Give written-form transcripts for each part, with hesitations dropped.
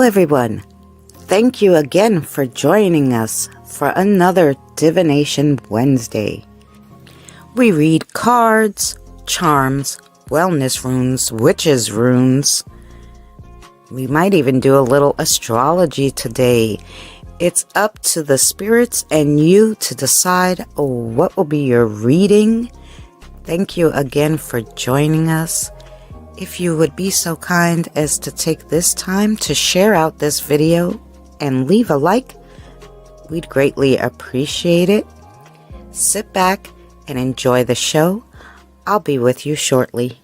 everyone. Thank you again for joining us for another Divination Wednesday. We read cards, charms, wellness runes, witches runes. We might even do a little astrology today. It's up to the spirits and you to decide what will be your reading. Thank you again for joining us. If you would be so kind as to take this time to share out this video and leave a like, we'd greatly appreciate it. Sit back and enjoy the show. I'll be with you shortly.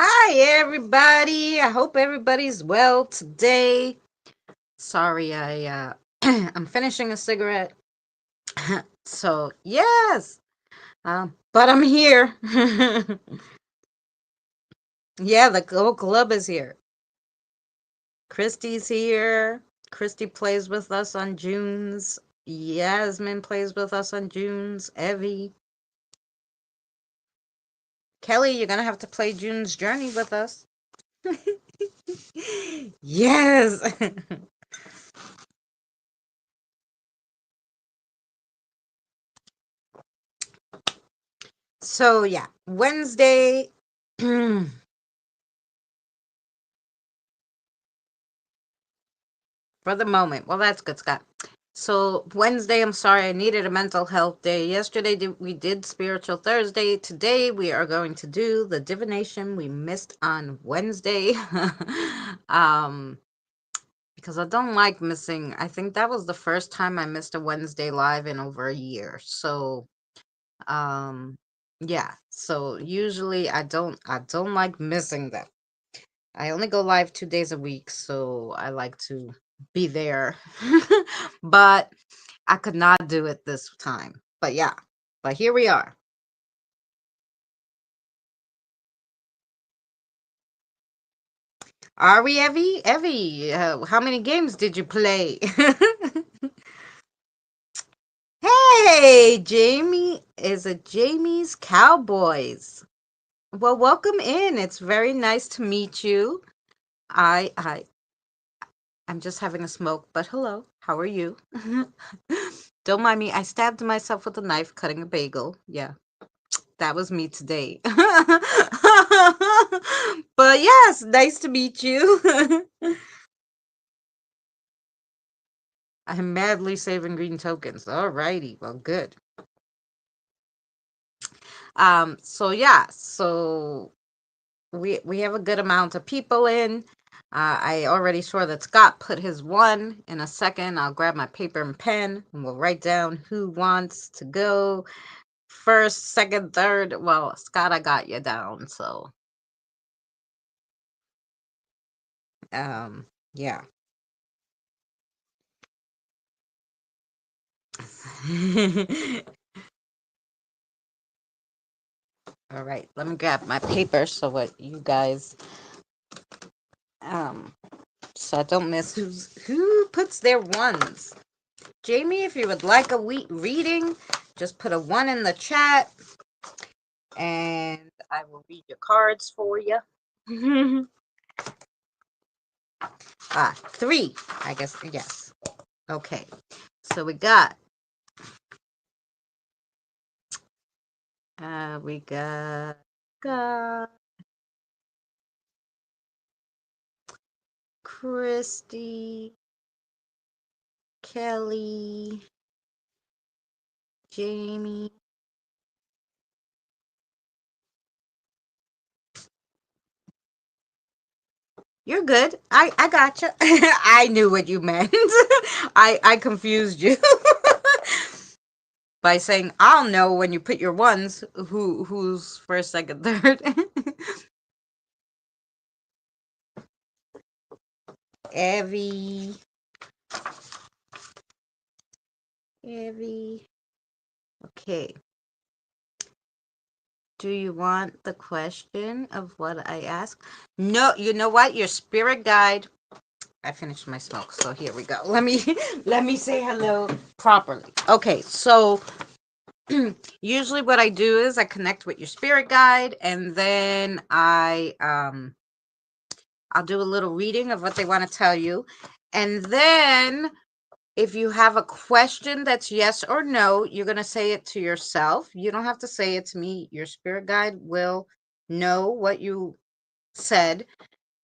Hi everybody, I hope everybody's well today. Sorry, I'm finishing a cigarette. So yes, but I'm here. Yeah, the whole club is here. Christy's here. Christy plays with us on Junes. Yasmin plays with us on Junes. Evie. Kelly, you're gonna have to play June's Journey with us. Yes. So yeah, Wednesday. For the moment. Well, that's good, Scott. So Wednesday, I'm sorry, I needed a mental health day. Yesterday we did Spiritual Thursday. Today we are going to do the divination we missed on Wednesday. Because I don't like missing. I think that was the first time I missed a Wednesday live in over a year. So yeah. So usually I don't like missing them. I only go live 2 days a week, so I like to be there. But I could not do it this time. But yeah, but here we are. Are we, Evie? Evie, how many games did you play? Hey, Jamie. Is it Jamie's Cowboys? Well, welcome in. It's very nice to meet you. I'm just having a smoke, but hello. How are you? Don't mind me. I stabbed myself with a knife cutting a bagel. Yeah, that was me today. But yes, nice to meet you. I'm madly saving green tokens. Alrighty, well, good. So yeah, so we have a good amount of people in. I already saw that Scott put his one. In a second, I'll grab my paper and pen and we'll write down who wants to go first, second, third. Well, Scott, I got you down, so yeah. All right, let me grab my paper so what you guys so I don't miss who puts their ones. Jamie, if you would like a reading, just put a 1 in the chat and I will read your cards for you. 3, I guess. Yes. Okay. So we got Christy, Kelly, Jamie. You're good. I gotcha. I knew what you meant. I confused you. by saying I'll know when you put your ones who's first, second, third. Evie. Evie. Okay. Do you want the question of what I ask? No, you know what? Your spirit guide. I finished my smoke, so here we go. Let me say hello properly. Okay, so usually what I do is I connect with your spirit guide, and then I'll do a little reading of what they want to tell you. And then if you have a question that's yes or no, you're going to say it to yourself. You don't have to say it to me. Your spirit guide will know what you said.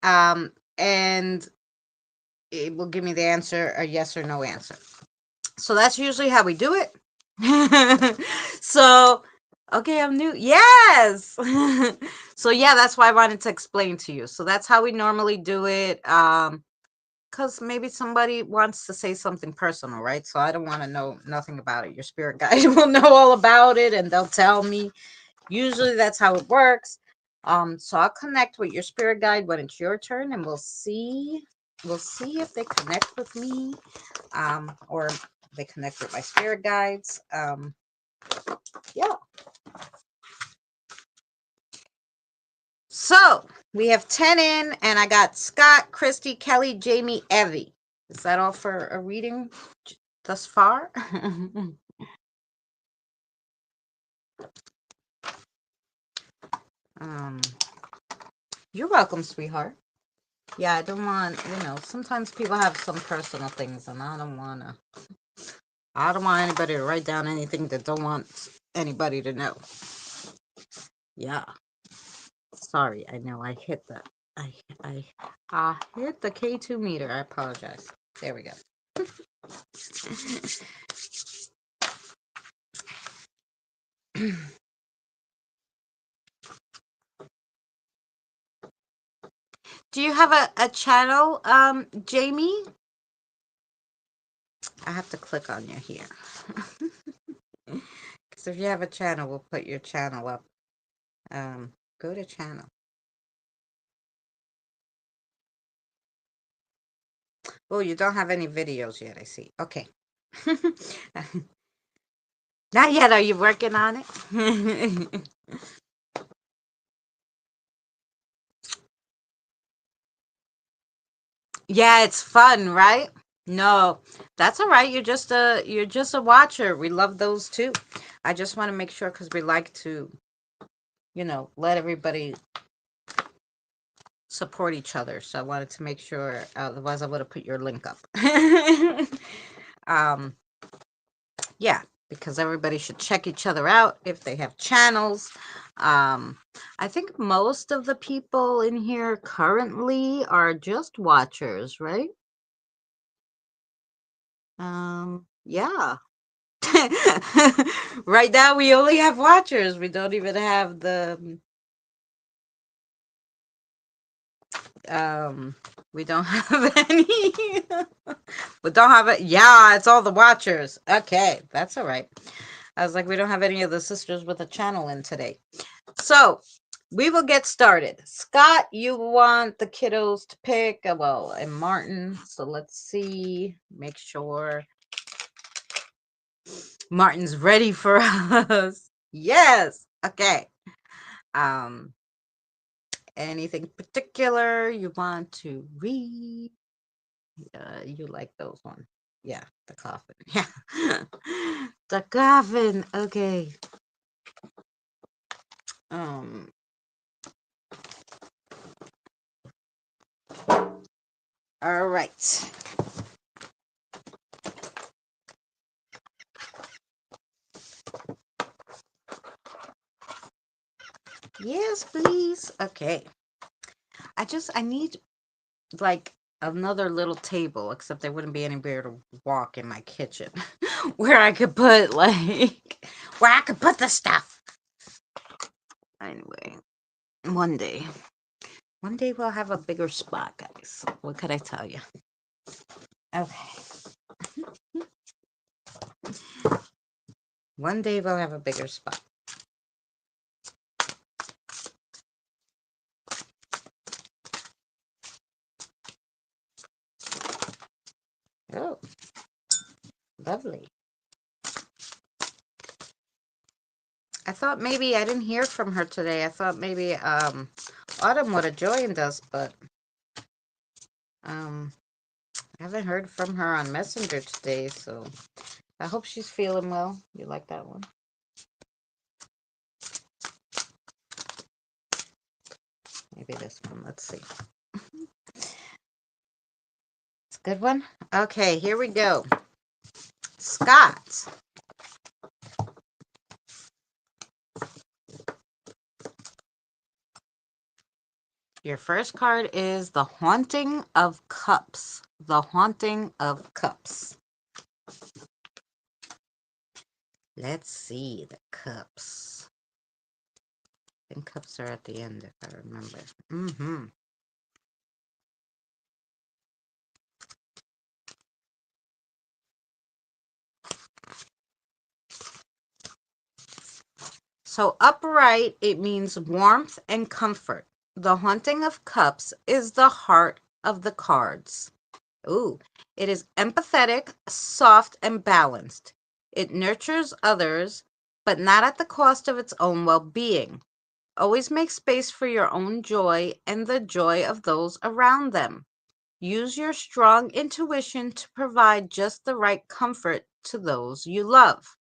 And it will give me the answer, a yes or no answer. So that's usually how we do it. So, okay, I'm new. Yes. So yeah, that's why I wanted to explain to you. So that's how we normally do it. Because maybe somebody wants to say something personal, right? So I don't want to know nothing about it. Your spirit guide will know all about it and they'll tell me. Usually that's how it works. So I'll connect with your spirit guide when it's your turn, and we'll see if they connect with me, or they connect with my spirit guides. Yeah. So we have 10 in, and I got Scott, Christy, Kelly, Jamie, Evie. Is that all for a reading thus far? um, you're welcome, sweetheart. Yeah, I don't want, sometimes people have some personal things, and I don't want anybody to write down anything that don't want anybody to know. Yeah. Sorry, I know I hit the I hit the K2 meter. I apologize. There we go. Do you have a channel, Jamie? I have to click on you here. Because if you have a channel, we'll put your channel up. Go to channel. Oh, you don't have any videos yet, I see. Okay. Not yet. Are you working on it? Yeah, it's fun, right? No, that's all right. You're just a watcher. We love those too. I just want to make sure because we like to, let everybody support each other. So I wanted to make sure. Otherwise, I would have put your link up. um, yeah, because everybody should check each other out if they have channels. I think most of the people in here currently are just watchers, right? Yeah. Right now we only have watchers. We don't even have the we don't have any. We don't have it. Yeah, it's all the watchers. Okay, that's all right. I was like, we don't have any of the sisters with a channel in today. So we will get started. Scott, you want the kiddos to pick, well, and Martin. So let's see, make sure Martin's ready for us. Yes. Okay. Um, anything particular you want to read? You like those ones? Yeah, the coffin. Yeah. The coffin. Okay. Um all right. Yes, please. Okay. I need like another little table, except there wouldn't be anywhere to walk in my kitchen where I could put where I could put the stuff. Anyway, one day. One day we'll have a bigger spot, guys. What could I tell you? Okay. One day we'll have a bigger spot. Oh, lovely. I thought maybe I didn't hear from her today. I thought maybe Autumn would have joined us, but I haven't heard from her on Messenger today, so I hope she's feeling well. You like that one? Maybe this one. Let's see. It's a good one. Okay, here we go. Scott. Your first card is the Haunting of Cups. The Haunting of Cups. Let's see the cups. I think cups are at the end, if I remember. Mm-hmm. So upright, it means warmth and comfort. The Haunting of Cups is the heart of the cards. Ooh, it is empathetic, soft, and balanced. It nurtures others, but not at the cost of its own well-being. Always make space for your own joy and the joy of those around them. Use your strong intuition to provide just the right comfort to those you love.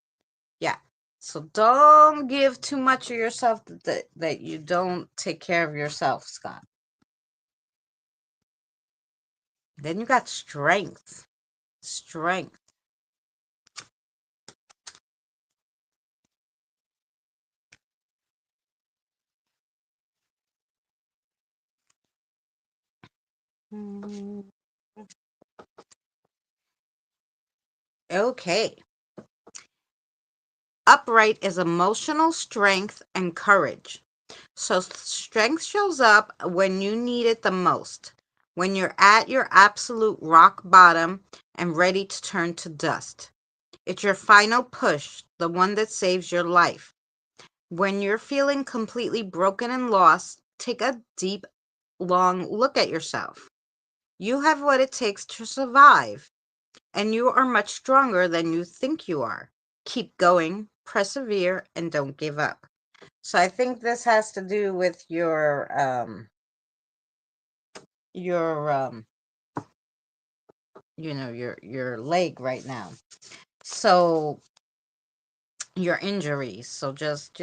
Yeah. So don't give too much of yourself that you don't take care of yourself, Scott. Then you got strength. Strength. Mm, okay. Upright is emotional strength and courage. So strength shows up when you need it the most, when you're at your absolute rock bottom and ready to turn to dust. It's your final push, the one that saves your life. When you're feeling completely broken and lost, take a deep, long look at yourself. You have what it takes to survive, and you are much stronger than you think you are. Keep going, persevere, and don't give up. So I think this has to do with your your leg right now. So your injuries. So just,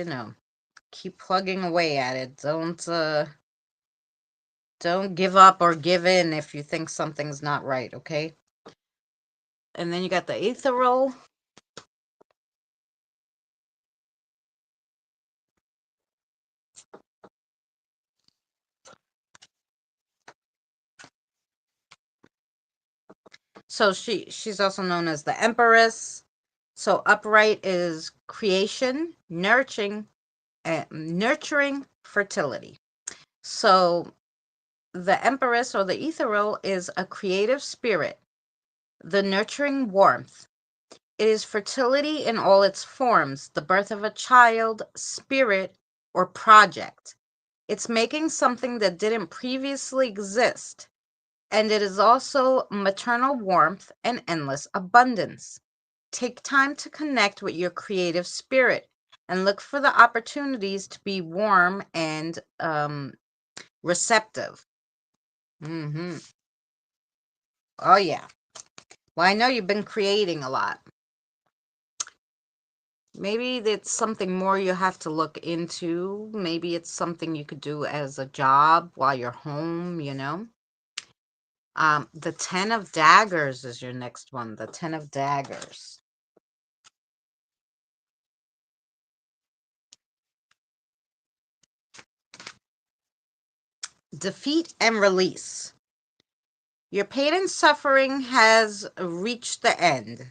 keep plugging away at it. Don't give up or give in if you think something's not right, okay? And then you got the ethereal. So she's also known as the Empress. So upright is creation, nurturing fertility. So the Empress or the ethereal is a creative spirit, the nurturing warmth. It is fertility in all its forms, the birth of a child, spirit, or project. It's making something that didn't previously exist. And it is also maternal warmth and endless abundance. Take time to connect with your creative spirit and look for the opportunities to be warm and receptive. Mm-hmm. Oh, yeah. Well, I know you've been creating a lot. Maybe it's something more you have to look into. Maybe it's something you could do as a job while you're home. The Ten of Daggers is your next one. The Ten of Daggers. Defeat and release. Your pain and suffering has reached the end.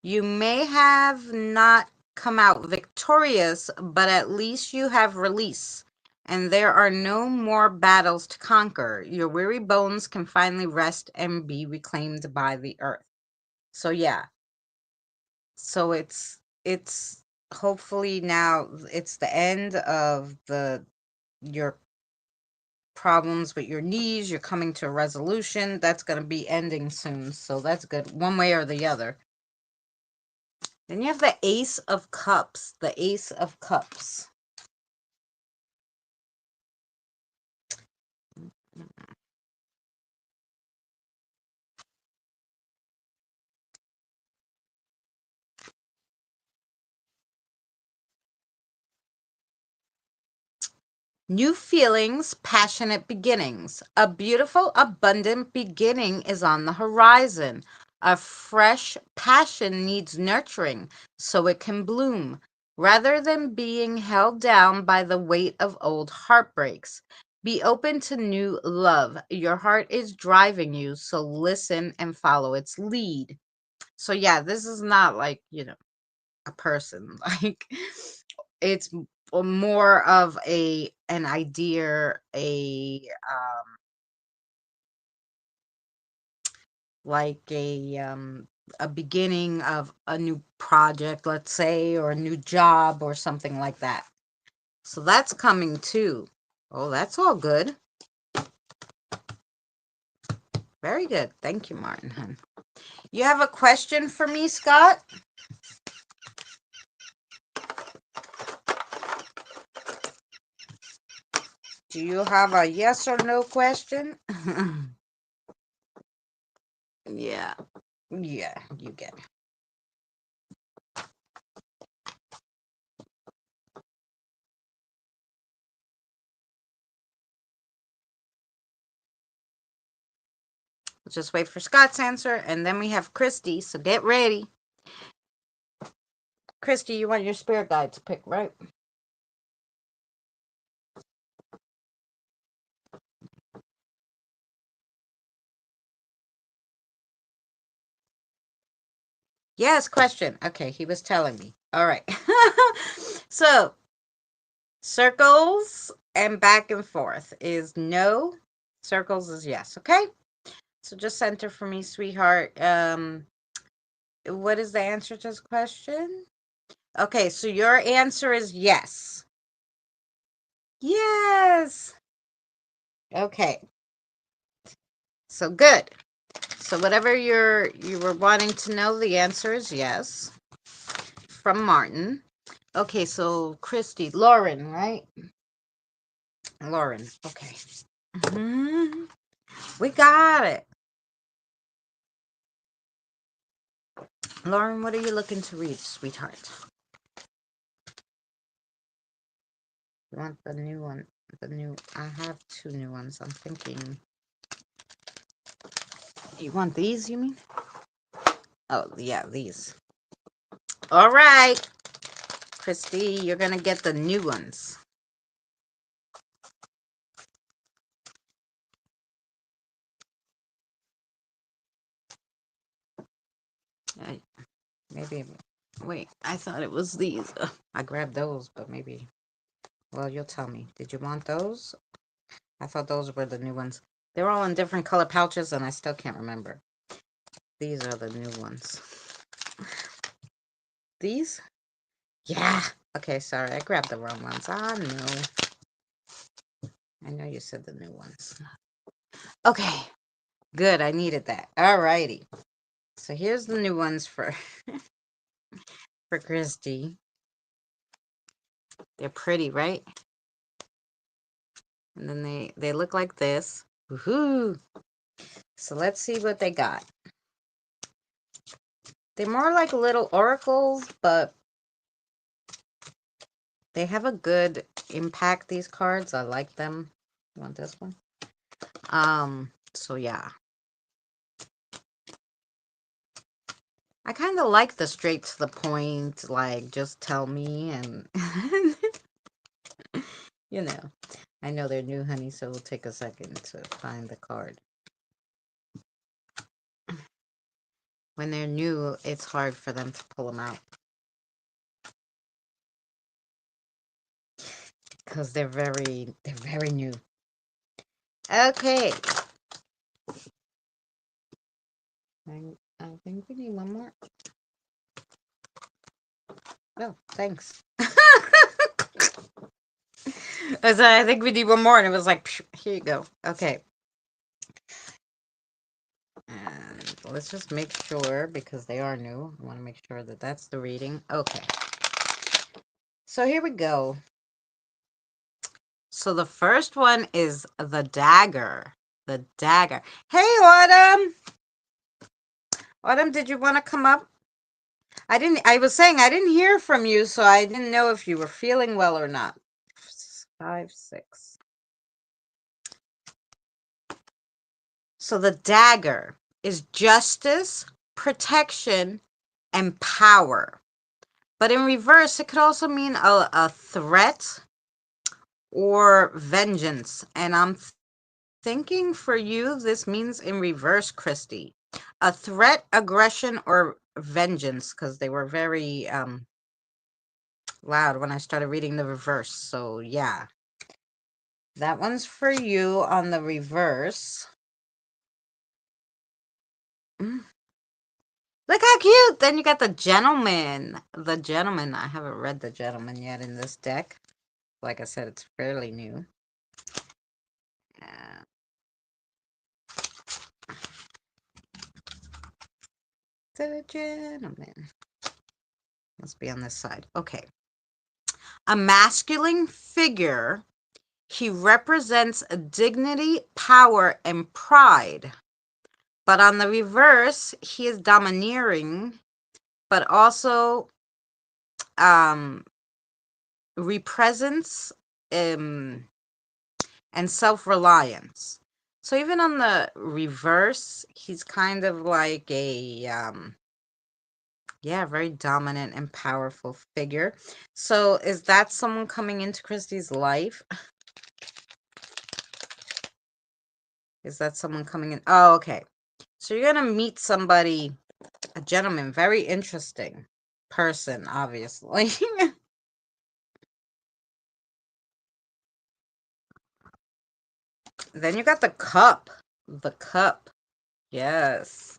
You may have not come out victorious, but at least you have release. And there are no more battles to conquer. Your weary bones can finally rest and be reclaimed by the earth. So yeah. So it's hopefully now it's the end of your problems with your knees. You're coming to a resolution. That's going to be ending soon. So that's good. One way or the other. Then you have the Ace of Cups. The Ace of Cups. New feelings, passionate beginnings. A beautiful, abundant beginning is on the horizon. A fresh passion needs nurturing so it can bloom, rather than being held down by the weight of old heartbreaks. Be open to new love. Your heart is driving you, so listen and follow its lead. So, yeah, this is not like, a person. Like, it's more of an idea, like a beginning of a new project, let's say, or a new job or something like that. So that's coming too. Oh, that's all good. Very good. Thank you, Martin. Hun. You have a question for me, Scott? Do you have a yes or no question? Yeah. Yeah, you get it. We'll just wait for Scott's answer, and then we have Christy, so get ready. Christy, you want your spirit guide to pick, right? Yes, question. Okay, he was telling me. All right. So, circles and back and forth is no. Circles is yes. Okay? So just center for me, sweetheart. What is the answer to this question? Okay, so your answer is yes. Yes. Okay. So good. So whatever you were wanting to know, the answer is yes. From Martin. Okay, so Christy, Lauren, right? Lauren. Okay. We got it. Lauren, what are you looking to read, sweetheart? You want the new one? I have two new ones. I'm thinking. You want these, you mean? Oh, yeah, these. All right. Christy, you're going to get the new ones. Maybe. Wait, I thought it was these. I grabbed those, but maybe. Well, you'll tell me. Did you want those? I thought those were the new ones. They're all in different color pouches, and I still can't remember. These are the new ones. These? Yeah. Okay, sorry. I grabbed the wrong ones. I know you said the new ones. Okay. Good. I needed that. All righty. So here's the new ones for for Christy. They're pretty, right? And then they look like this. Woohoo! So let's see what they got. They're more like little oracles, but they have a good impact, these cards. I like them. You want this one? So yeah. I kind of like the straight to the point, like just tell me and you know. I know they're new, honey, so it'll take a second to find the card. When they're new, it's hard for them to pull them out. Because they're very new. Okay. I think we need one more. Oh, thanks. I think we need one more, and it was like, here you go. Okay. And let's just make sure, because they are new. I want to make sure that that's the reading. Okay. So here we go. So the first one is the dagger. The dagger. Hey, Autumn. Autumn, did you want to come up? I was saying I didn't hear from you, so I didn't know if you were feeling well or not. 5, 6. So the dagger is justice, protection, and power. But in reverse, it could also mean a threat or vengeance. And I'm thinking for you, this means in reverse, Christy. A threat, aggression, or vengeance, because they were very loud when I started reading the reverse. So yeah, that one's for you on the reverse. Look how cute. Then you got the gentleman. The gentleman. I haven't read the gentleman yet in this deck. Like I said, it's fairly new. The gentleman. Must be on this side. Okay. A masculine figure. He represents dignity, power, and pride. But on the reverse, he is domineering, but also represents and self-reliance. So even on the reverse, he's kind of like a very dominant and powerful figure. So is that someone coming into Christy's life? Is that someone coming in? Oh, okay. So you're going to meet somebody, a gentleman, very interesting person, obviously. Then you got the cup. The cup. Yes.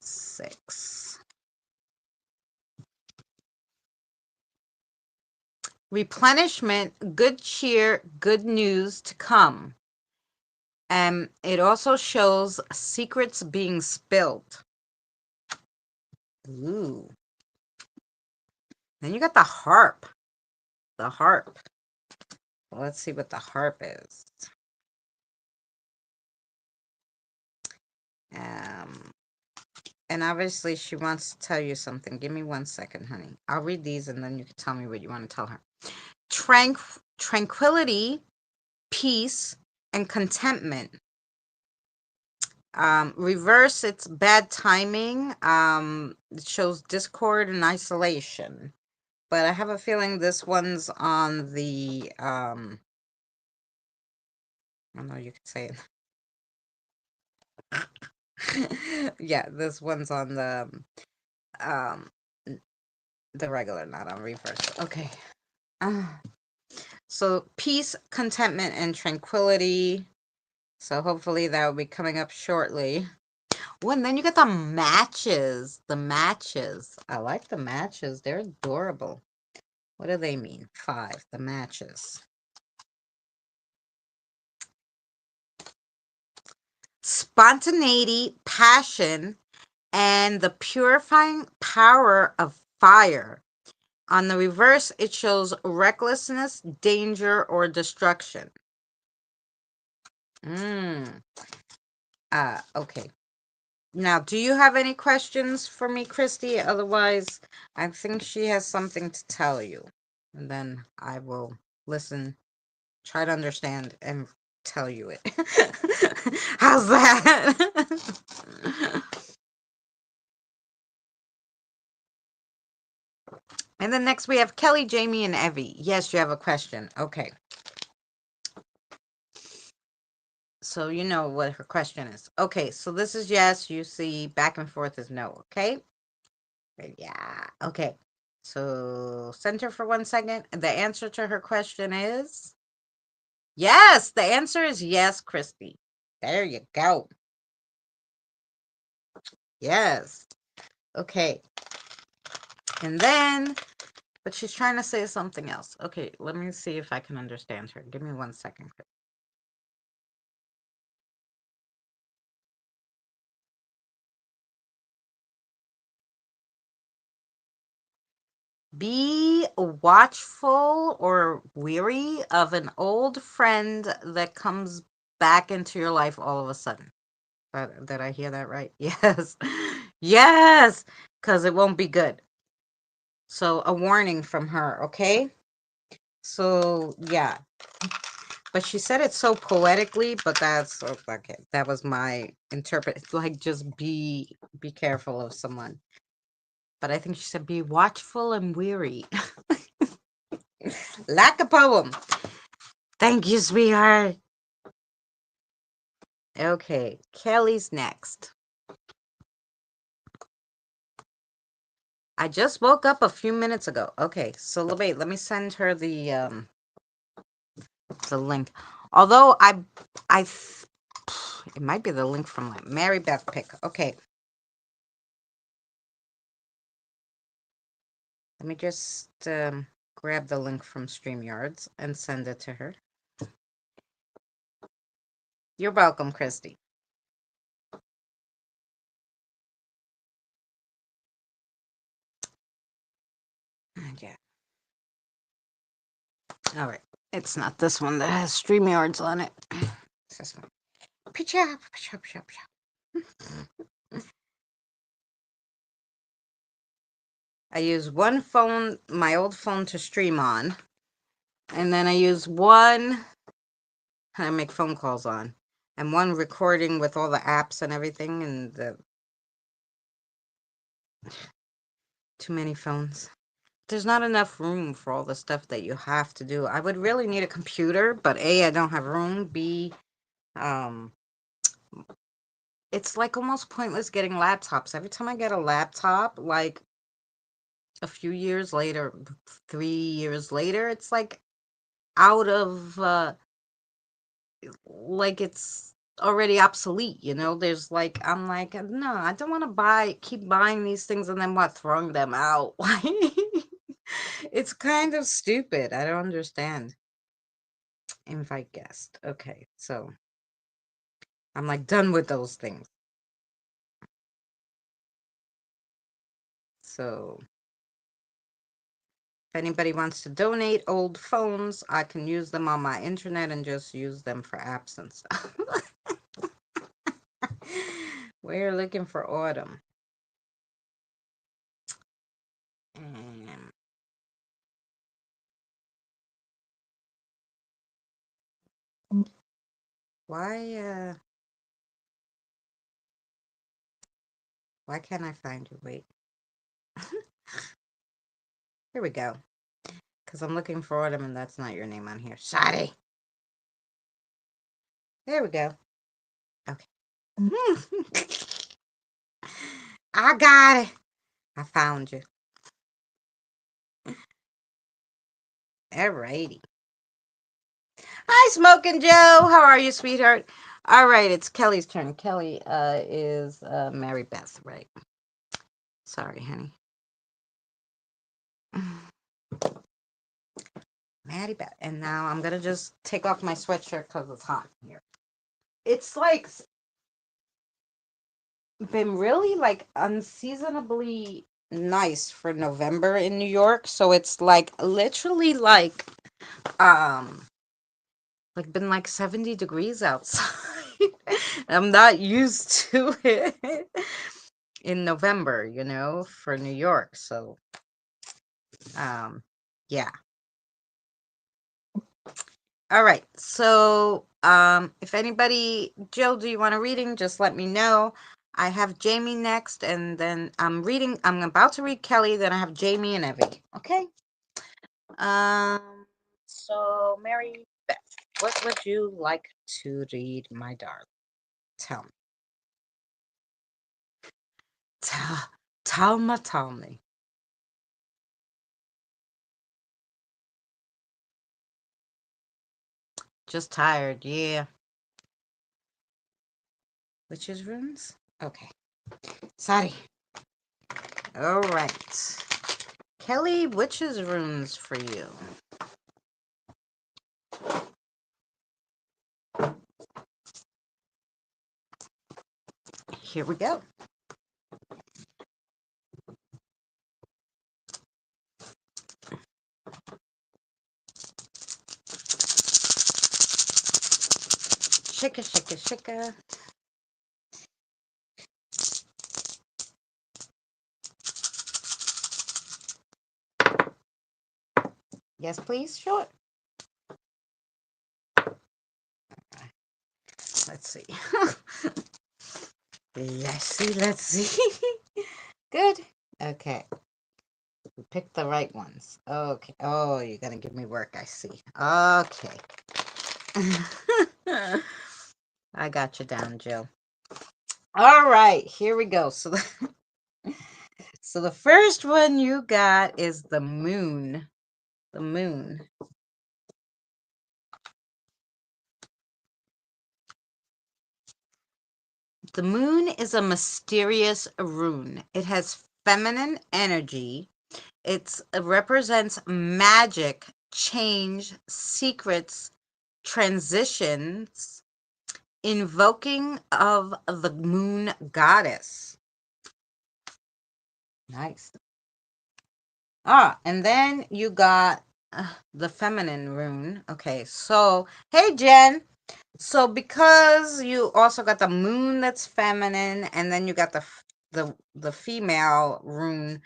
6. Replenishment, good cheer, good news to come. And it also shows secrets being spilled. Ooh. Then you got the harp. The harp. Well, let's see what the harp is. And obviously she wants to tell you something. Give me 1 second, honey. I'll read these and then you can tell me what you want to tell her. Tranquility, peace, and contentment. Reverse, it's bad timing. It shows discord and isolation. But I have a feeling this one's on the I don't know, you could say it. Yeah, this one's on the regular, not on reverse. Okay. So peace, contentment, and tranquility. So hopefully that will be coming up shortly. Oh, and then you get the matches. The matches. I like the matches. They're adorable. What do they mean? 5. The matches. Spontaneity, passion, and the purifying power of fire. On the reverse, it shows recklessness, danger, or destruction. Okay. Now, do you have any questions for me, Christy? Otherwise, I think she has something to tell you. And then I will listen, try to understand, and tell you it. How's that? And then next we have Kelly, Jamie, and Evie. Yes, you have a question. Okay. So you know what her question is. Okay, so this is yes. You see back and forth is no. Okay. Yeah. Okay. So center for 1 second. The answer to her question is yes. The answer is yes, Christy. There you go. Yes. Okay. And then, but she's trying to say something else. Okay, let me see if I can understand her. Give me 1 second. Be watchful or weary of an old friend that comes back into your life all of a sudden. Did I hear that right? Yes. Yes, because it won't be good. So a warning from her, okay? So yeah. But she said it so poetically, but that's okay. That was my interpret. It's like just be careful of someone. But I think she said be watchful and weary. Like a poem. Thank you, sweetheart. Okay, Kelly's next. I just woke up a few minutes ago. Okay, so wait, let me send her the link. Although it might be the link from my Mary Beth pick. Okay. Let me just grab the link from StreamYards and send it to her. You're welcome, Christy. Yeah. All right. It's not this one that has StreamYards on it. It's this one. I use one phone, my old phone, to stream on. And then I use one I make phone calls on. And one recording with all the apps and everything, and the too many phones. There's not enough room for all the stuff that you have to do. I would really need a computer, but A, I don't have room. B, um, it's like almost pointless getting laptops. Every time I get a laptop, like a few years later, 3 years later, it's like out of like it's already obsolete, you know. There's like I'm like, no, I don't want to keep buying these things and then throwing them out. It's kind of stupid. I don't understand. Invite guest. Okay, so I'm like done with those things. So if anybody wants to donate old phones, I can use them on my internet and just use them for apps and stuff. We're looking for autumn. And why why can't I find you? Wait. Here we go. Because I'm looking for autumn and that's not your name on here. Sorry. There we go. Okay. I got it. I found you. Alrighty. Hi, Smoking Joe. How are you, sweetheart? All right, it's Kelly's turn. Kelly is Mary Beth, right? Sorry, honey. Mary Beth. And now I'm going to just take off my sweatshirt because it's hot here. It's like been really like unseasonably nice for November in New York. So it's like literally like been like 70 degrees outside. I'm not used to it in November, you know, for New York. So yeah. All right. So if anybody, Jill, do you want a reading? Just let me know. I have Jamie next, and then I'm about to read Kelly, then I have Jamie and Evie. Okay. So Mary Beth, what would you like to read, my darling? Tell me. Tell me. Just tired, yeah. Witches runes? Okay. Sorry. All right. Kelly, which is runes for you? Here we go. Shika, shika, shika. Yes, please. Sure. Let's see. Let's see. Good. Okay. We picked the right ones. Okay. Oh, you're going to give me work. I see. Okay. I got you down, Jill. All right. Here we go. So the first one you got is the moon. The moon. The moon is a mysterious rune. It has feminine energy. It represents magic, change, secrets, transitions, invoking of the moon goddess. Nice. And then you got the feminine rune. Okay, so hey Jen. So because you also got the moon that's feminine, and then you got the female rune,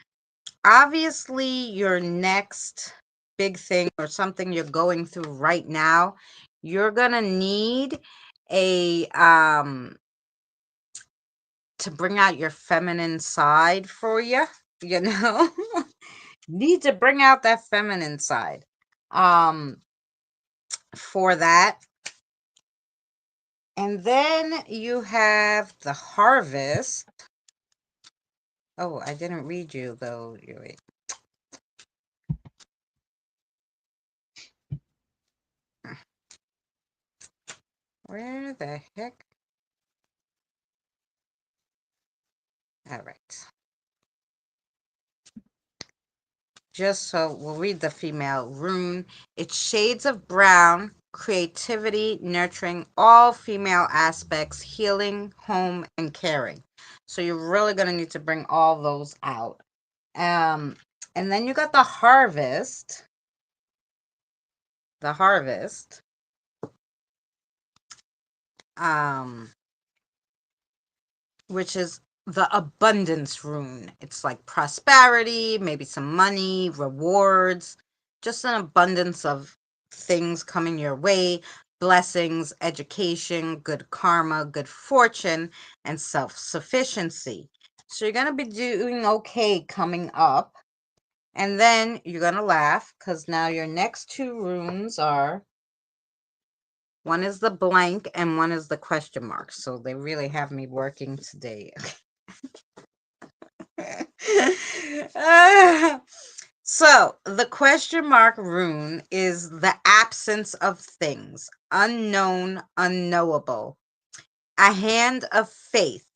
obviously your next big thing or something you're going through right now, you're gonna need a to bring out your feminine side for you, you know. Need to bring out that feminine side for that. And then you have the harvest. Oh, I didn't read you though. Wait. Where the heck? All right. Just so we'll read the female rune. It's shades of brown, creativity, nurturing, all female aspects, healing, home, and caring. So you're really going to need to bring all those out. And then you got the harvest. The harvest. Which is the abundance rune. It's like prosperity, maybe some money, rewards, just an abundance of things coming your way, blessings, education, good karma, good fortune, and self-sufficiency. So you're going to be doing okay coming up. And then you're going to laugh because now your next two runes are, one is the blank and one is the question mark. So they really have me working today. So the question mark rune is the absence of things, unknown, unknowable, a hand of faith,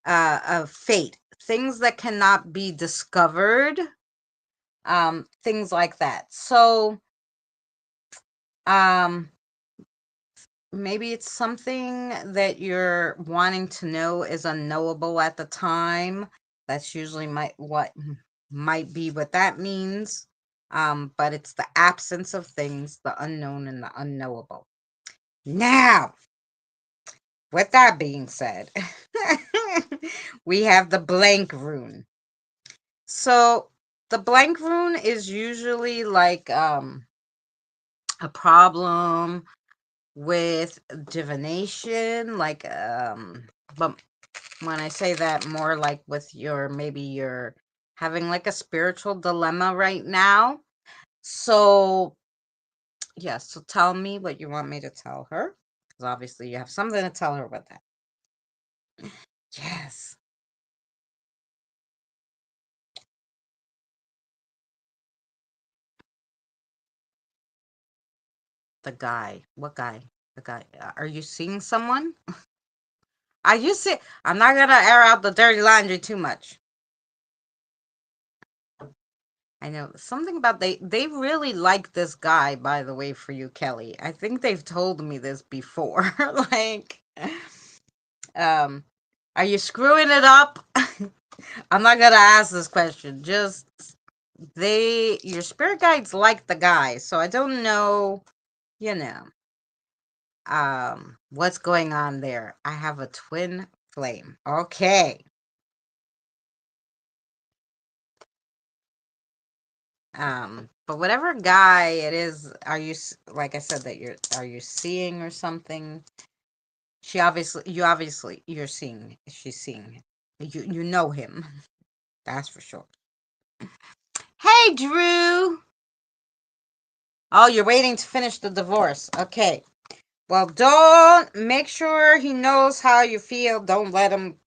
of fate, things that cannot be discovered, things like that. So, maybe it's something that you're wanting to know is unknowable at the time. That's usually what might be what that means. But it's the absence of things, the unknown and the unknowable. Now, with that being said, we have the blank rune. So the blank rune is usually like a problem with divination, like but when I say that, more like with maybe you're having like a spiritual dilemma right now. So yeah, so tell me what you want me to tell her, because obviously you have something to tell her with that. Yes. The guy. What guy? The guy. Are you seeing someone? Are you see? I'm not gonna air out the dirty laundry too much. I know something about they really like this guy, by the way, for you, Kelly. I think they've told me this before. Like, um, are you screwing it up? I'm not gonna ask this question. Just your spirit guides like the guy, so I don't know, you know, what's going on there. I have a twin flame. Okay. But whatever guy it is, like I said, are you seeing or something? You're seeing, she's seeing him. You know him. That's for sure. Hey, Drew. Oh, you're waiting to finish the divorce. Okay. Well, don't make sure he knows how you feel. Don't let him,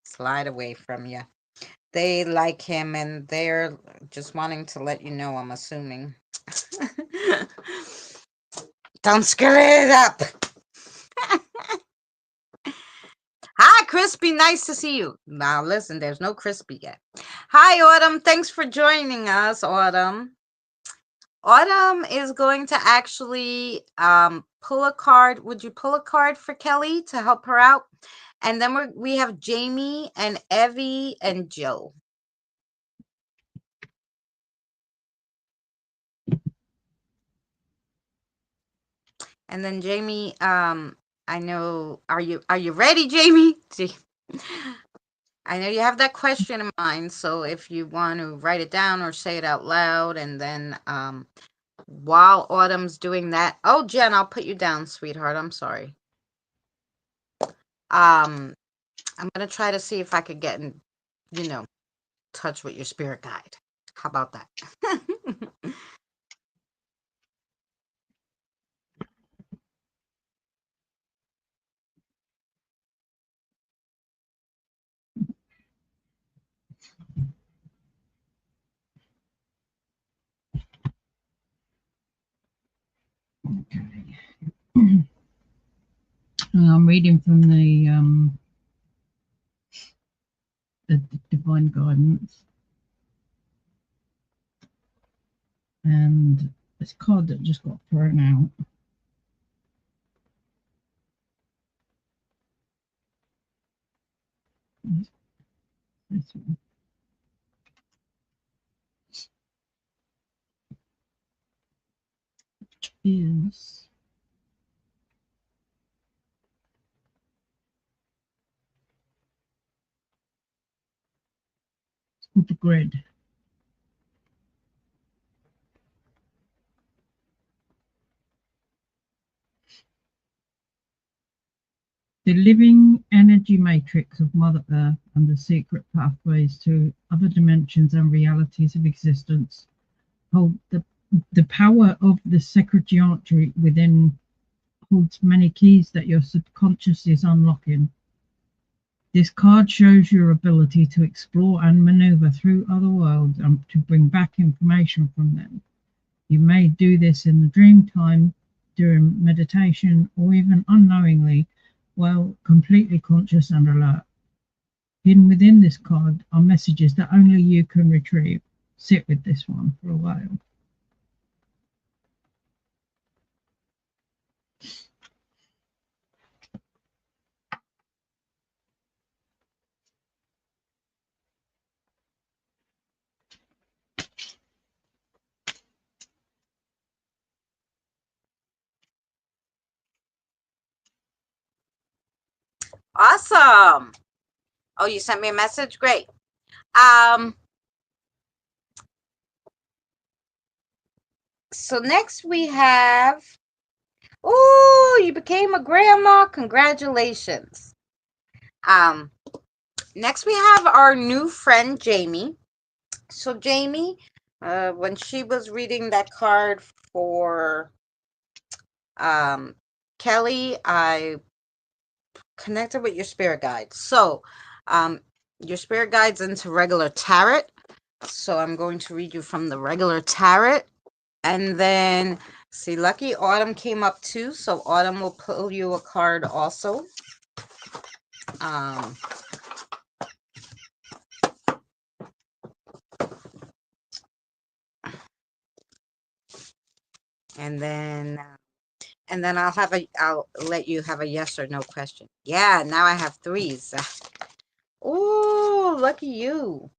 slide away from you. They like him and they're just wanting to let you know, I'm assuming. Don't screw it up. Hi, Crispy. Nice to see you. Now, listen, there's no Crispy yet. Hi, Autumn. Thanks for joining us, Autumn. Autumn is going to actually pull a card. Would you pull a card for Kelly to help her out? And then we have Jamie and Evie and Joe. And then Jamie, I know, are you ready, Jamie? I know you have that question in mind, so if you want to write it down or say it out loud, and then while Autumn's doing that, oh, Jen, I'll put you down, sweetheart. I'm sorry. I'm gonna try to see if I could get in, touch with your spirit guide. How about that? Okay. I'm reading from the Divine Guidance, and this card that just got thrown out. This one. Which is the grid. The living energy matrix of Mother Earth and the secret pathways to other dimensions and realities of existence hold the power of the sacred geometry within holds many keys that your subconscious is unlocking. This card shows your ability to explore and maneuver through other worlds and to bring back information from them. You may do this in the dream time, during meditation, or even unknowingly while completely conscious and alert. Hidden within this card are messages that only you can retrieve. Sit with this one for a while. Awesome. Oh, you sent me a message? Great. So next we have, oh, you became a grandma. Congratulations. Next we have our new friend, Jamie. So Jamie, when she was reading that card for Kelly, I connected with your spirit guides. So your spirit guides into regular tarot. So I'm going to read you from the regular tarot. And then, see, Lucky Autumn came up too. So Autumn will pull you a card also. and then I'll let you have a yes or no question. Yeah, now I have threes. Ooh, lucky you.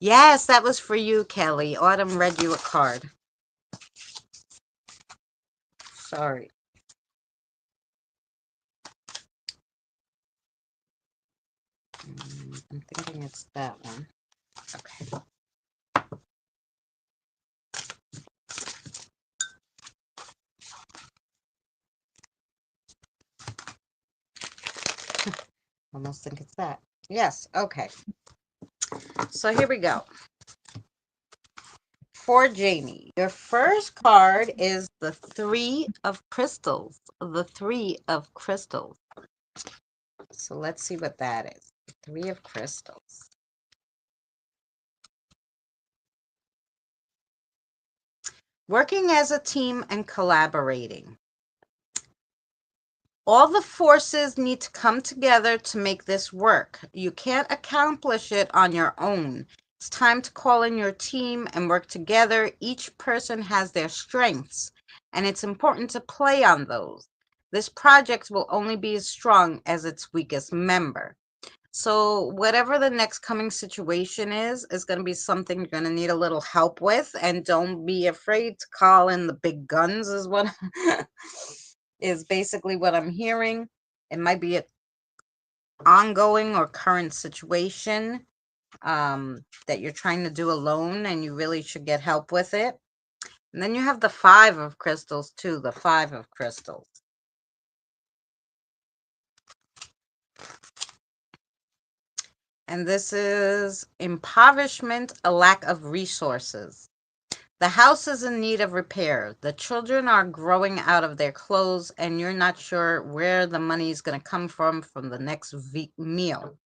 Yes, that was for you, Kelly. Autumn read you a card. Sorry. I'm thinking it's that one. Okay. Almost think it's that. Yes, okay. So here we go. For Jamie, your first card is the Three of Crystals. The Three of Crystals. So let's see what that is. Three of Crystals. Working as a team and collaborating. All the forces need to come together to make this work. You can't accomplish it on your own. It's time to call in your team and work together. Each person has their strengths, and it's important to play on those. This project will only be as strong as its weakest member. So whatever the next coming situation is going to be something you're going to need a little help with, and don't be afraid to call in the big guns is what is basically what I'm hearing. It might be an ongoing or current situation that you're trying to do alone, and you really should get help with it. And then you have the Five of Crystals too, the Five of Crystals. And this is impoverishment, a lack of resources. The house is in need of repair. The children are growing out of their clothes, and you're not sure where the money is going to come from the next meal.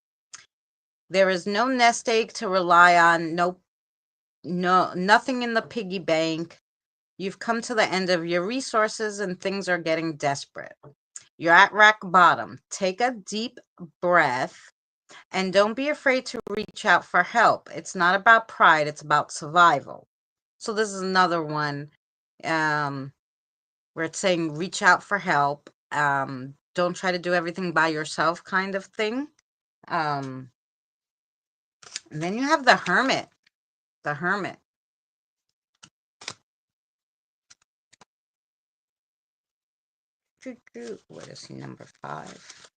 There is no nest egg to rely on, nothing in the piggy bank. You've come to the end of your resources and things are getting desperate. You're at rock bottom. Take a deep breath and don't be afraid to reach out for help. It's not about pride, it's about survival. So this is another one where it's saying reach out for help. Don't try to do everything by yourself kind of thing. And then you have the Hermit. The Hermit. What is he, number 5?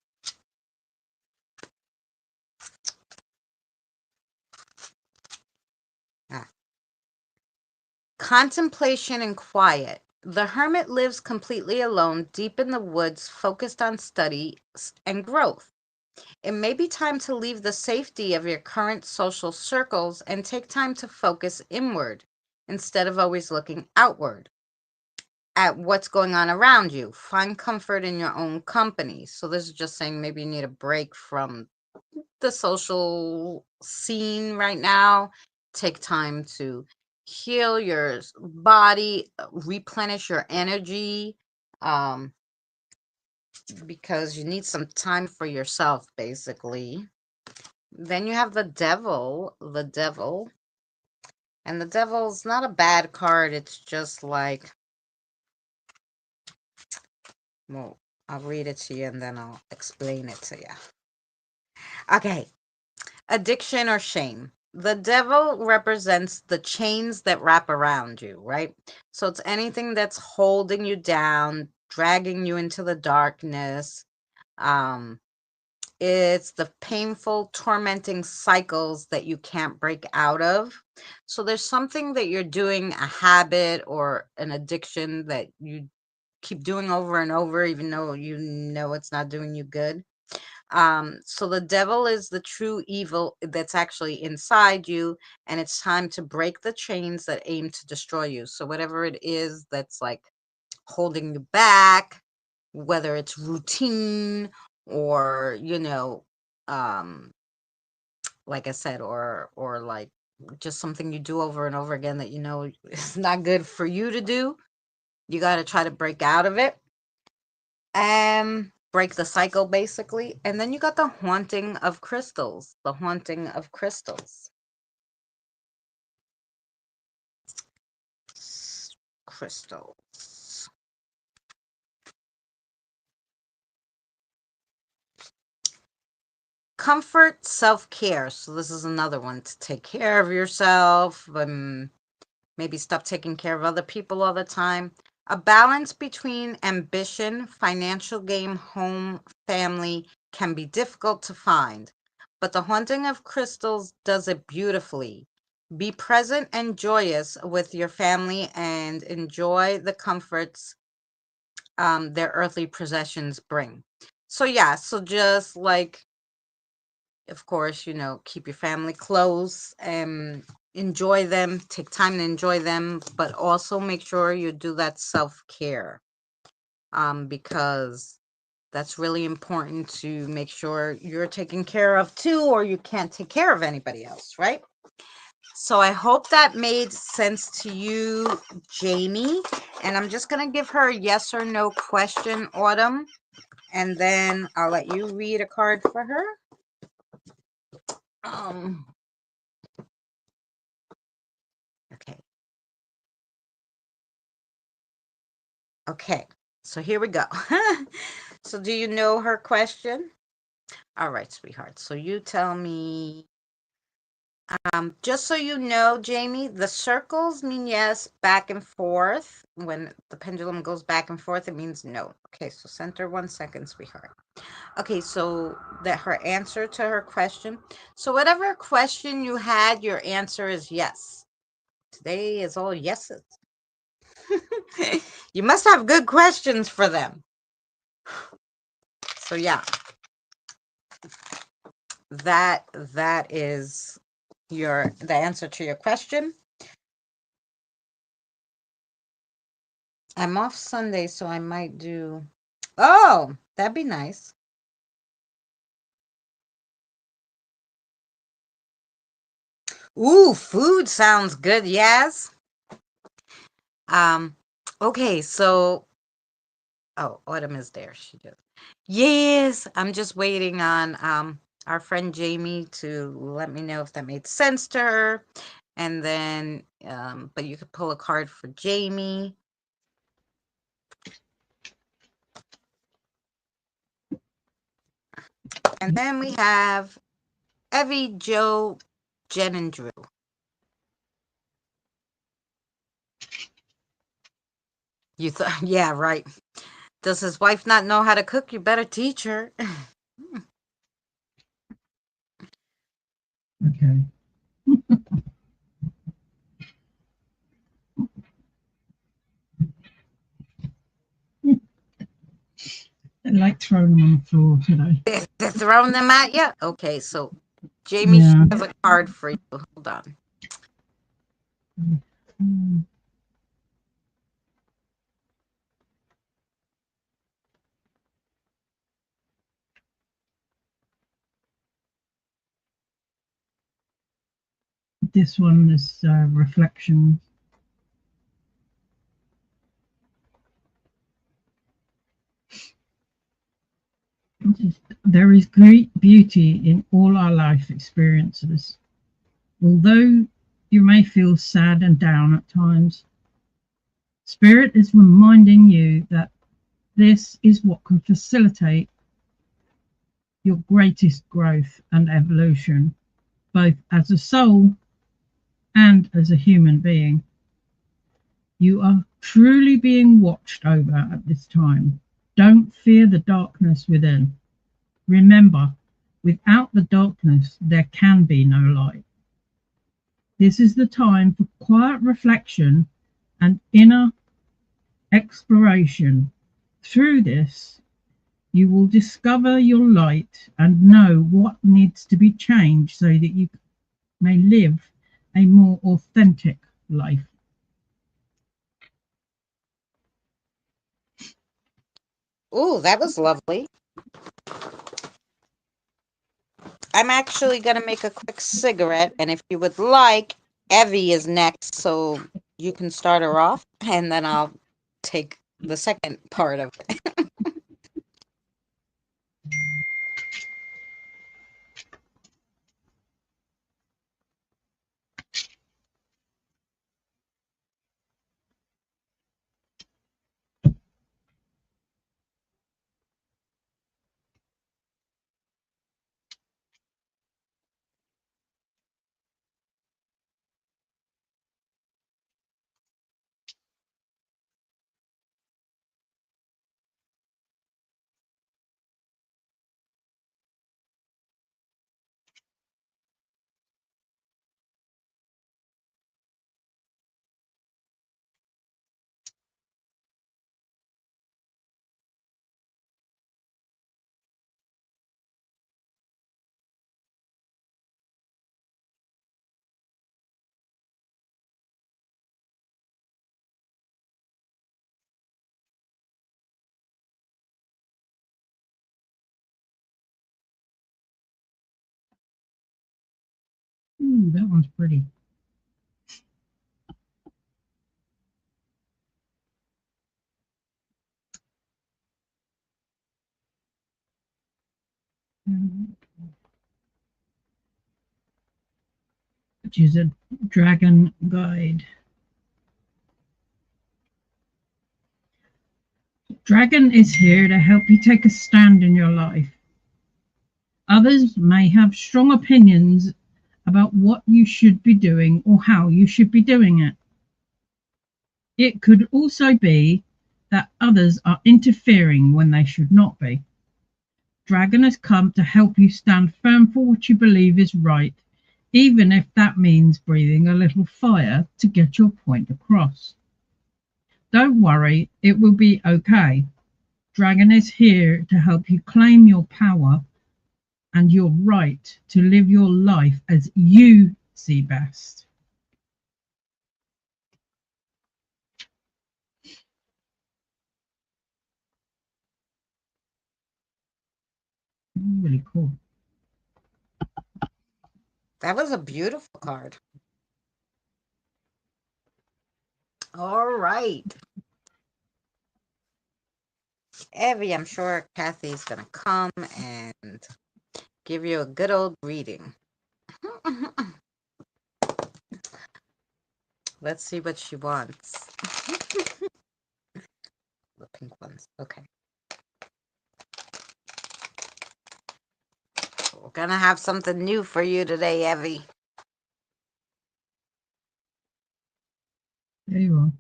Contemplation and quiet. The hermit lives completely alone, deep in the woods, focused on study and growth. It may be time to leave the safety of your current social circles and take time to focus inward instead of always looking outward at what's going on around you. Find comfort in your own company. So this is just saying maybe you need a break from the social scene right now. Take time to heal your body, replenish your energy, because you need some time for yourself, basically. Then you have the devil, and the devil's not a bad card. It's just like, well, I'll read it to you and then I'll explain it to you. Okay. Addiction or shame. The devil represents the chains that wrap around you, right? So it's anything that's holding you down, dragging you into the darkness. It's the painful, tormenting cycles that you can't break out of. So there's something that you're doing, a habit or an addiction that you keep doing over and over, even though you know it's not doing you good. So the devil is the true evil that's actually inside you, and it's time to break the chains that aim to destroy you. So whatever it is that's like holding you back, whether it's routine or, um, like I said, or like just something you do over and over again that you know is not good for you to do. You got to try to break out of it and break the cycle basically. And then you got the haunting of crystals. The haunting of crystals. Crystals. Comfort, self-care. So this is another one to take care of yourself. Maybe stop taking care of other people all the time. A balance between ambition, financial gain, home, family can be difficult to find, but the haunting of crystals does it beautifully. Be present and joyous with your family and enjoy the comforts their earthly possessions bring. So yeah, so just like, of course, you know, keep your family close and enjoy them, take time to enjoy them, but also make sure you do that self-care, because that's really important to make sure you're taken care of too, or you can't take care of anybody else, right? So I hope that made sense to you, Jamie. And I'm just going to give her a yes or no question, Autumn, and then I'll let you read a card for her. Um, okay. Okay, so here we go. So do you know her question? All right, sweetheart. So you tell me, just so you know, Jamie, the circles mean yes, back and forth. When the pendulum goes back and forth, it means no. Okay, so center 1 second, sweetheart. Okay, so that her answer to her question. So whatever question you had, your answer is yes. Today is all yeses. You must have good questions for them. So yeah, that is the answer to your question. I'm off Sunday, so I might do. Oh, that'd be nice. Ooh, food sounds good. Yes. Um. Okay, so Autumn is there. She does. Yes, I'm just waiting on our friend Jamie to let me know if that made sense to her, and then but you could pull a card for Jamie. And then we have Evie, Joe, Jen, and Drew. You thought, yeah, right. Does his wife not know how to cook? You better teach her. Okay. I like throwing them on the floor today. They're throwing them at you? Okay, so Jamie, she Yeah. has a card for you. Hold on. Mm. This one is reflection. There is great beauty in all our life experiences. Although you may feel sad and down at times, Spirit is reminding you that this is what can facilitate your greatest growth and evolution, both as a soul and as a human being. You are truly being watched over at this time. Don't fear the darkness within. Remember, without the darkness, there can be no light. This is the time for quiet reflection and inner exploration. Through this, you will discover your light and know what needs to be changed so that you may live a more authentic life. Ooh, that was lovely. I'm actually gonna make a quick cigarette, and if you would like, Evie is next, so you can start her off, and then I'll take the second part of it. Ooh, that one's pretty. Which is a dragon guide. Dragon is here to help you take a stand in your life. Others may have strong opinions about what you should be doing or how you should be doing it. It could also be that others are interfering when they should not be. Dragon has come to help you stand firm for what you believe is right, even if that means breathing a little fire to get your point across. Don't worry, it will be okay. Dragon is here to help you claim your power and your right to live your life as you see best. Really cool. That was a beautiful card. All right. Evie, I'm sure Kathy's gonna come and give you a good old reading. Let's see what she wants. The pink ones. Okay. We're gonna have something new for you today, Evie. There you are.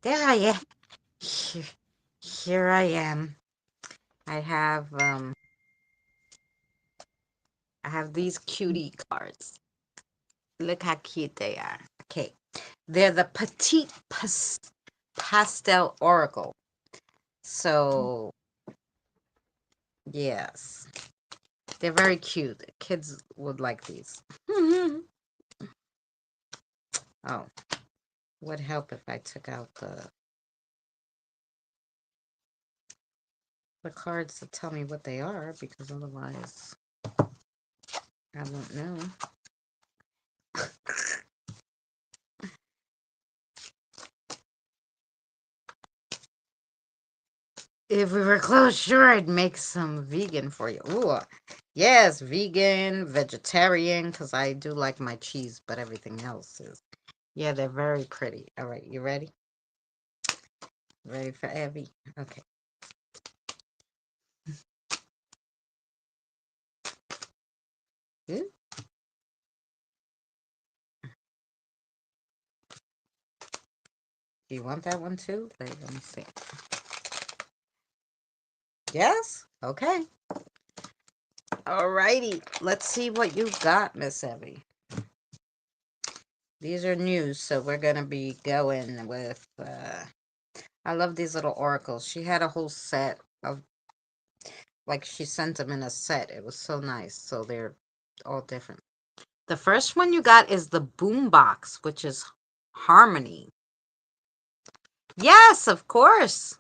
There I am. Here I am. I have these cutie cards. Look how cute they are. Okay. They're the Petite Pastel Oracle. So, yes. They're very cute. Kids would like these. Oh, would help if I took out the cards to tell me what they are, because otherwise I won't know. If we were close, sure, I'd make some vegan for you. Ooh, yes, vegan, vegetarian, because I do like my cheese, but everything else is. Yeah, they're very pretty. All right, you ready? Ready for Evie? Okay. Ooh, do you want that one too? Wait, let me see. Yes? Okay. All righty. Let's see what you got, Miss Evie. These are new, so we're going to be going with... I love these little oracles. She had a whole set of... Like, she sent them in a set. It was so nice. So they're all different. The first one you got is the boombox, which is harmony. Yes, of course.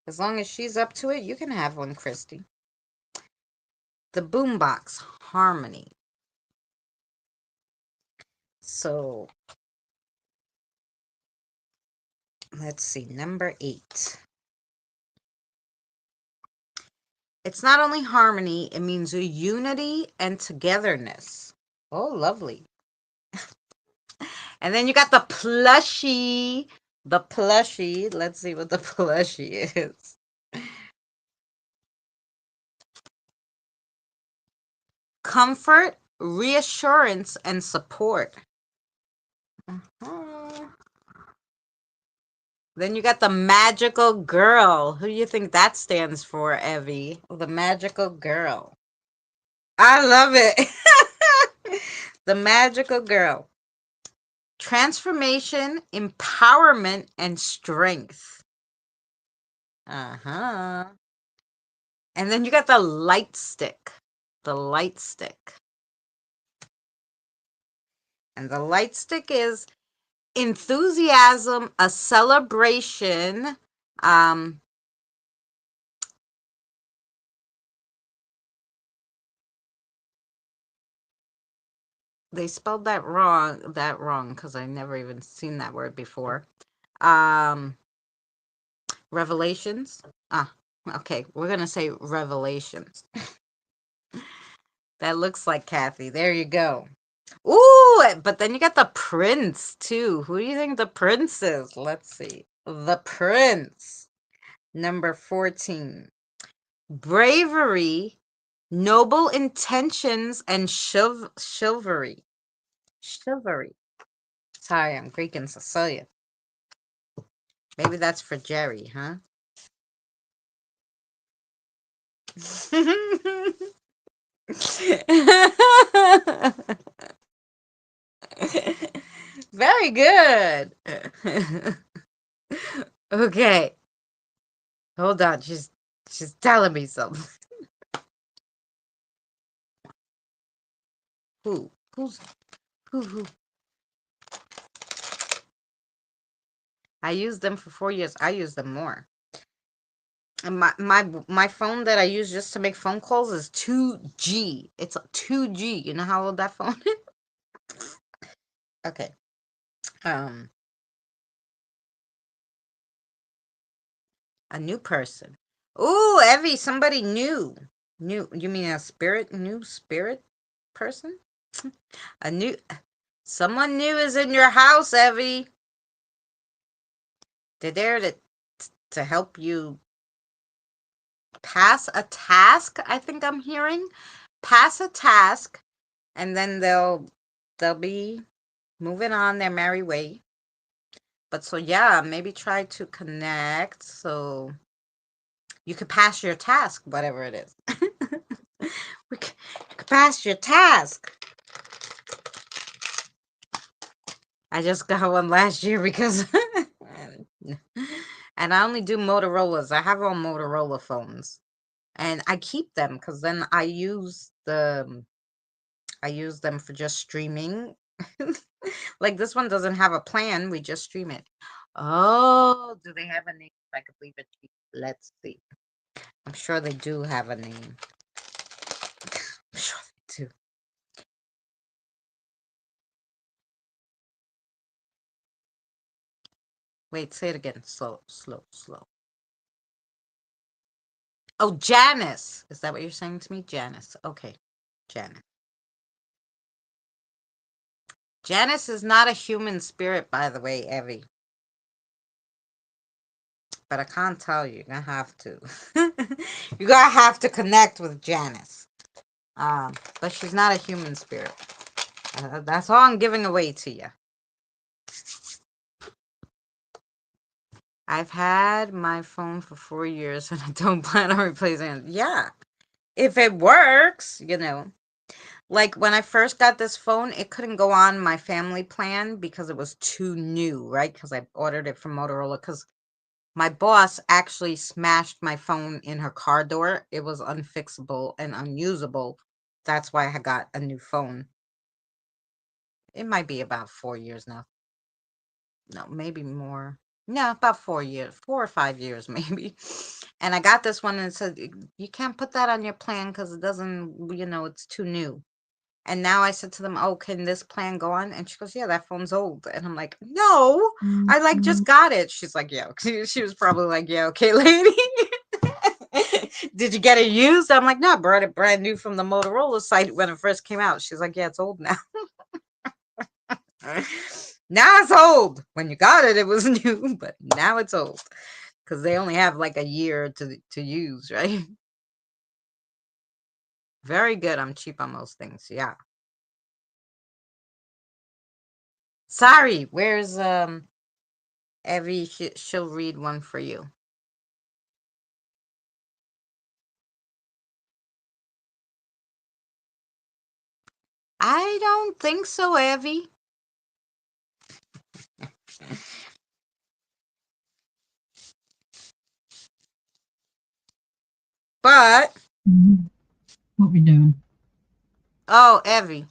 As long as she's up to it, you can have one, Christy. The boombox, harmony. So let's see, number 8. It's not only harmony, it means unity and togetherness. Oh, lovely. And then you got the plushie. The plushie. Let's see what the plushie is. Comfort, reassurance, and support. Uh-huh. Then you got the magical girl. Who do you think that stands for, Evie? The magical girl. I love it. The magical girl. Transformation, empowerment, and strength. Uh-huh. And then you got the light stick. The light stick. And the light stick is enthusiasm, a celebration. They spelled that wrong because I never even seen that word before. Revelations. Okay, we're gonna say revelations. That looks like Kathy. There you go. Ooh, but then you got the prince too. Who do you think the prince is? Let's see. The prince. Number 14. Bravery, noble intentions, and chivalry. Chivalry. Sorry, I'm Greek and Sicilian. Maybe that's for Jerry, huh? Very good. Okay. Hold on. She's telling me something. Who? Who? I used them for 4 years. I use them more. And my phone that I use just to make phone calls is 2G. It's a 2G. You know how old that phone is? Okay. A new person. Ooh, Evie, somebody new. New. You mean a new spirit person? Someone new is in your house, Evie. They're there to help you pass a task, I think I'm hearing. Pass a task, and then they'll be moving on their merry way. But so yeah, maybe try to connect so you could pass your task, whatever it is. You could pass your task. I just got one last year because and I only do Motorola's. I have all Motorola phones. And I keep them because then I use them for just streaming. Like this one doesn't have a plan. We just stream it. Oh, do they have a name? I could leave it. Let's see. I'm sure they do have a name. I'm sure they do. Wait, say it again. Slow. Oh, Janice. Is that what you're saying to me? Janice. Okay. Janice. Janice is not a human spirit, by the way, Evie. But I can't tell you. You're gonna have to. You're gonna have to connect with Janice. But she's not a human spirit. That's all I'm giving away to you. I've had my phone for 4 years and I don't plan on replacing it. Yeah. If it works, Like when I first got this phone, it couldn't go on my family plan because it was too new, right? Because I ordered it from Motorola because my boss actually smashed my phone in her car door. It was unfixable and unusable. That's why I got a new phone. It might be about 4 years now. No, maybe more. No, about 4 years, 4 or 5 years maybe. And I got this one and it said, you can't put that on your plan because it doesn't, it's too new. And now I said to them, oh, can this plan go on? And she goes, yeah, that phone's old. And I'm like, no, I like just got it. She's like, yeah. She was probably like, yeah, okay, lady. Did you get it used? I'm like, no, I brought it brand new from the Motorola site when it first came out. She's like, yeah, it's old now. Now it's old. When you got it, it was new, but now it's old because they only have like a year to use, right? Very good. I'm cheap on most things. Yeah. Sorry. Where's Evie? She'll read one for you. I don't think so, Evie. But What we doing? oh, Evie.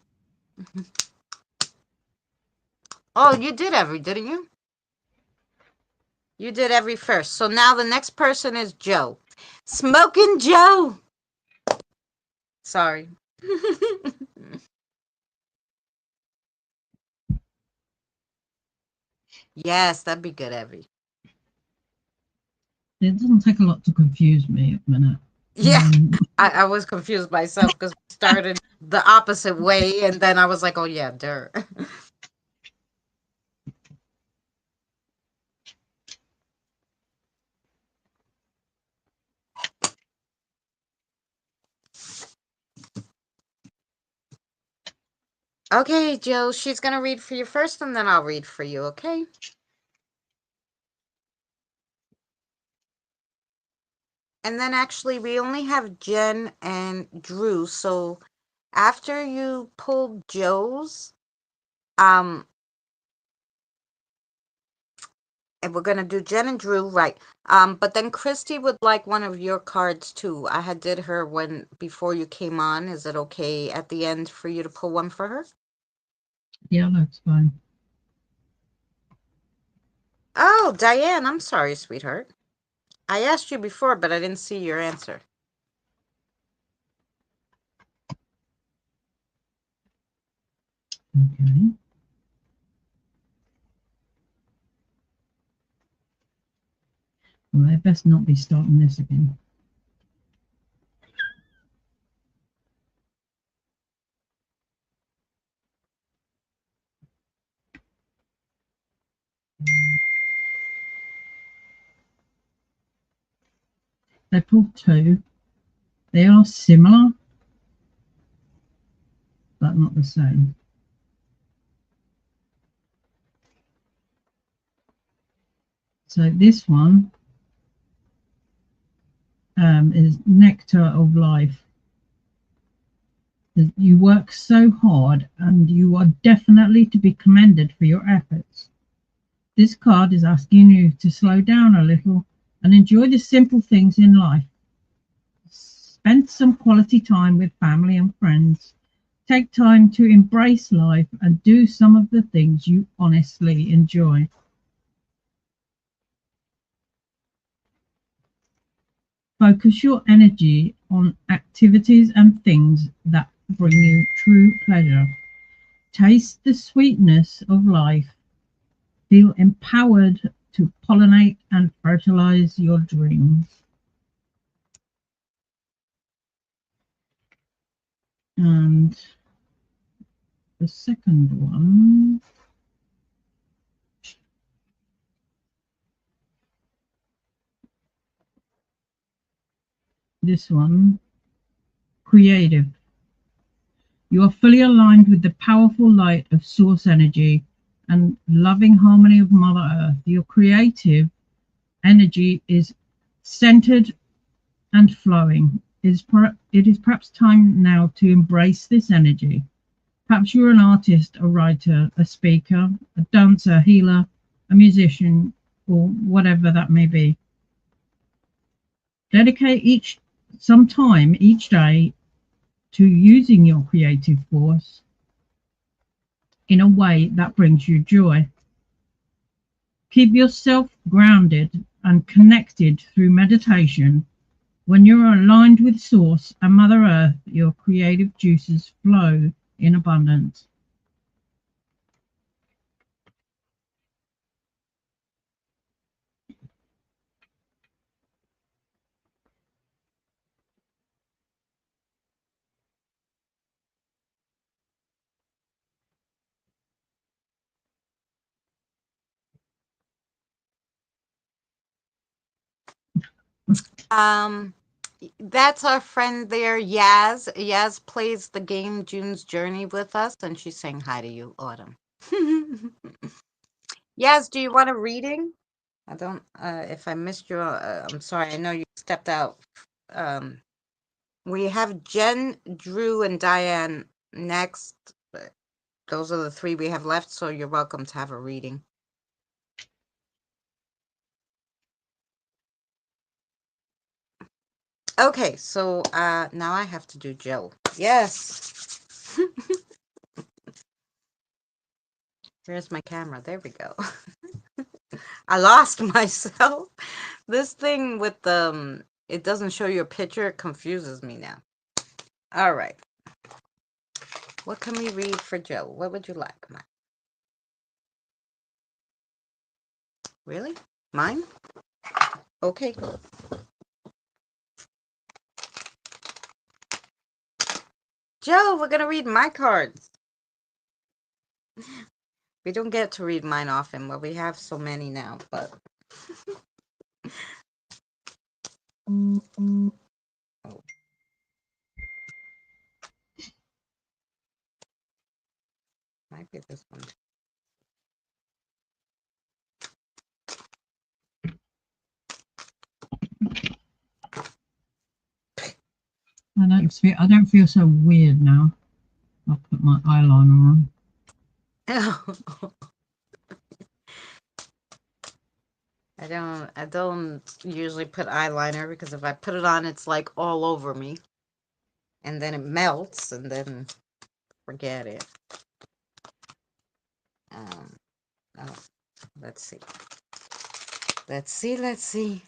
Oh, you did Evie, didn't you? You did Evie first. So now the next person is Joe. Smoking Joe. Sorry. Yes, that'd be good, Evie. It doesn't take a lot to confuse me at the minute. Yeah, I was confused myself because we started the opposite way, and then I was like, oh, yeah, duh. Okay, Joe, she's going to read for you first, and then I'll read for you, okay? And then actually, we only have Jen and Drew, so after you pull Joe's, and we're gonna do Jen and Drew, right? But then Christy would like one of your cards too. I had did her when before you came on. Is it okay at the end for you to pull one for her? Yeah, that's fine. Oh, Diane, I'm sorry, sweetheart. I asked you before, but I didn't see your answer. Okay. Well, I best not be starting this again. They pulled two. They are similar, but not the same. So this one is Nectar of Life. You work so hard and you are definitely to be commended for your efforts. This card is asking you to slow down a little and enjoy the simple things in life. Spend some quality time with family and friends. Take time to embrace life and do some of the things you honestly enjoy. Focus your energy on activities and things that bring you true pleasure. Taste the sweetness of life. Feel empowered to pollinate and fertilize your dreams. And the second one, this one, creative. You are fully aligned with the powerful light of source energy and loving harmony of Mother Earth. Your creative energy is centered and flowing. It is perhaps time now to embrace this energy. Perhaps you're an artist, a writer, a speaker, a dancer, healer, a musician, or whatever that may be. Dedicate some time each day to using your creative force in a way that brings you joy. Keep yourself grounded and connected through meditation. When you're aligned with Source and Mother Earth, your creative juices flow in abundance. Um, that's our friend there, Yaz. Yaz plays the game June's Journey with us, and she's saying hi to you, Autumn. Yaz, do you want a reading? I don't, if I missed you, I'm sorry. I know you stepped out. Um, we have Jen, Drew, and Diane next. Those are the three we have left, so you're welcome to have a reading. Okay, so now I have to do Joe. Yes. Where's my camera? There we go. I lost myself. This thing with the it doesn't show your picture. It confuses me now. All right. What can we read for Joe? What would you like, Mike? Really? Mine? Okay. Joe, we're gonna read my cards. We don't get to read mine often. Well, we have so many now, but oh. Might be this one. I don't feel so weird now. I'll put my eyeliner on. I don't usually put eyeliner because if I put it on, it's like all over me. And then it melts and then forget it. Oh, let's see. Let's see. Is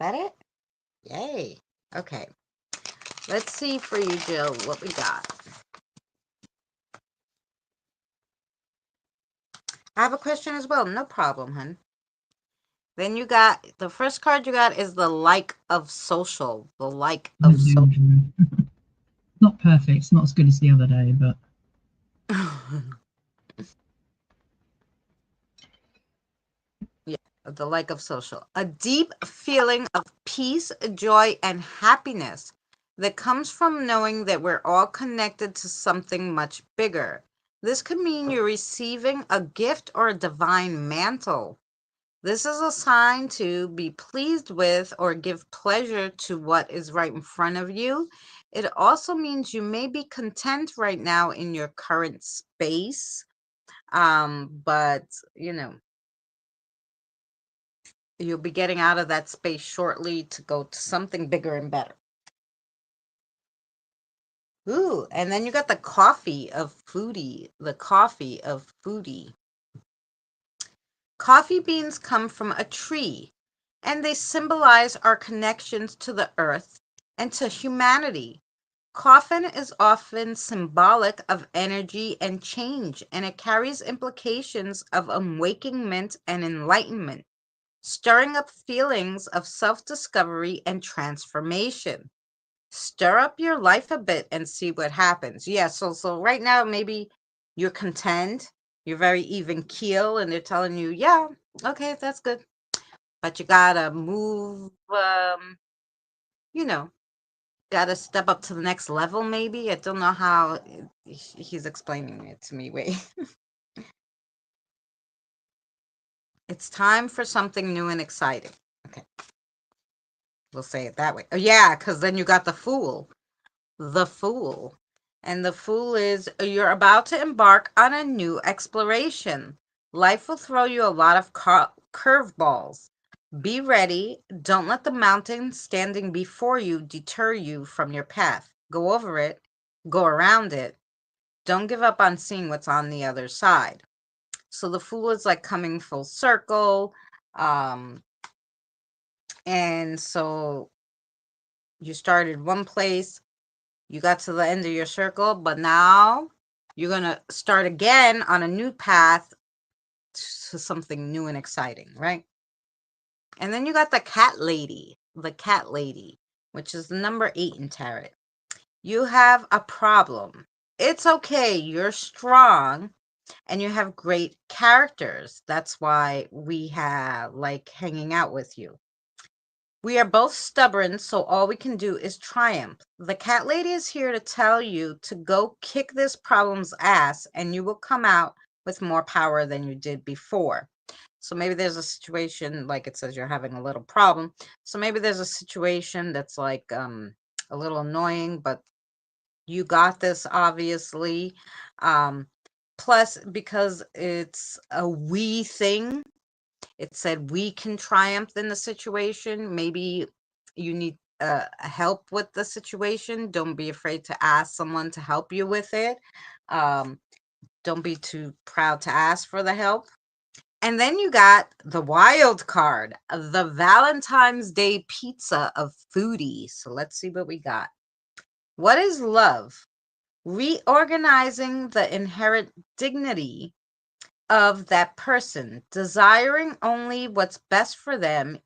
that it? Yay. Okay. Let's see for you, Jill, what we got. I have a question as well. No problem, hun. Then you got, the first card you got is the like of social. The like of social. Not perfect. It's not as good as the other day, but. Yeah, the like of social. A deep feeling of peace, joy, and happiness that comes from knowing that we're all connected to something much bigger. This could mean you're receiving a gift or a divine mantle. This is a sign to be pleased with or give pleasure to what is right in front of you. It also means you may be content right now in your current space, but you know, you'll be getting out of that space shortly to go to something bigger and better. Ooh, and then you got the coffee of foodie, the coffee of foodie. Coffee beans come from a tree, and they symbolize our connections to the earth and to humanity. Coffin is often symbolic of energy and change, and it carries implications of awakenment and enlightenment, stirring up feelings of self-discovery and transformation. Stir up your life a bit and see what happens. Yeah, so right now maybe you're content, you're very even keel, and they're telling you, yeah, okay, that's good. But you gotta move, you know, gotta step up to the next level, maybe. I don't know how he's explaining it to me. Wait. It's time for something new and exciting. Okay, we'll say it that way. Oh, yeah, because then you got the Fool. The Fool. And the Fool is you're about to embark on a new exploration. Life will throw you a lot of curveballs. Be ready. Don't let the mountain standing before you deter you from your path. Go over it. Go around it. Don't give up on seeing what's on the other side. So the Fool is like coming full circle. And so you started one place, you got to the end of your circle, but now you're going to start again on a new path to something new and exciting, right? And then you got the cat lady, which is the number 8 in tarot. You have a problem. It's okay. You're strong and you have great characters. That's why we have like hanging out with you. We are both stubborn, so all we can do is triumph. The cat lady is here to tell you to go kick this problem's ass and you will come out with more power than you did before. So maybe there's a situation, like it says you're having a little problem. So maybe there's a situation that's like a little annoying, but you got this, obviously. Plus, because it's a we thing, it said we can triumph in the situation. Maybe you need help with the situation. Don't be afraid to ask someone to help you with it. Don't be too proud to ask for the help. And then you got the wild card, the Valentine's Day pizza of foodies. So let's see what we got. What is love? Reorganizing the inherent dignity of that person, desiring only what's best for them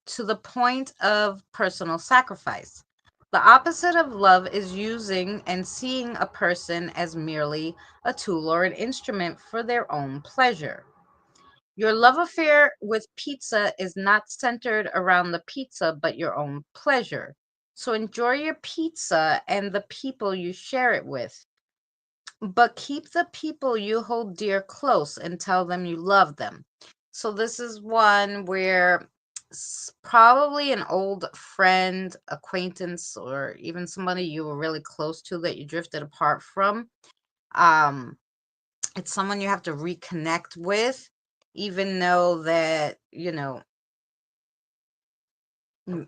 to the point of personal sacrifice. The opposite of love is using and seeing a person as merely a tool or an instrument for their own pleasure. Your love affair with pizza is not centered around the pizza, but your own pleasure. So enjoy your pizza and the people you share it with. But keep the people you hold dear close and tell them you love them. So this is one where probably an old friend, acquaintance, or even somebody you were really close to that you drifted apart from. It's someone you have to reconnect with, even though that,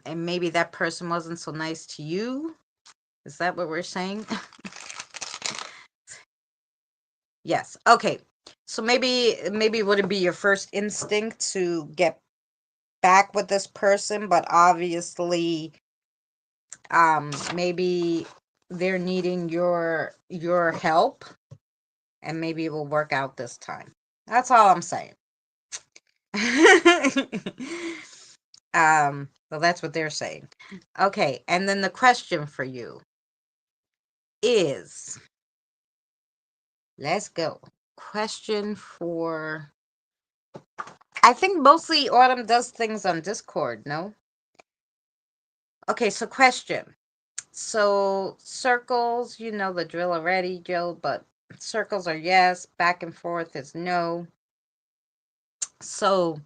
and maybe that person wasn't so nice to you. Is that what we're saying? Yes. Okay. So maybe would it be your first instinct to get back with this person, but obviously maybe they're needing your help, and maybe it will work out this time. That's all I'm saying. Well, that's what they're saying. Okay, and then the question for you is, let's go. Question for, I think mostly Autumn does things on Discord, no? Okay, so question. So circles, you know the drill already, Jill, but circles are yes, back and forth is no. So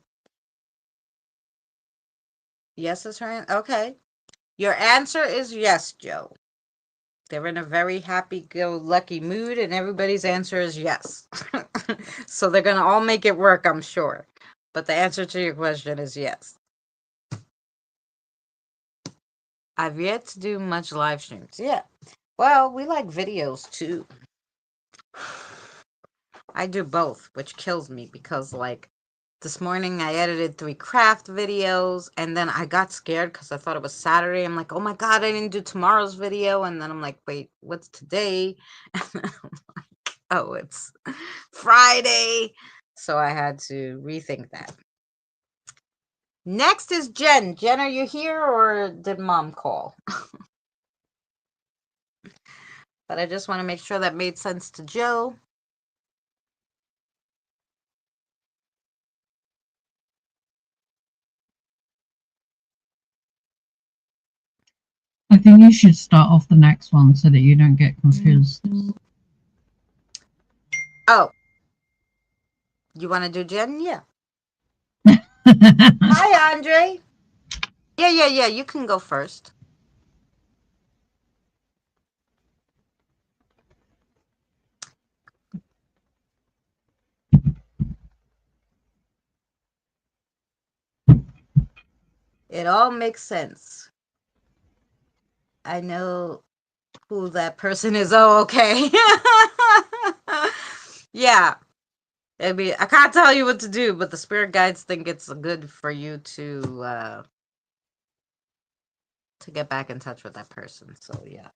yes is right. Okay. Your answer is yes, Joe. They're in a very happy-go-lucky mood, and everybody's answer is yes. So they're going to all make it work, I'm sure. But the answer to your question is yes. I've yet to do much live streams. Yeah. Well, we like videos too. I do both, which kills me because, like, this morning I edited 3 craft videos, and then I got scared because I thought it was Saturday. I'm like, oh my God, I didn't do tomorrow's video. And then I'm like, wait, what's today? And then I'm like, oh, it's Friday. So I had to rethink that. Next is Jen. Jen, are you here or did Mom call? But I just want to make sure that made sense to Joe. I think you should start off the next one so that you don't get confused. Oh, you want to do Jen? Yeah. Hi, Andre. Yeah. You can go first. It all makes sense. I know who that person is. Oh, okay. Yeah. I can't tell you what to do, but the spirit guides think it's good for you to get back in touch with that person. So yeah.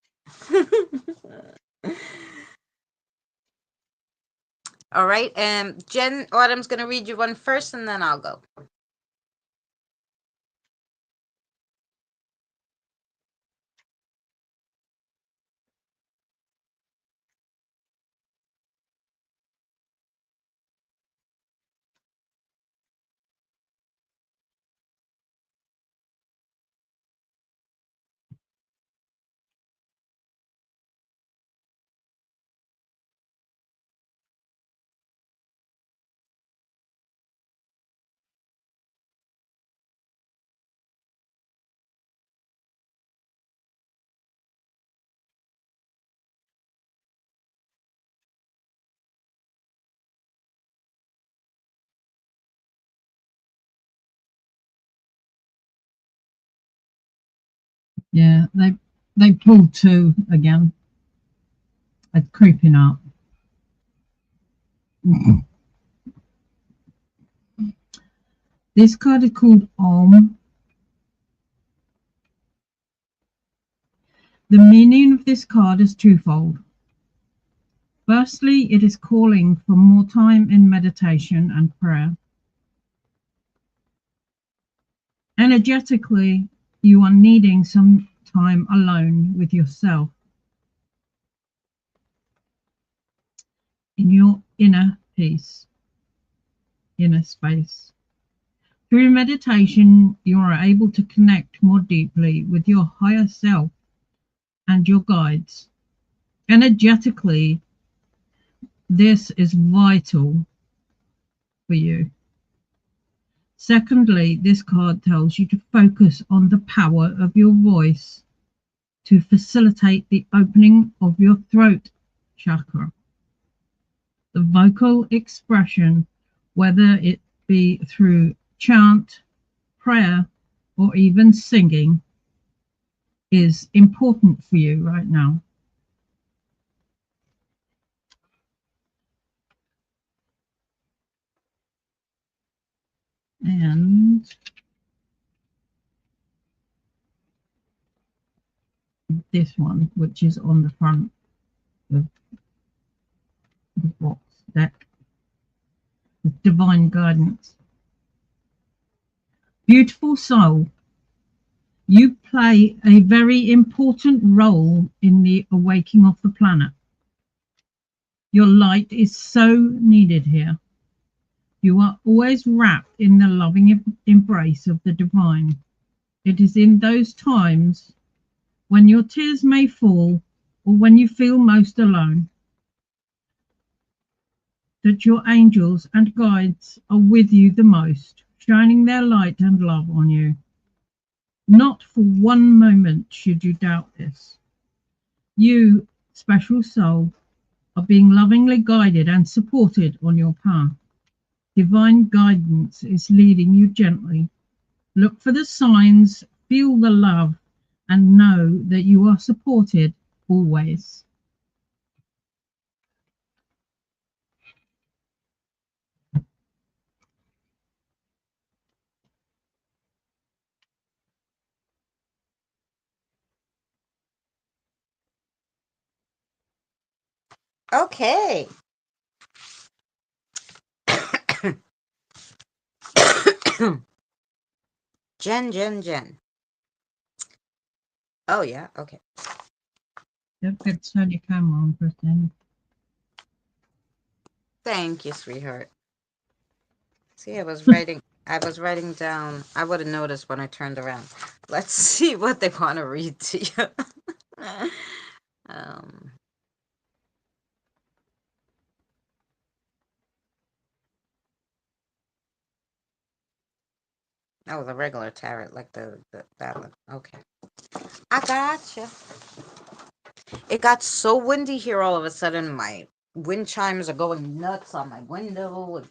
All right, and Jen Autumn's gonna read you one first, and then I'll go. Yeah, they pulled two again. It's creeping up. This card is called Om. The meaning of this card is twofold. Firstly, it is calling for more time in meditation and prayer. Energetically, you are needing some time alone with yourself in your inner peace, inner space. Through meditation, you are able to connect more deeply with your higher self and your guides. Energetically, this is vital for you. Secondly, this card tells you to focus on the power of your voice to facilitate the opening of your throat chakra. The vocal expression, whether it be through chant, prayer, or even singing, is important for you right now. And this one, which is on the front of the box deck, Divine Guidance. Beautiful soul, you play a very important role in the awakening of the planet. Your light is so needed here. You are always wrapped in the loving embrace of the divine. It is in those times when your tears may fall or when you feel most alone that your angels and guides are with you the most, shining their light and love on you. Not for one moment should you doubt this. You, special soul, are being lovingly guided and supported on your path. Divine guidance is leading you gently. Look for the signs, feel the love, and know that you are supported always. Okay. Jen. Oh yeah, okay. Don't forget to turn your camera on, Kristen. Thank you, sweetheart. See, I was writing down. I would have noticed when I turned around. Let's see what they want to read to you. um, oh, the regular tarot, like that one. Okay, I gotcha. It got so windy here all of a sudden. My wind chimes are going nuts on my window. And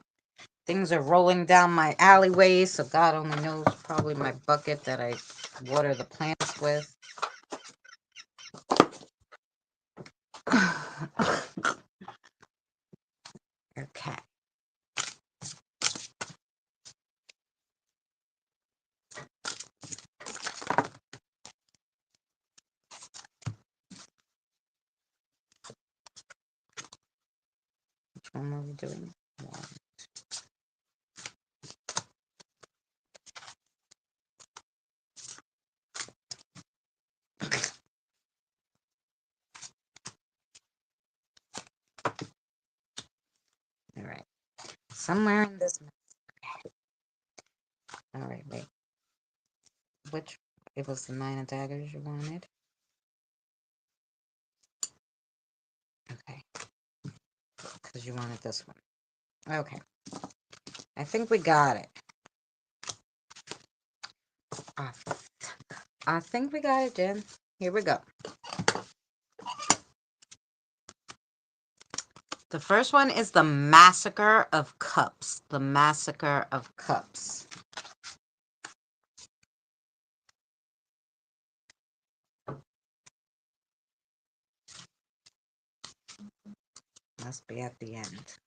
things are rolling down my alleyway. So God only knows, probably my bucket that I water the plants with. Okay. one are we doing? One. All right. Somewhere in this. All right, wait. Which? It was the Nine of Daggers you wanted? Okay. Because you wanted this one. Okay. I think we got it. I, I think we got it, Jen. Here we go. The first one is the Massacre of Cups. The Massacre of Cups. Must be at the end.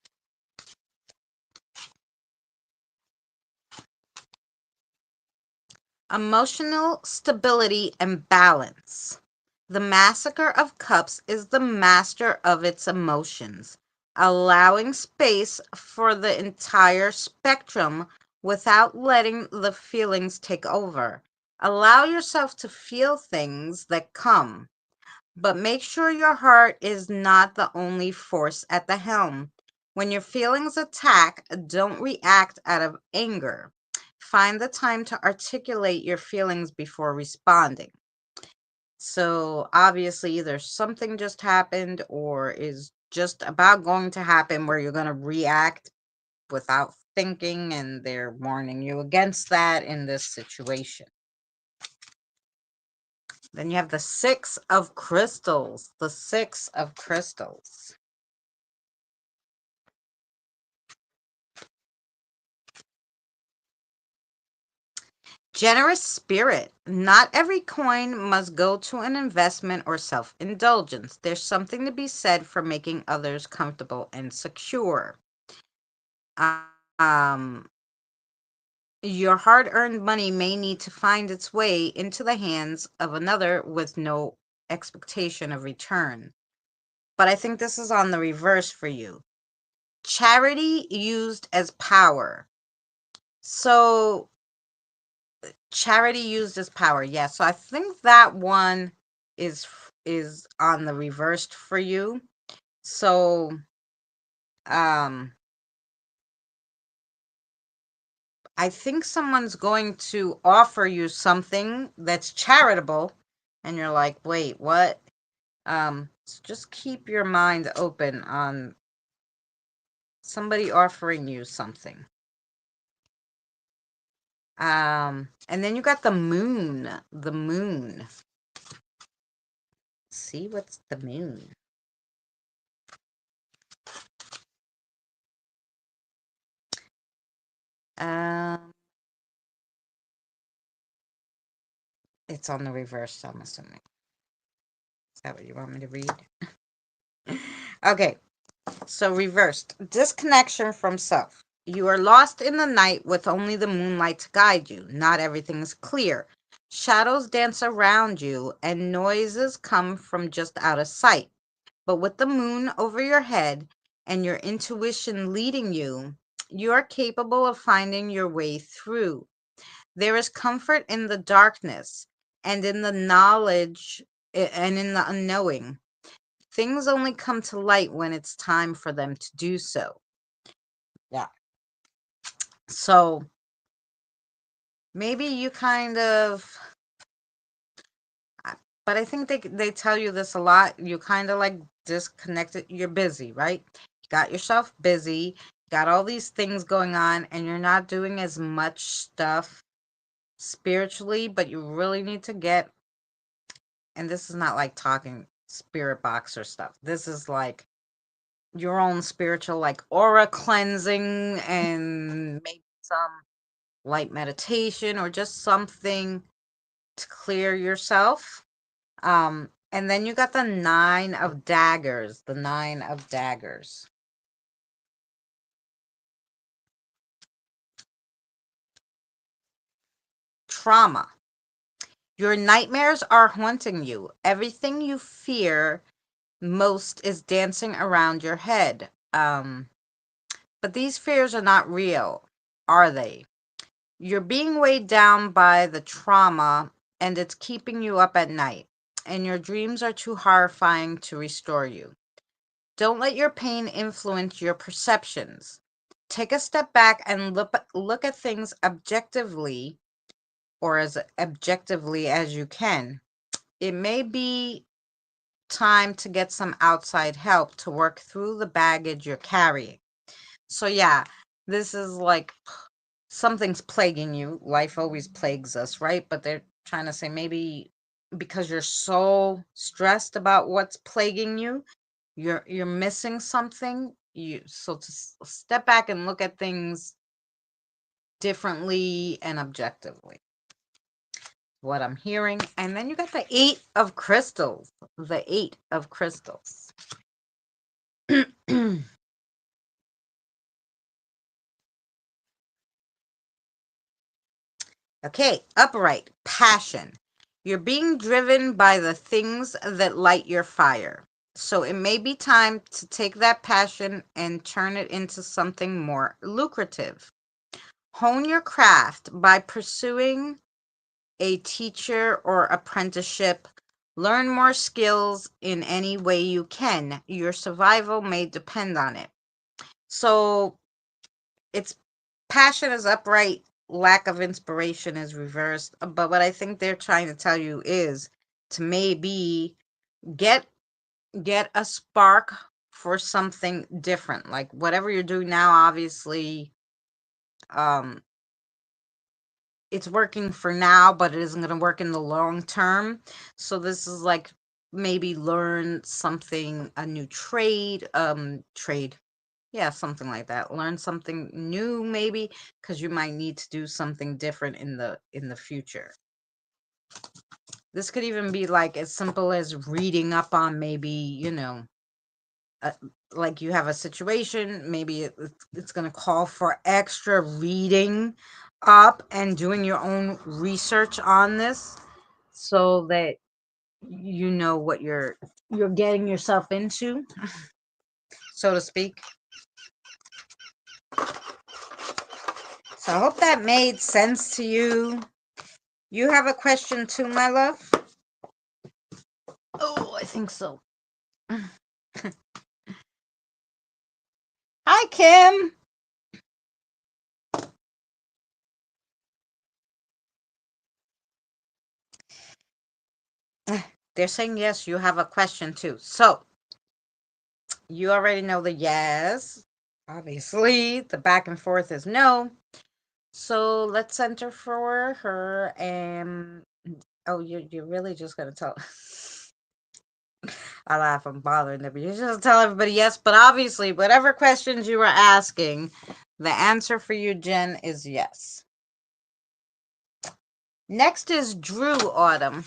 Emotional stability and balance. The Massacre of Cups is the master of its emotions, allowing space for the entire spectrum without letting the feelings take over. Allow yourself to feel things that come, but make sure your heart is not the only force at the helm. When your feelings attack, don't react out of anger. Find the time to articulate your feelings before responding. So, obviously, either something just happened or is just about going to happen where you're going to react without thinking, and they're warning you against that in this situation. Then you have the Six of Crystals. The Six of Crystals. Generous spirit. Not every coin must go to an investment or self-indulgence. There's something to be said for making others comfortable and secure. Um, your hard-earned money may need to find its way into the hands of another with no expectation of return. But I think this is on the reverse for you. Charity used as power. So charity used as power. Yeah, so I think that one is on the reversed for you. So I think someone's going to offer you something that's charitable and you're like, "Wait, what?" So just keep your mind open on somebody offering you something. And then you got the moon. The moon. See, what's the moon? Um, it's on the reverse, I'm assuming. Is that what you want me to read? Okay, so reversed. Disconnection from self. You are lost in the night with only the moonlight to guide you. Not everything is clear. Shadows dance around you, and noises come from just out of sight. But with the moon over your head and your intuition leading you, you are capable of finding your way through. There is comfort in the darkness and in the knowledge and in the unknowing. Things only come to light when it's time for them to do so. Yeah. So maybe you kind of, but I think they tell you this a lot. You kind of like disconnected. You're busy, right? You got yourself busy, got all these things going on, and you're not doing as much stuff spiritually, but you really need to get, and this is not like talking spirit box or stuff. This is like your own spiritual, like aura cleansing and maybe some light meditation or just something to clear yourself. And then you got the Nine of Daggers. The Nine of Daggers. Trauma. Your nightmares are haunting you. Everything you fear most is dancing around your head. But these fears are not real, are they? You're being weighed down by the trauma and it's keeping you up at night, and your dreams are too horrifying to restore you. Don't let your pain influence your perceptions. Take a step back and look at things objectively, or as objectively as you can. It may be time to get some outside help to work through the baggage you're carrying. So, yeah, this is like something's plaguing you. Life always plagues us, right? But they're trying to say maybe because you're so stressed about what's plaguing you, you're missing something. So to step back and look at things differently and objectively. What I'm hearing. And then you got the 8 of crystals. The 8 of crystals. Okay, upright, passion. You're being driven by the things that light your fire. So it may be time to take that passion and turn it into something more lucrative. Hone your craft by pursuing a teacher or apprenticeship. Learn more skills in any way you can. Your survival may depend on it. So it's passion is upright, lack of inspiration is reversed. But what I think they're trying to tell you is to maybe get a spark for something different. Like whatever you're doing now, obviously, it's working for now, but it isn't going to work in the long term. So this is like maybe learn something, a new trade, yeah, something like that. Learn something new maybe, because you might need to do something different in the future. This could even be like as simple as reading up on maybe, like you have a situation, maybe it's going to call for extra reading up and doing your own research on this so that you know what you're getting yourself into, so to speak. So I hope that made sense to you. You have a question too, my love? Oh, I think so. Hi, Kim. They're saying yes, you have a question too. So you already know the yes. Obviously, the back and forth is no. So let's enter for her. And oh, you're really just gonna tell. I laugh. I'm bothering them. You just tell everybody yes, but obviously, whatever questions you were asking, the answer for you, Jen, is yes. Next is Drew Autumn.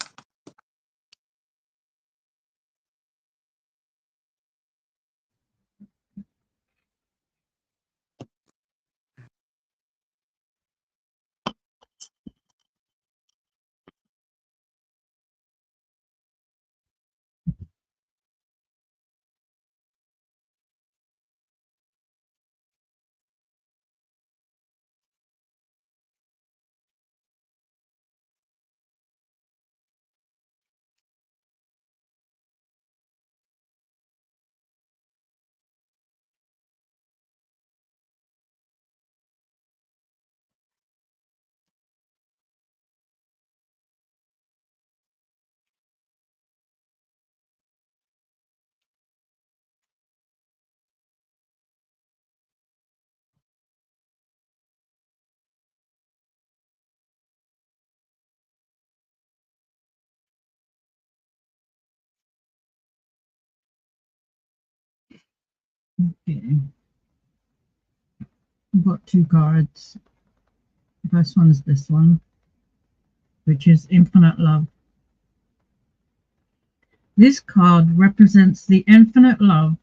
Okay. I've got two cards. The first one is this one, which is Infinite Love. This card represents the infinite love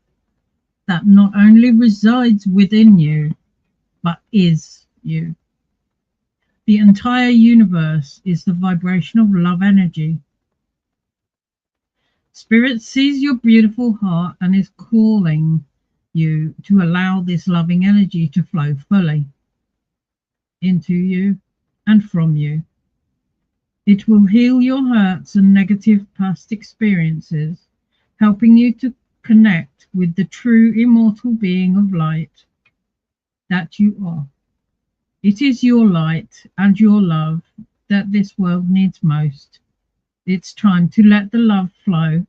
that not only resides within you, but is you. The entire universe is the vibration of love energy. Spirit sees your beautiful heart and is calling you to allow this loving energy to flow fully into you and from you. It will heal your hurts and negative past experiences, helping you to connect with the true immortal being of light that you are. It is your light and your love that this world needs most. It's time to let the love flow.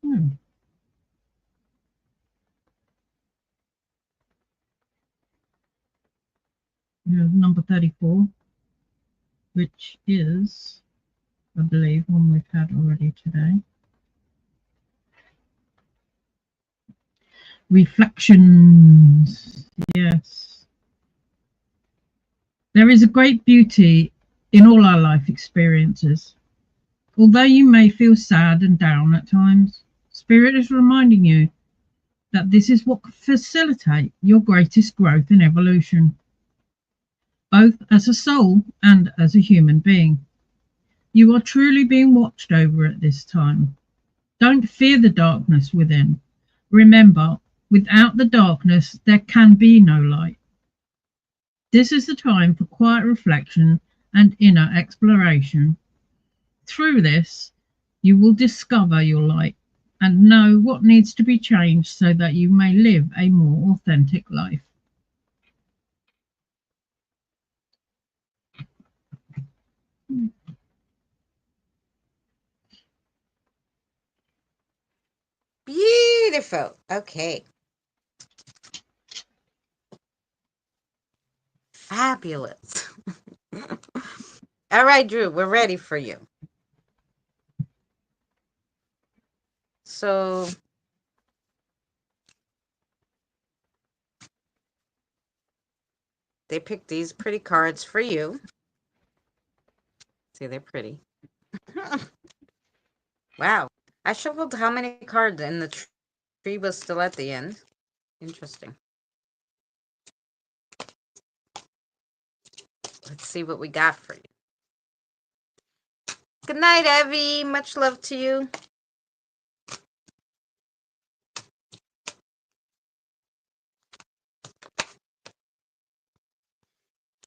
Hmm. Number 34, which is, I believe, one we've had already today. Reflections. Yes. There is a great beauty in all our life experiences. Although you may feel sad and down at times, Spirit is reminding you that this is what can facilitate your greatest growth and evolution, both as a soul and as a human being. You are truly being watched over at this time. Don't fear the darkness within. Remember, without the darkness, there can be no light. This is the time for quiet reflection and inner exploration. Through this, you will discover your light and know what needs to be changed so that you may live a more authentic life. Beautiful. Okay. Fabulous. All right, Drew, we're ready for you. So they picked these pretty cards for you. See, they're pretty. Wow. I shuffled how many cards and the tree was still at the end. Interesting. Let's see what we got for you. Good night, Evie. Much love to you.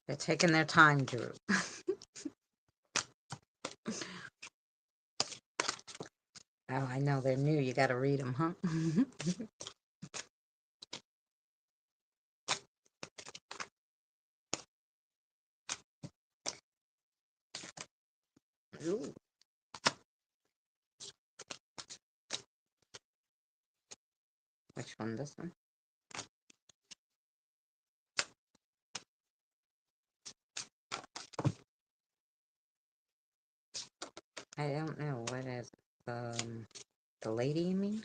They're taking their time, Drew. Oh, I know. They're new. You got to read them, huh? Ooh. Which one? This one? I don't know. What is the lady, you mean?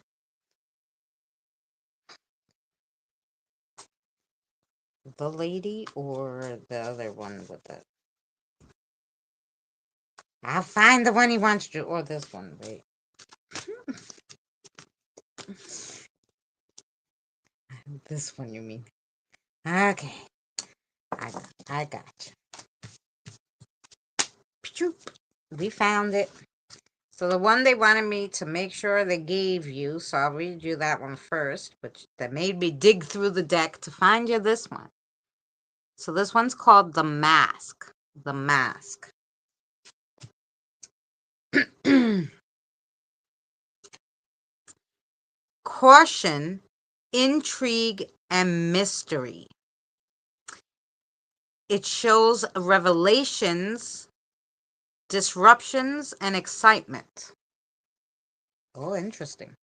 The lady or the other one with it? I'll find the one he wants to, or this one. Wait. This one, you mean? Okay. I got you. We found it. So the one they wanted me to make sure they gave you, so I'll read you that one first, which that made me dig through the deck to find you this one. So this one's called The Mask. The Mask. Caution, intrigue, and mystery. It shows revelations, disruptions, and excitement. Oh, interesting.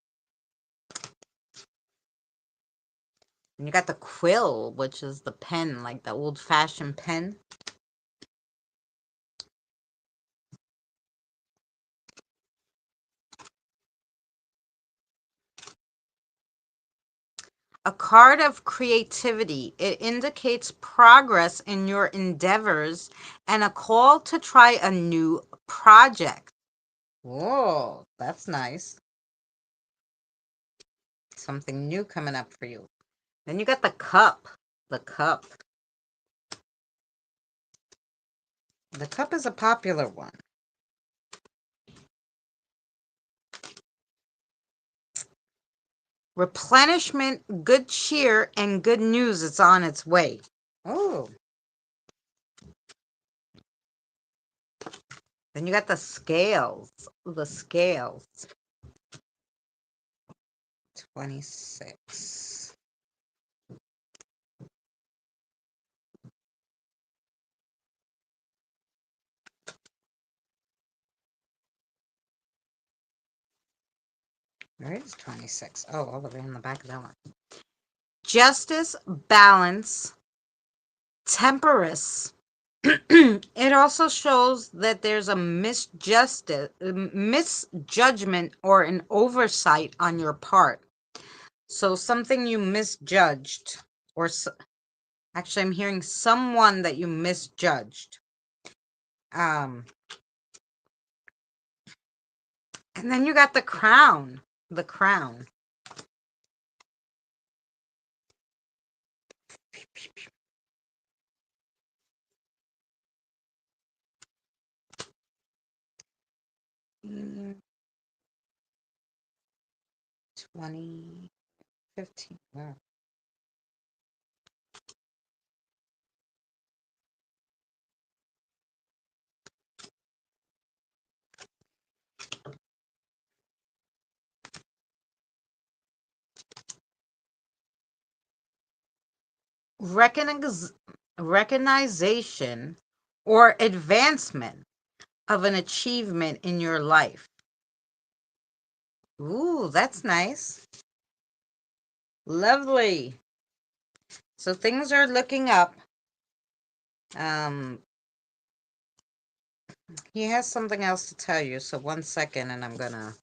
And you got the quill, which is the pen, like the old-fashioned pen. A card of creativity. It indicates progress in your endeavors and a call to try a new project. Whoa, that's nice. Something new coming up for you. Then you got the cup. The cup. The cup is a popular one. Replenishment, good cheer, and good news is on its way. Oh. Then you got the scales. The scales. 26. Where is 26? Oh, all the way in the back of that one. Justice, balance, temperance. It also shows that there's a misjudgment or an oversight on your part. So something you misjudged, or actually, I'm hearing someone that you misjudged. And then you got the crown. The crown. Mm, 2015. Wow. Recognition or advancement of an achievement in your life. Ooh, that's nice. Lovely. So things are looking up. He has something else to tell you, so 1 second and I'm gonna...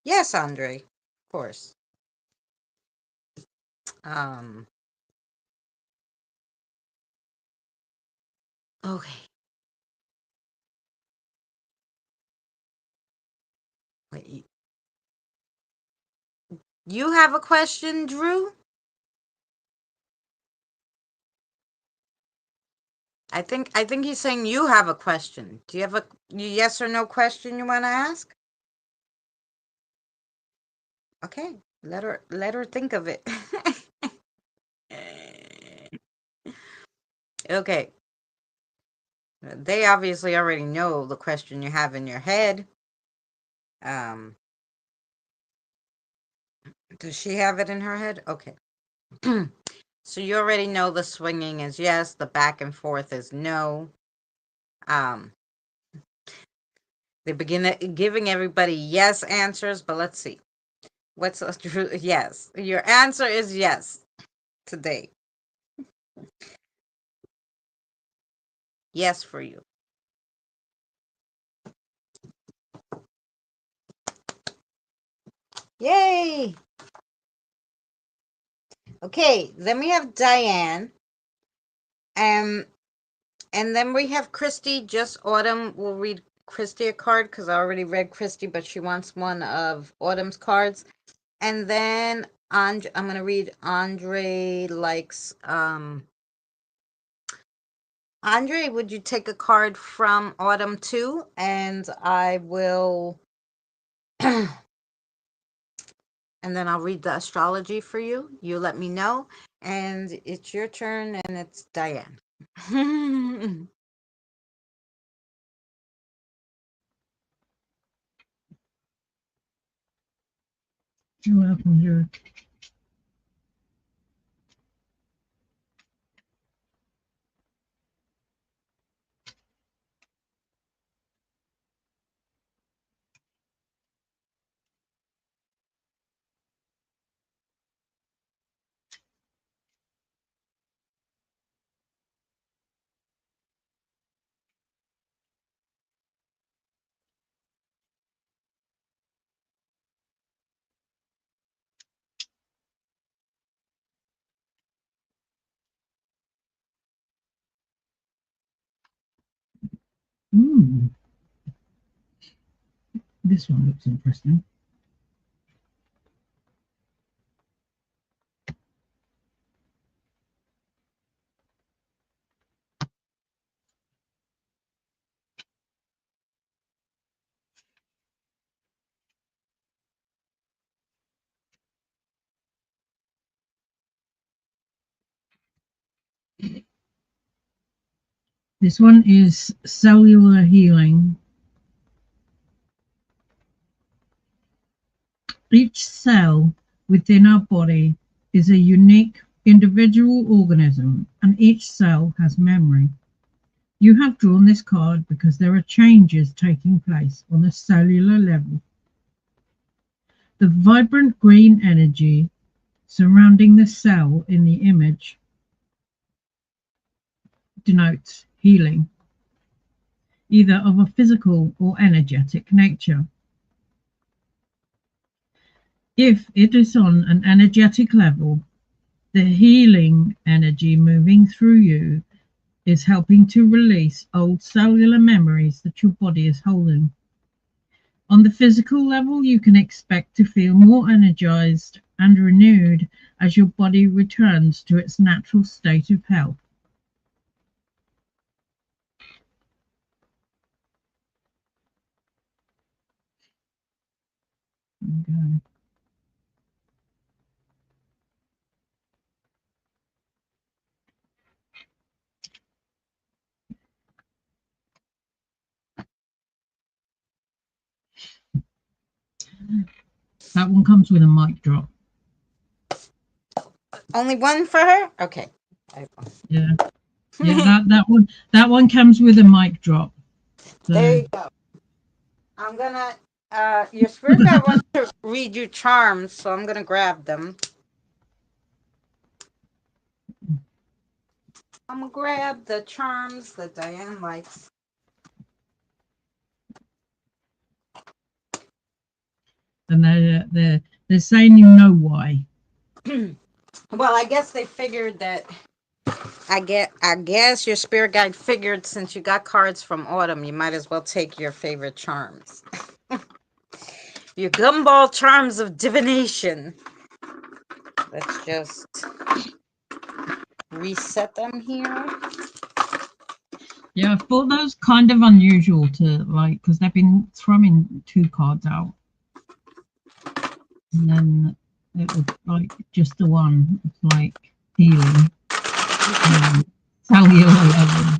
Yes, Andre, of course. Okay. Wait, you have a question, Drew? I think he's saying you have a question. Do you have a yes or no question you want to ask? Okay, let her think of it. Okay. They obviously already know the question you have in your head. Does she have it in her head? Okay. So you already know the swinging is yes, the back and forth is no. They begin giving everybody yes answers, but let's see. What's true? Yes. Your answer is yes today. Yes for you. Yay! Okay, then we have Diane. And then we have Christy. Just Autumn. We'll read Christy a card because I already read Christy, but she wants one of Autumn's cards. And then I'm going to read Andre likes... Andre, would you take a card from Autumn too? And I will... and then I'll read the astrology for you. You let me know. And it's your turn, and it's Diane. You're welcome, Drew. This one looks interesting. This one is cellular healing. Each cell within our body is a unique individual organism, and each cell has memory. You have drawn this card because there are changes taking place on a cellular level. The vibrant green energy surrounding the cell in the image denotes healing, either of a physical or energetic nature. If it is on an energetic level, the healing energy moving through you is helping to release old cellular memories that your body is holding. On the physical level, you can expect to feel more energized and renewed as your body returns to its natural state of health. Okay. That one comes with a mic drop. Only one for her? Okay. Yeah. Yeah, that one comes with a mic drop. So. There you go. I'm gonna your spirit guide wants to read you charms, so I'm gonna grab them. I'm gonna grab the charms that Diane likes. And they're saying you know why. Well, I guess they figured that I guess your spirit guide figured since you got cards from Autumn, you might as well take your favorite charms. Your gumball charms of divination. Let's just reset them here. Yeah, I thought that was kind of unusual to like, because they've been throwing 2 cards out. And then it was like just the one. It's like healing. Cellular level.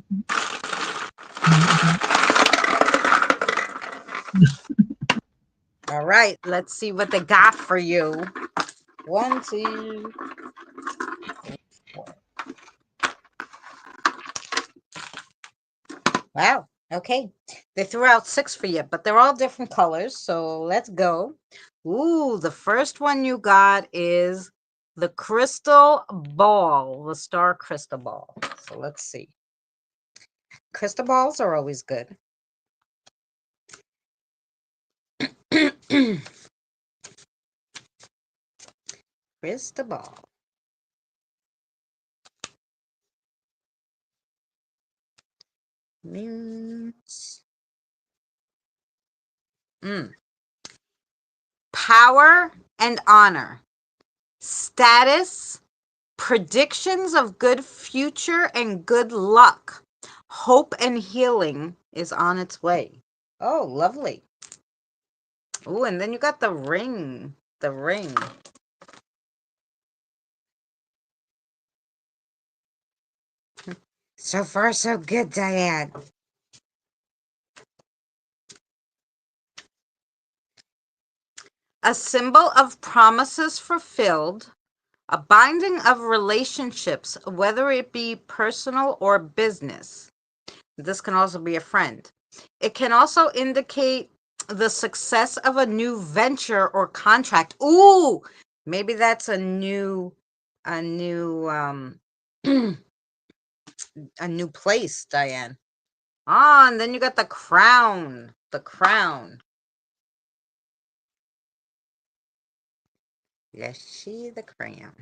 All right, let's see what they got for you. 1, 2, 3, 4. Wow. Okay. They threw out 6 for you, but they're all different colors. So let's go. Ooh, the first one you got is the crystal ball, the star crystal ball. So let's see. Crystal balls are always good. Crystal ball. Means power and honor, status, predictions of good future and good luck, hope and healing is on its way. Oh, lovely. Oh, and then you got the ring. The ring. So far, so good, Diane. A symbol of promises fulfilled, a binding of relationships, whether it be personal or business. This can also be a friend. It can also indicate the success of a new venture or contract. Ooh, maybe that's a new a new place, Diane. Ah, and then you got the crown. The crown. Let's see the crown.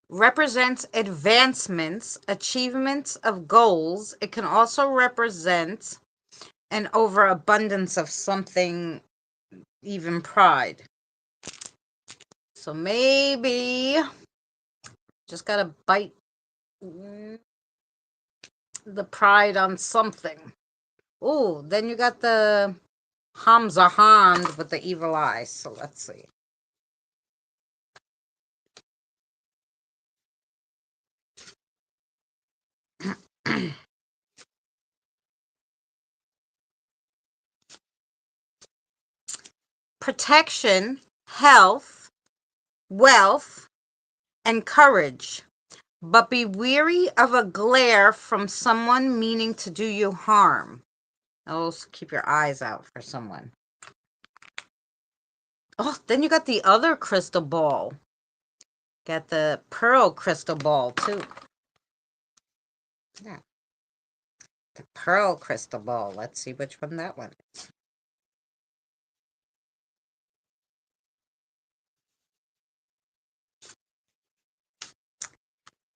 Represents advancements, achievements of goals. It can also represent an overabundance of something, even pride. So maybe just gotta bite the pride on something. Oh, then you got the Hamza hand with the evil eye. So let's see. protection, health, wealth, and courage. But be weary of a glare from someone meaning to do you harm. Also, keep your eyes out for someone. Oh, then you got the other crystal ball. Got the pearl crystal ball, too. Yeah. The pearl crystal ball. Let's see which one that one is.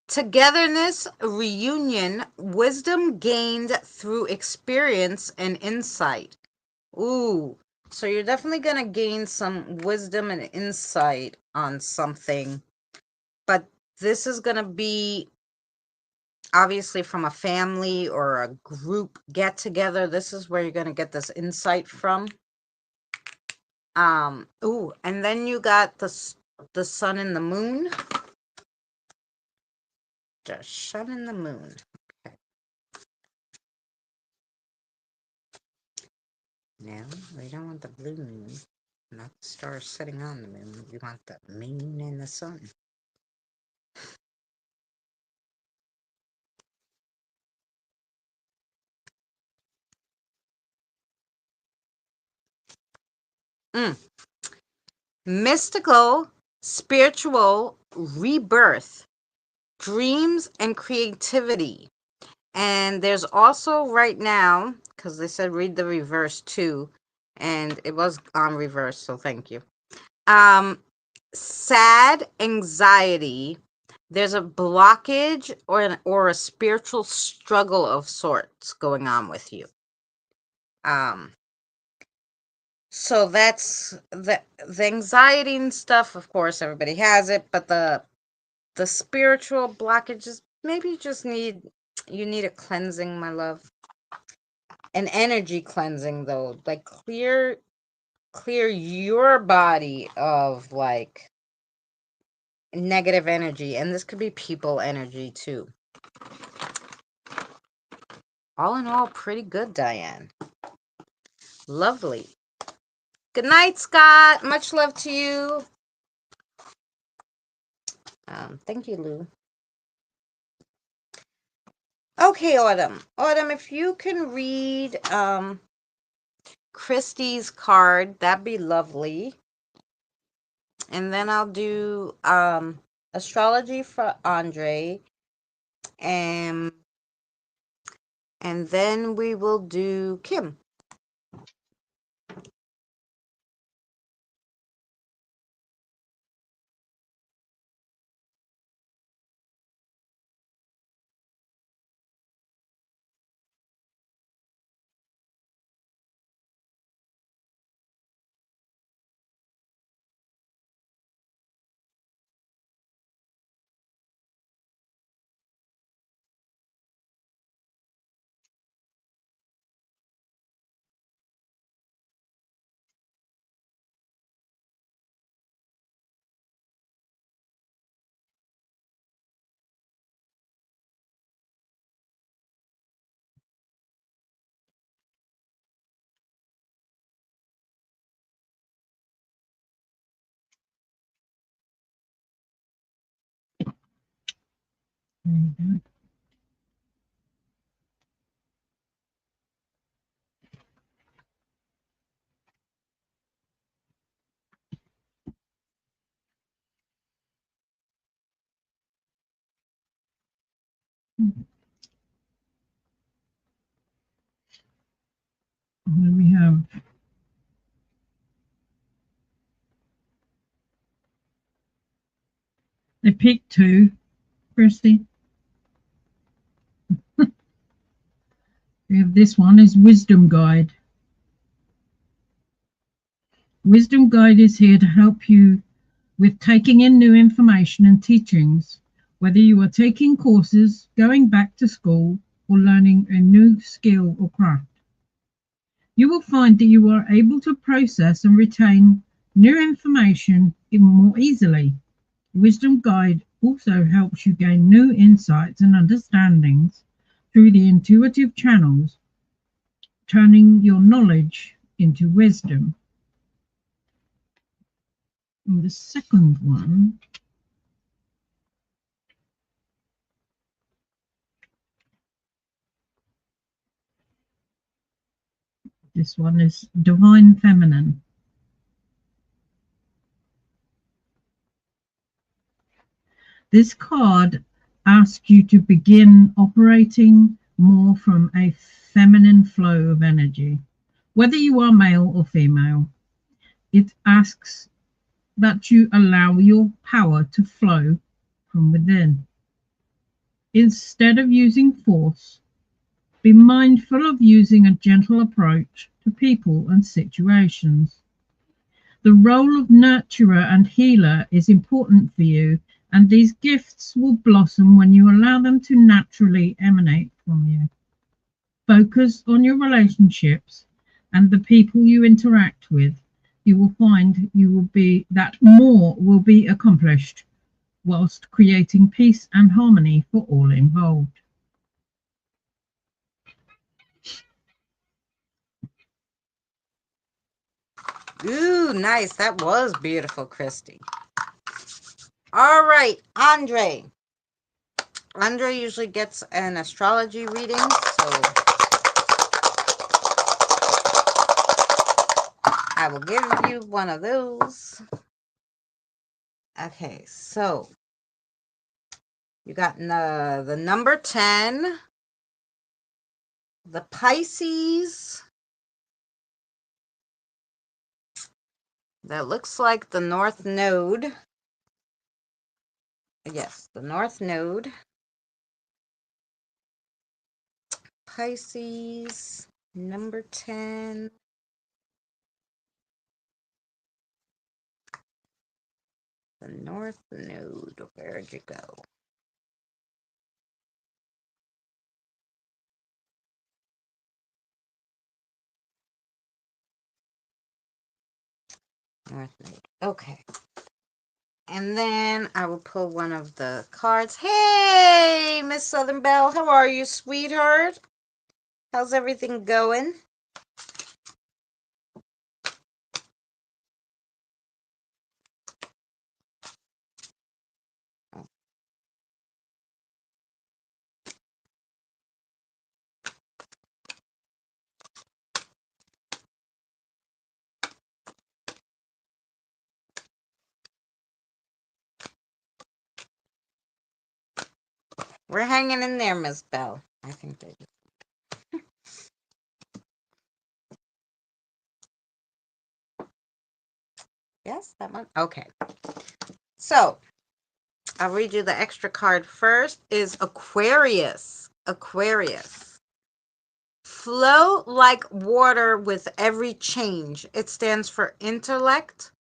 Togetherness, reunion, wisdom gained through experience and insight. Ooh, so you're definitely going to gain some wisdom and insight on something. But this is going to be obviously from a family or a group get together. This is where you're going to get this insight from. Ooh, and then you got the sun and the moon. The sun and the moon. Okay. Now, we don't want the blue moon, not the stars sitting on the moon. We want the moon and the sun. Mystical, spiritual rebirth, dreams, and creativity. And there's also right now, because they said read the reverse too, and it was on reverse, so thank you. Sad anxiety. There's a blockage or a spiritual struggle of sorts going on with you. So that's the anxiety and stuff. Of course, everybody has it, but the spiritual blockages, maybe you need a cleansing, my love. An energy cleansing, though, like clear your body of like negative energy, and this could be people energy too. All in all, pretty good, Diane. Lovely. Good night, Scott. Much love to you. Thank you, Lou. Okay, Autumn. Autumn, if you can read Christy's card, that'd be lovely. And then I'll do astrology for Andre. And then we will do Kim. Then we have they picked two, Christy. We have this one is Wisdom Guide. Wisdom Guide is here to help you with taking in new information and teachings, whether you are taking courses, going back to school, or learning a new skill or craft. You will find that you are able to process and retain new information even more easily. Wisdom Guide also helps you gain new insights and understandings through the intuitive channels, turning your knowledge into wisdom. And the second one, this one is Divine Feminine. This card asks you to begin operating more from a feminine flow of energy. Whether you are male or female, it asks that you allow your power to flow from within. Instead of using force, be mindful of using a gentle approach to people and situations. The role of nurturer and healer is important for you, and these gifts will blossom when you allow them to naturally emanate from you. Focus on your relationships and the people you interact with. You will find that more will be accomplished whilst creating peace and harmony for all involved. Ooh, nice. That was beautiful, Christy. All right, Andre. Andre usually gets an astrology reading, so I will give you one of those. Okay, so you got the number 10, the Pisces. That looks like the North Node. Yes, the North Node. Pisces, number 10. The North Node. Where'd you go? North Node. Okay. And then I will pull one of the cards. Hey, Miss Southern Belle, how are you, sweetheart? How's everything going? We're hanging in there, Miss Belle. I think they just... Yes, that one? Okay. So, I'll read you the extra card first. Is Aquarius. Aquarius. Flow like water with every change. It stands for intellect,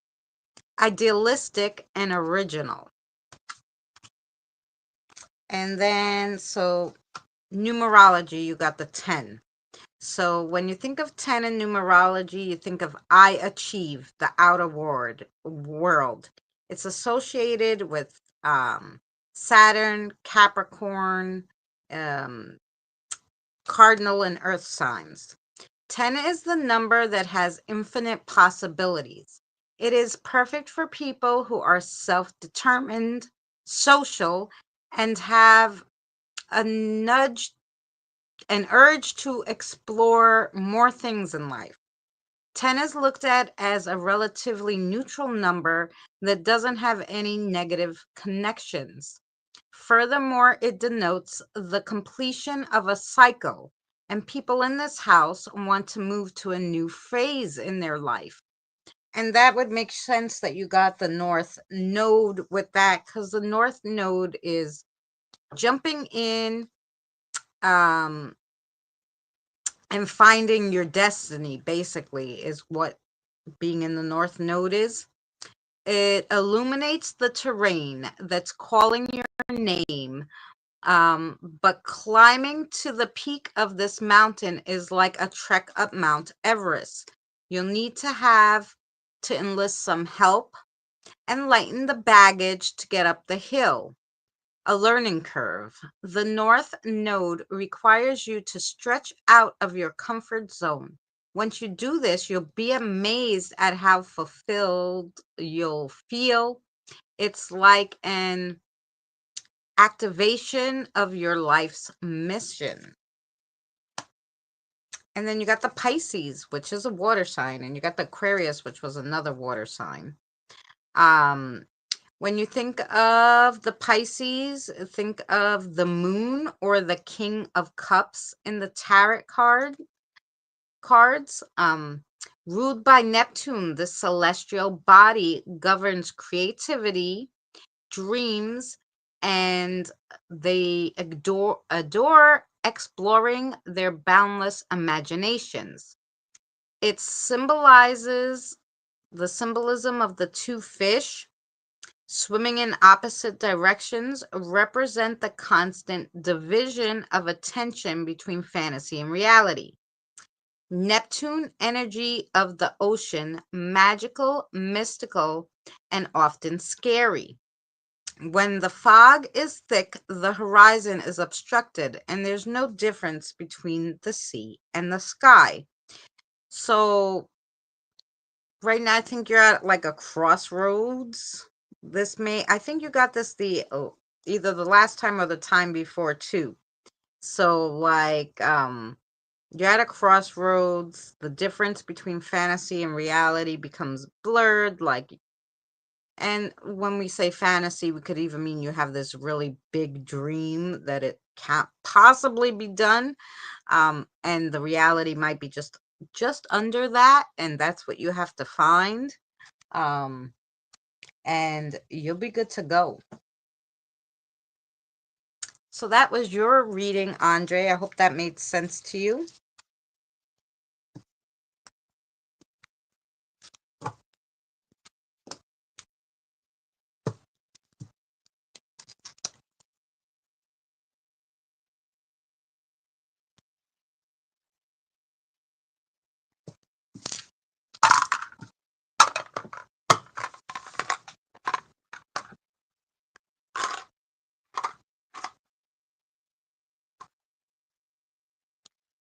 idealistic, and original. And then, so numerology, you got the 10. So when you think of 10 in numerology, you think of I achieve, the outer world. It's associated with Saturn, Capricorn, Cardinal, and Earth signs. 10 is the number that has infinite possibilities. It is perfect for people who are self-determined, social, and have an urge to explore more things in life. 10 is looked at as a relatively neutral number that doesn't have any negative connections. Furthermore, it denotes the completion of a cycle, and people in this house want to move to a new phase in their life. And that would make sense that you got the North Node with that, because the North Node is jumping in and finding your destiny, basically, is what being in the North Node is. It illuminates the terrain that's calling your name. But climbing to the peak of this mountain is like a trek up Mount Everest. You'll need to enlist some help and lighten the baggage to get up the hill. A learning curve. The North Node requires you to stretch out of your comfort zone. once you do this, you'll be amazed at how fulfilled you'll feel. It's like an activation of your life's mission. And then you got the Pisces, which is a water sign, and you got the Aquarius, which was another water sign. When you think of the Pisces, think of the moon or the King of Cups in the tarot cards. Ruled by Neptune, the celestial body governs creativity, dreams, and they adore exploring their boundless imaginations. It symbolizes the symbolism of the two fish swimming in opposite directions represent the constant division of attention between fantasy and reality. Neptune energy of the ocean, magical, mystical, and often scary. When the fog is thick, the horizon is obstructed, and there's no difference between the sea and the sky. So, right now, I think you're at like a crossroads. I think you got this either the last time or the time before too. So, like, you're at a crossroads. The difference between fantasy and reality becomes blurred. And when we say fantasy, we could even mean you have this really big dream that it can't possibly be done. And the reality might be just under that, and that's what you have to find. And you'll be good to go. So that was your reading, Andre. I hope that made sense to you.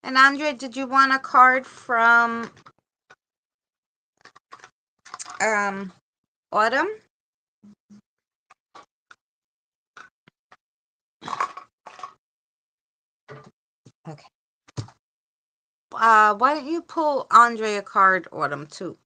And Andre, did you want a card from Autumn? Okay. Why don't you pull Andre a card, Autumn, too?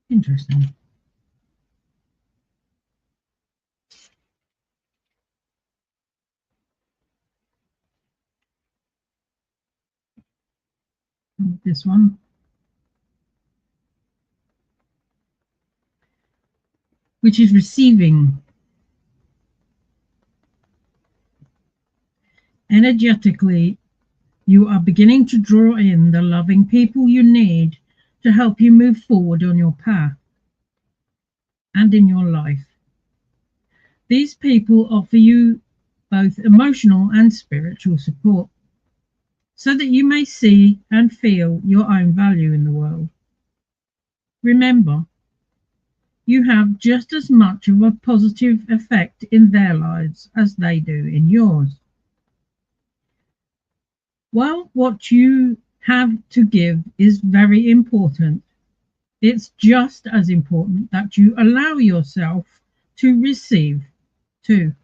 Interesting. This one. Which is receiving. Energetically, you are beginning to draw in the loving people you need to help you move forward on your path and in your life. These people offer you both emotional and spiritual support so that you may see and feel your own value in the world. Remember, you have just as much of a positive effect in their lives as they do in yours. While what you have to give is very important, it's just as important that you allow yourself to receive too.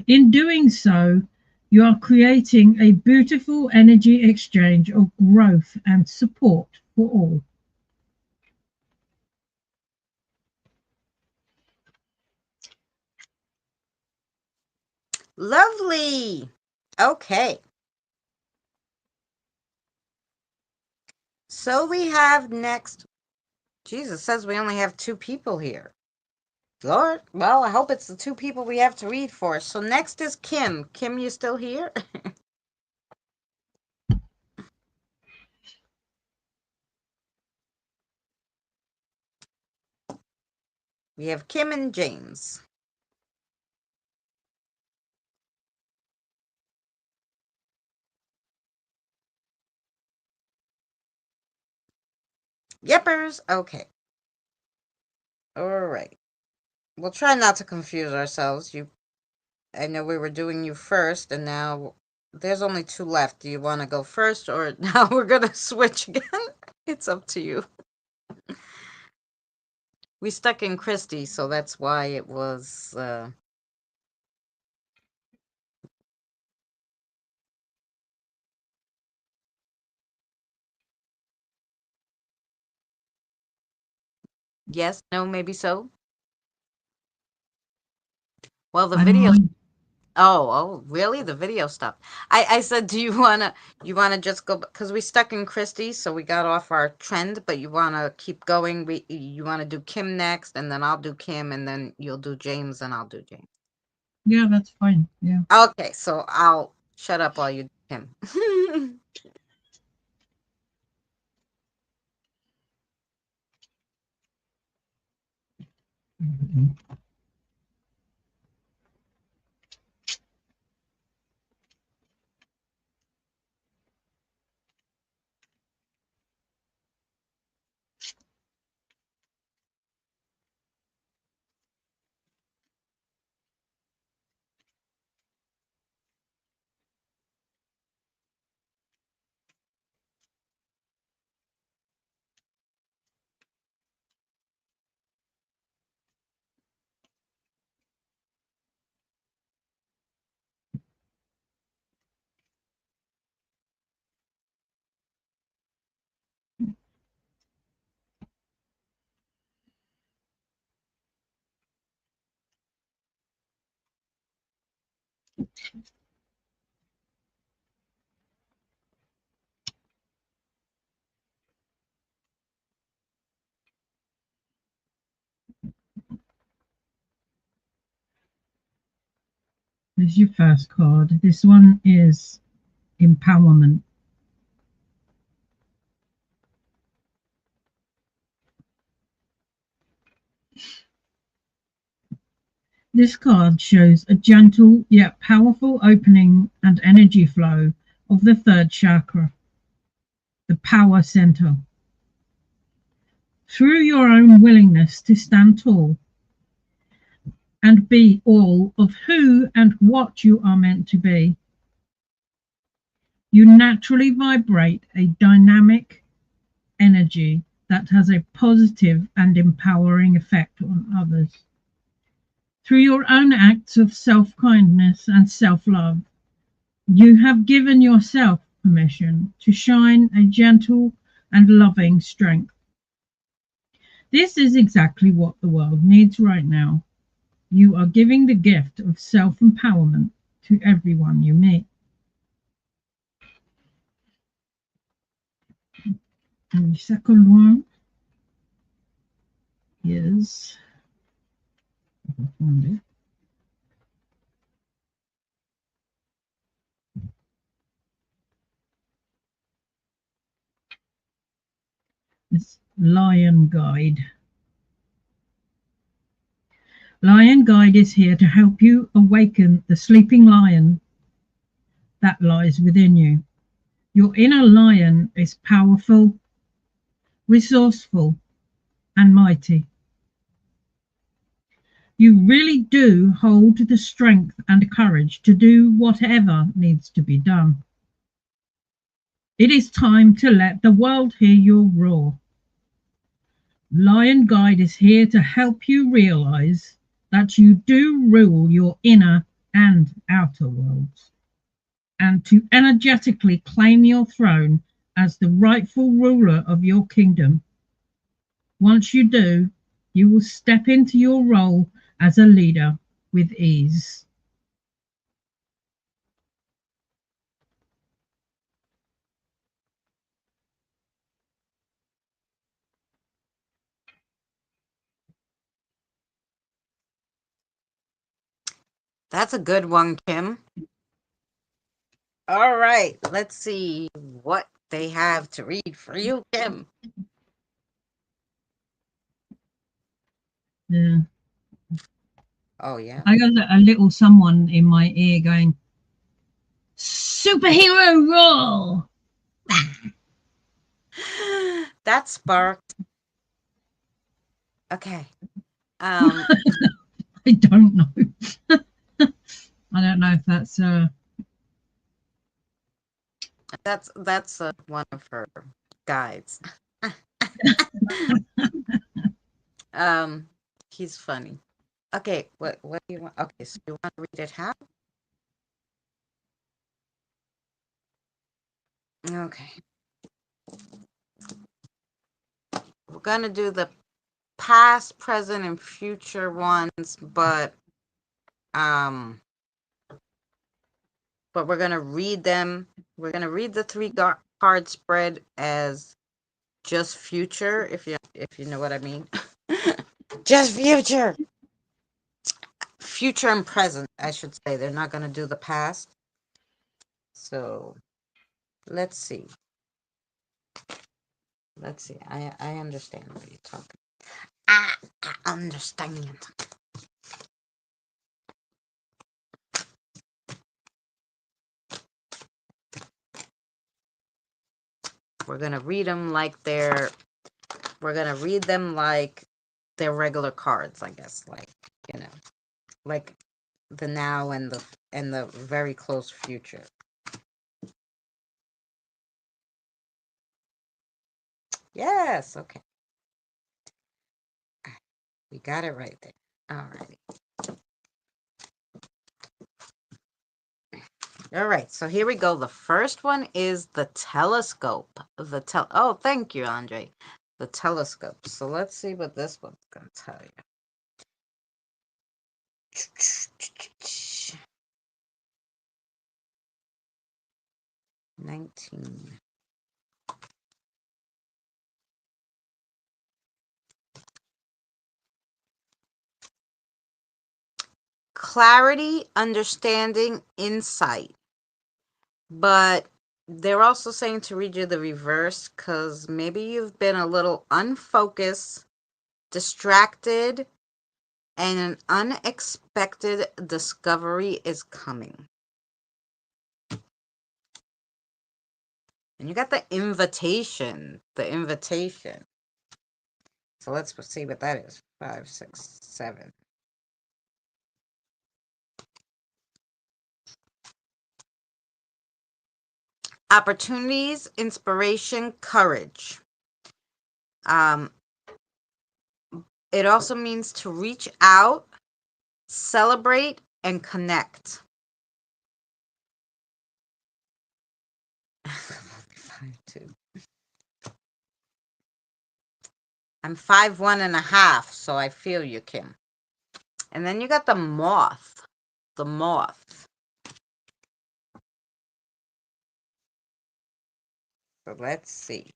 In doing so, you are creating a beautiful energy exchange of growth and support for all. Lovely. Okay. So we have next. Jesus says we only have 2 people here. Lord, well, I hope it's the 2 people we have to read for. So next is Kim. Kim, you still here? We have Kim and James. Yeppers. Okay. All right. We'll try not to confuse ourselves. I know we were doing you first, and now there's only two left. Do you want to go first, or now we're gonna switch again? It's up to you. We stuck in Christie, so that's why it was. Yes, no, maybe so. Well, the I don't video. mind. Oh, really? The video stopped. I said, do you wanna just go because we stuck in Christie, so we got off our trend, but you wanna keep going. You wanna do Kim next, and then I'll do Kim, and then you'll do James, and I'll do James. Yeah, that's fine. Yeah. Okay, so I'll shut up while you do Kim. This is your first card. This one is empowerment. This card shows a gentle yet powerful opening and energy flow of the third chakra, the power center. Through your own willingness to stand tall and be all of who and what you are meant to be, you naturally vibrate a dynamic energy that has a positive and empowering effect on others. Through your own acts of self kindness and self love, you have given yourself permission to shine a gentle and loving strength. This is exactly what the world needs right now. You are giving the gift of self empowerment to everyone you meet. And the second one is, if I find it, it's Lion Guide. Lion Guide is here to help you awaken the sleeping lion that lies within you. Your inner lion is powerful, resourceful, and mighty. You really do hold the strength and courage to do whatever needs to be done. It is time to let the world hear your roar. Lion Guide is here to help you realize that you do rule your inner and outer worlds, and to energetically claim your throne as the rightful ruler of your kingdom. Once you do, you will step into your role as a leader with ease. That's a good one, Kim. All right, let's see what they have to read for you, Kim. Yeah. Oh, yeah. I got a little someone in my ear going, superhero roll. That sparked. Okay. Um, I don't know. I don't know if that's that's one of her guides. Um, he's funny. Okay, what do you want? Okay, so you want to read it how? Okay. We're gonna do the past, present, and future ones, um, but we're gonna read them. We're gonna read the three card spread as just future, if you know what I mean. Just future. Future and present, I should say. They're not gonna do the past. So let's see. Let's see. I understand what you're talking. I understand. We're gonna read them like they're. We're gonna read them like they're regular cards, I guess. Like, you know, like the now and the very close future. Yes. Okay. We got it right there. Alrighty. All right, so here we go. The first one is the telescope. Oh, thank you, Andre. The telescope. So let's see what this one's gonna tell you. 19. Clarity, understanding, insight. But they're also saying to read you the reverse because maybe you've been a little unfocused, distracted, and an unexpected discovery is coming. And you got the invitation. The invitation. So let's see what that is. 5, 6, 7. Opportunities, inspiration, courage. Um, it also means to reach out, celebrate, and connect. 5'2". I'm 5'1.5", so I feel you, Kim. And then you got the moth. The moth. So let's see.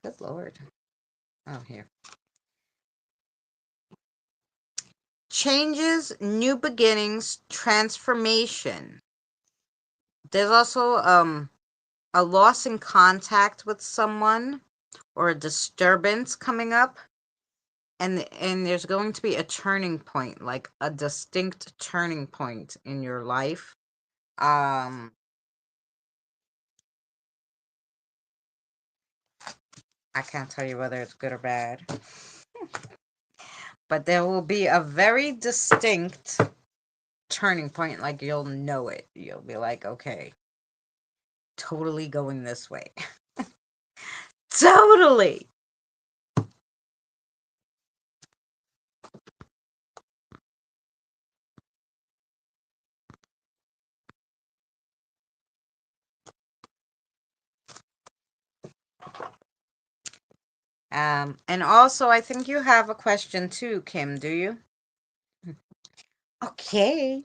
Good Lord. Oh, here. Changes, new beginnings, transformation. There's also a loss in contact with someone or a disturbance coming up, and there's going to be a turning point, like a distinct turning point in your life. I can't tell you whether it's good or bad, but there will be a very distinct turning point. Like, you'll know it. You'll be like, okay, totally going this way. Totally. And also, I think you have a question too, Kim, do you? Okay.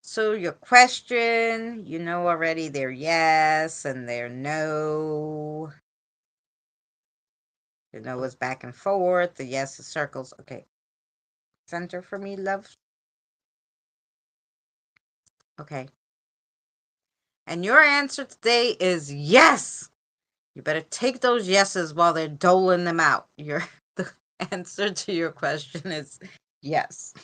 So your question, you know already their yes and their no. The no is back and forth, the yes is circles. Okay. center for me, love? Okay. And your answer today is yes. You better take those yeses while they're doling them out. The answer to your question is yes.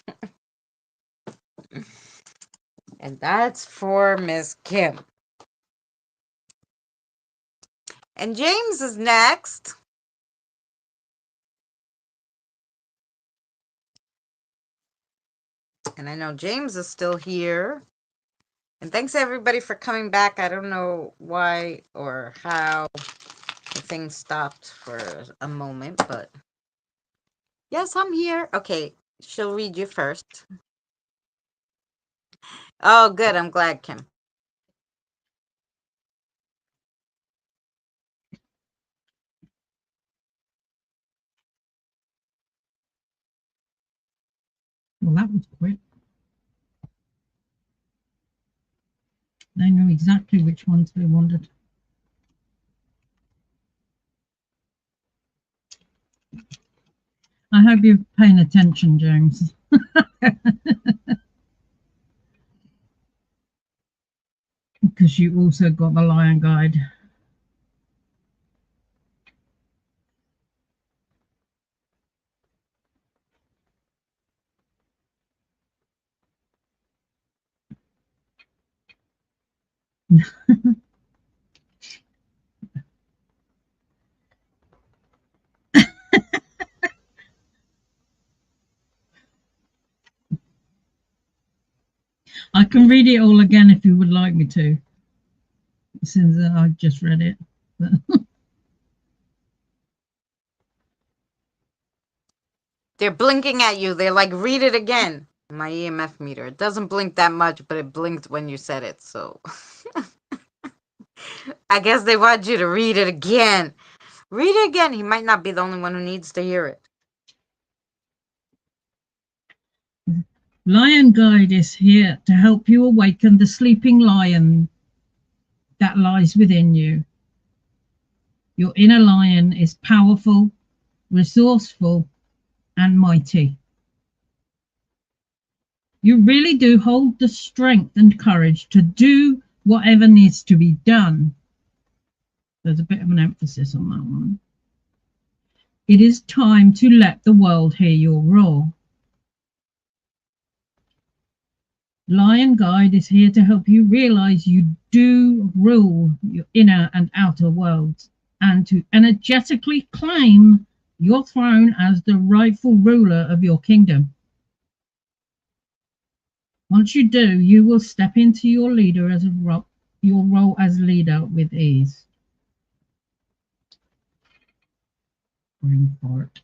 And that's for Miss Kim. And James is next. And I know James is still here. And thanks everybody for coming back. I don't know why or how the thing stopped for a moment, but yes, I'm here. Okay, she'll read you first. Oh, good. I'm glad, Kim. Well, that was quick. They know exactly which ones they wanted. I hope you're paying attention, James. Because you also got the Lion Guide. I can read it all again if you would like me to, since I've just read it. They're blinking at you. They're like, read it again. My EMF meter. It doesn't blink that much, but it blinked when you said it, so. I guess they want you to read it again. Read it again. He might not be the only one who needs to hear it. Lion Guide is here to help you awaken the sleeping lion that lies within you. Your inner lion is powerful, resourceful, and mighty. You really do hold the strength and courage to do whatever needs to be done. There's a bit of an emphasis on that one. It is time to let the world hear your roar. Lion Guide is here to help you realize you do rule your inner and outer worlds, and to energetically claim your throne as the rightful ruler of your kingdom. Once you do, you will step into your your role as leader with ease. Bring fart.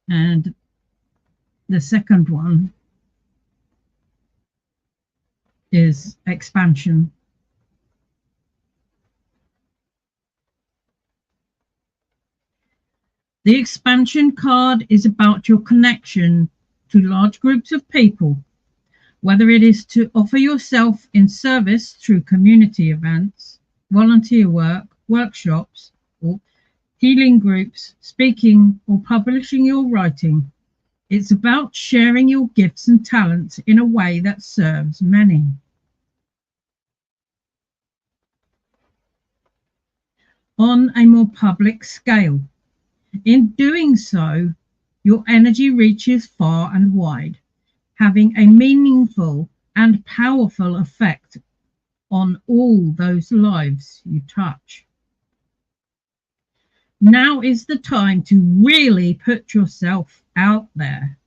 And the second one is expansion. The expansion card is about your connection to large groups of people, whether it is to offer yourself in service through community events, volunteer work, workshops, or healing groups, speaking, or publishing your writing. It's about sharing your gifts and talents in a way that serves many. On a more public scale. In doing so, your energy reaches far and wide, having a meaningful and powerful effect on all those lives you touch. Now is the time to really put yourself out there.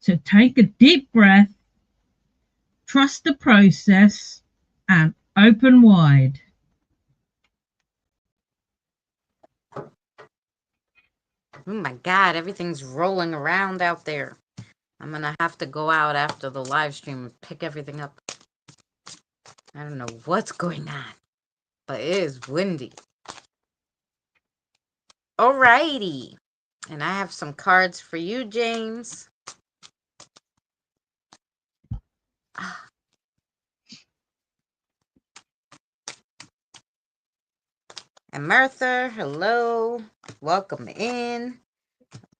So take a deep breath, trust the process, and open wide. Oh my God, everything's rolling around out there. I'm going to have to go out after the live stream and pick everything up. I don't know what's going on, but it is windy. Alrighty. And I have some cards for you, James. And Martha, hello. Welcome in.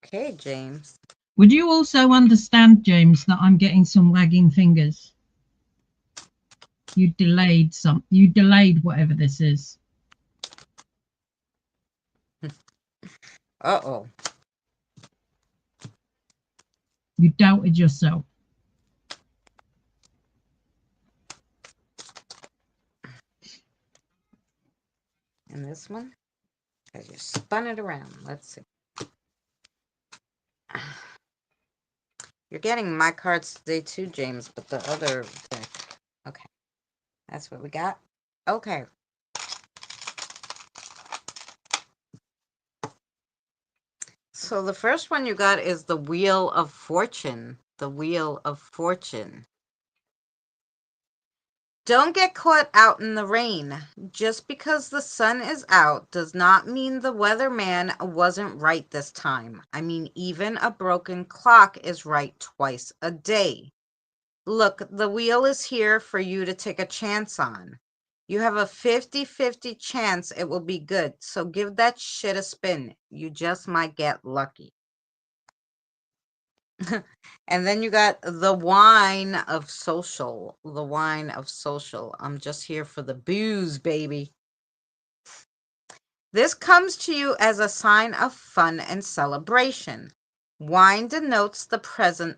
Okay, James. Would you also understand, James, that I'm getting some wagging fingers? You delayed you delayed whatever this is. Uh-oh. You doubted yourself. And this one? Because you spun it around. Let's see. You're getting my cards today too, James, but the other deck. Okay. That's what we got. Okay. So the first one you got is the Wheel of Fortune. The Wheel of Fortune. Don't get caught out in the rain. Just because the sun is out does not mean the weatherman wasn't right this time. I mean, even a broken clock is right twice a day. Look, the wheel is here for you to take a chance on. You have a 50-50 chance it will be good, so give that shit a spin. You just might get lucky. And then you got the Wine of Social. The Wine of Social. I'm just here for the booze, baby. This comes to you as a sign of fun and celebration. Wine denotes the presence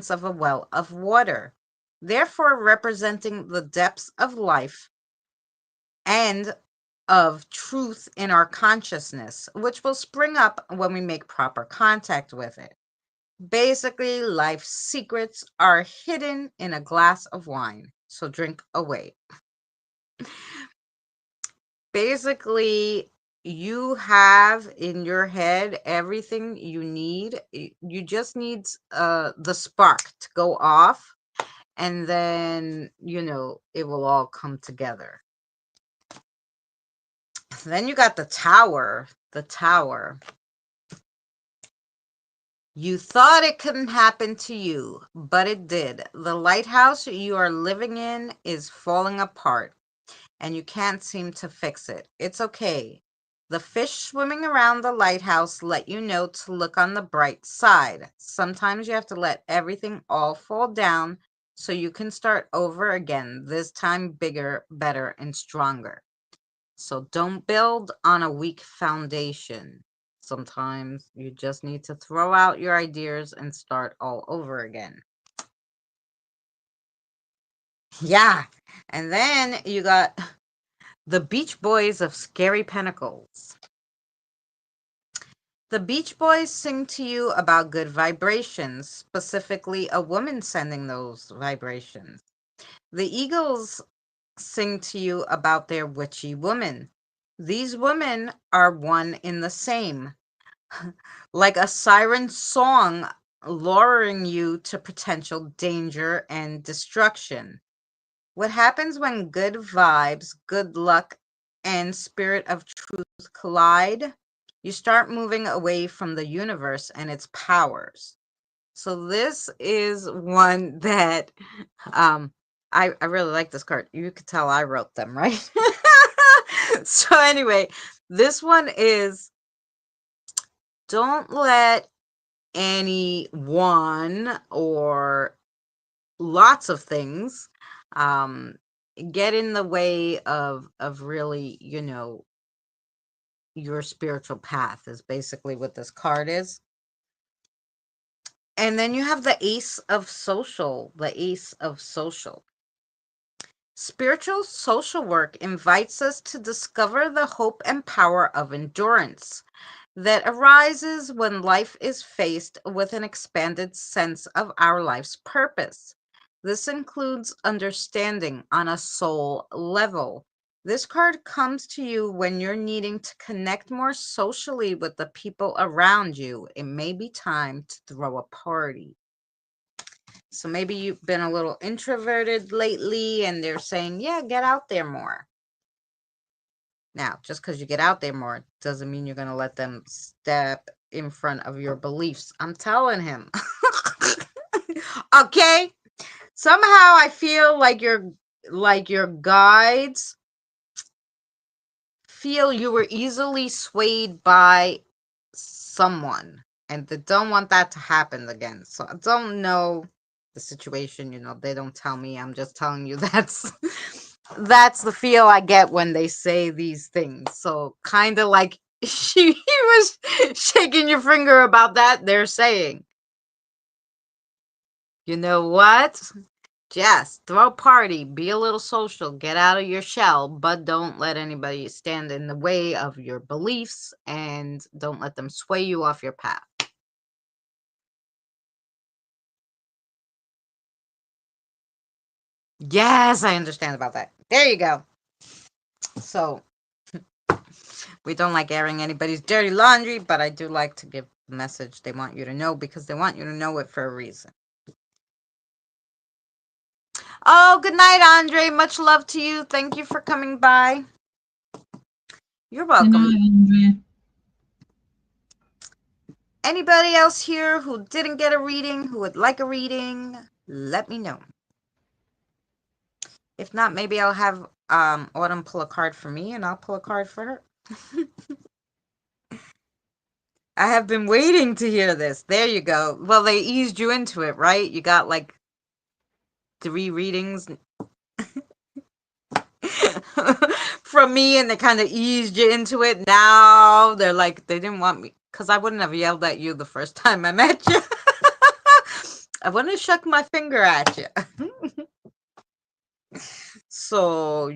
of a well of water, therefore representing the depths of life and of truth in our consciousness, which will spring up when we make proper contact with it. Basically, life's secrets are hidden in a glass of wine, so drink away. Basically, you have in your head everything you need. You just need the spark to go off, and then, it will all come together. Then you got the Tower. The Tower. You thought it couldn't happen to you, but it did. The lighthouse you are living in is falling apart, and you can't seem to fix it. It's okay. The fish swimming around the lighthouse let you know to look on the bright side. Sometimes you have to let everything all fall down so you can start over again, this time bigger, better, and stronger. So don't build on a weak foundation. Sometimes you just need to throw out your ideas and start all over again. Yeah. And then you got the Beach Boys of Scary Pentacles. The Beach Boys sing to you about good vibrations, specifically a woman sending those vibrations. The Eagles sing to you about their witchy woman. These women are one in the same, like a siren song luring you to potential danger and destruction. What happens when good vibes, good luck, and spirit of truth collide? You start moving away from the universe and its powers. So this is one that I really like this card. You could tell I wrote them, right? So anyway, this one is, don't let anyone or lots of things get in the way of really, your spiritual path is basically what this card is. And then you have the Ace of Social. The Ace of Social. Spiritual social work invites us to discover the hope and power of endurance that arises when life is faced with an expanded sense of our life's purpose. This includes understanding on a soul level. This card comes to you when you're needing to connect more socially with the people around you. It may be time to throw a party. So maybe you've been a little introverted lately and they're saying, yeah, get out there more. Now, just because you get out there more doesn't mean you're going to let them step in front of your beliefs. I'm telling him. Okay? Somehow I feel like your guides feel you were easily swayed by someone, and they don't want that to happen again. So I don't know the situation, they don't tell me. I'm just telling you that's the feel I get when they say these things. So kind of like she was shaking your finger about that, they're saying, you know what? Yes, throw a party, be a little social, get out of your shell, but don't let anybody stand in the way of your beliefs and don't let them sway you off your path. Yes, I understand about that. There you go. So, we don't like airing anybody's dirty laundry, but I do like to give the message they want you to know because they want you to know it for a reason. Oh, good night, Andre. Much love to you. Thank you for coming by. You're welcome. Good night, Andrea. Anybody else here who didn't get a reading, who would like a reading, let me know. If not, maybe I'll have Autumn pull a card for me and I'll pull a card for her. I have been waiting to hear this. There you go. Well, they eased you into it, right? You got like 3 readings from me and they kind of eased you into it. Now they're like, they didn't want me because I wouldn't have yelled at you the first time I met you. I wouldn't have shook my finger at you. So,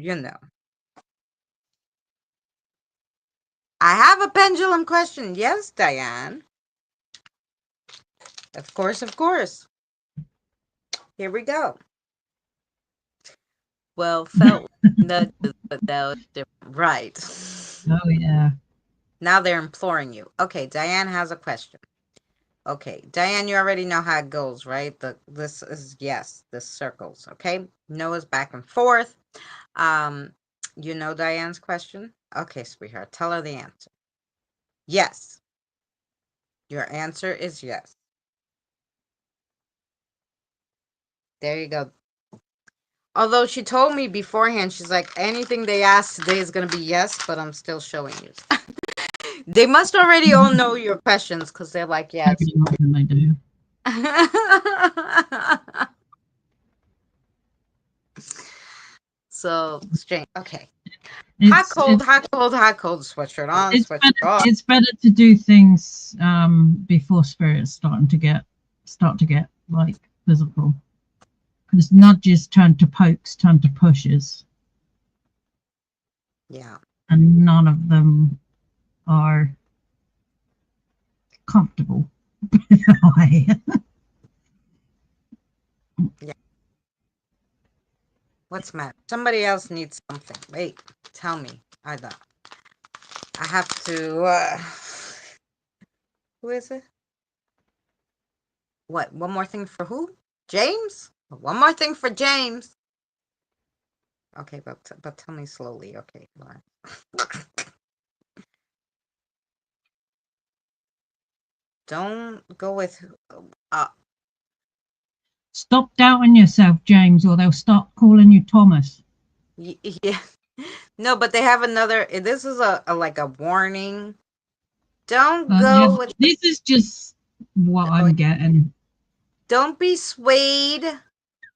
I have a pendulum question. Yes, Diane. Of course, of course. Here we go. Well, felt nudges, but that was different. Right. Oh, yeah. Now they're imploring you. Okay, Diane has a question. Okay, Diane, you already know how it goes, right? This is yes, this circles, okay? Noah's back and forth. You know Diane's question? Okay, sweetheart, tell her the answer. Yes. Your answer is yes. There you go. Although she told me beforehand, she's like, anything they ask today is going to be yes, but I'm still showing you. They must already all know your questions because they're like, yeah, it's... More than they do. So strange. Okay. Hot, cold, sweatshirt on, sweatshirt off. It's better to do things before spirits start to get like physical. Because nudges turn to pokes, turn to pushes. Yeah. And none of them are comfortable. Yeah. What's the matter? Somebody else needs something. Wait, tell me. I have to, who is it? What? One more thing for who? James? One more thing for James. Okay, but tell me slowly. Okay, Lauren. Don't go with Stop doubting yourself, James, or they'll start calling you Thomas. yeah. No, but they have another. This is a like a warning. Don't go with. This is just what I'm getting. Don't be swayed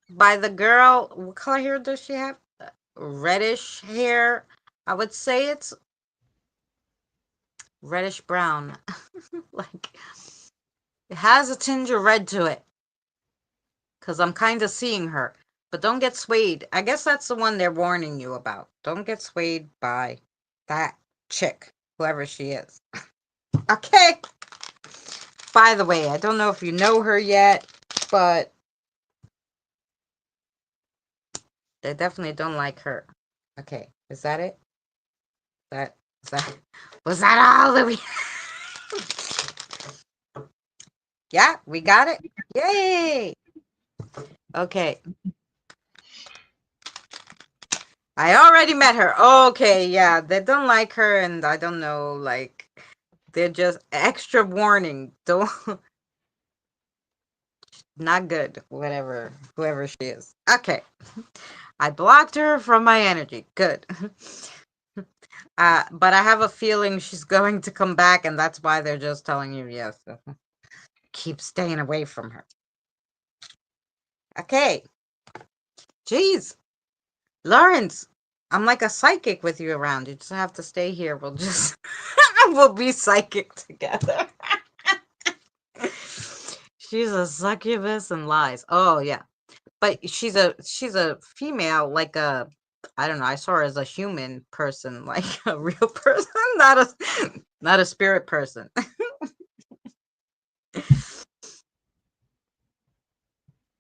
by the girl. What color hair does she have? Reddish hair. I would say it's reddish brown. Like it has a tinge of red to it. Because I'm kind of seeing her. But don't get swayed. I guess that's the one they're warning you about. Don't get swayed by that chick, whoever she is. Okay. By the way, I don't know if you know her yet, but they definitely don't like her. Okay, is that it? Was that all that we... Yeah, we got it. Yay! Okay. I already met her. Okay, yeah, they don't like her, and I don't know, like, they're just extra warning. Don't... Not good, whoever she is. Okay. I blocked her from my energy. Good. But I have a feeling she's going to come back, and that's why they're just telling you yes. Keep staying away from her. Okay. Jeez. Lawrence, I'm like a psychic with you around. You just have to stay here. We'll just we'll be psychic together. She's a succubus and lies. Oh yeah. But she's a female, like a I don't know, I saw her as a human person, like a real person, not a spirit person.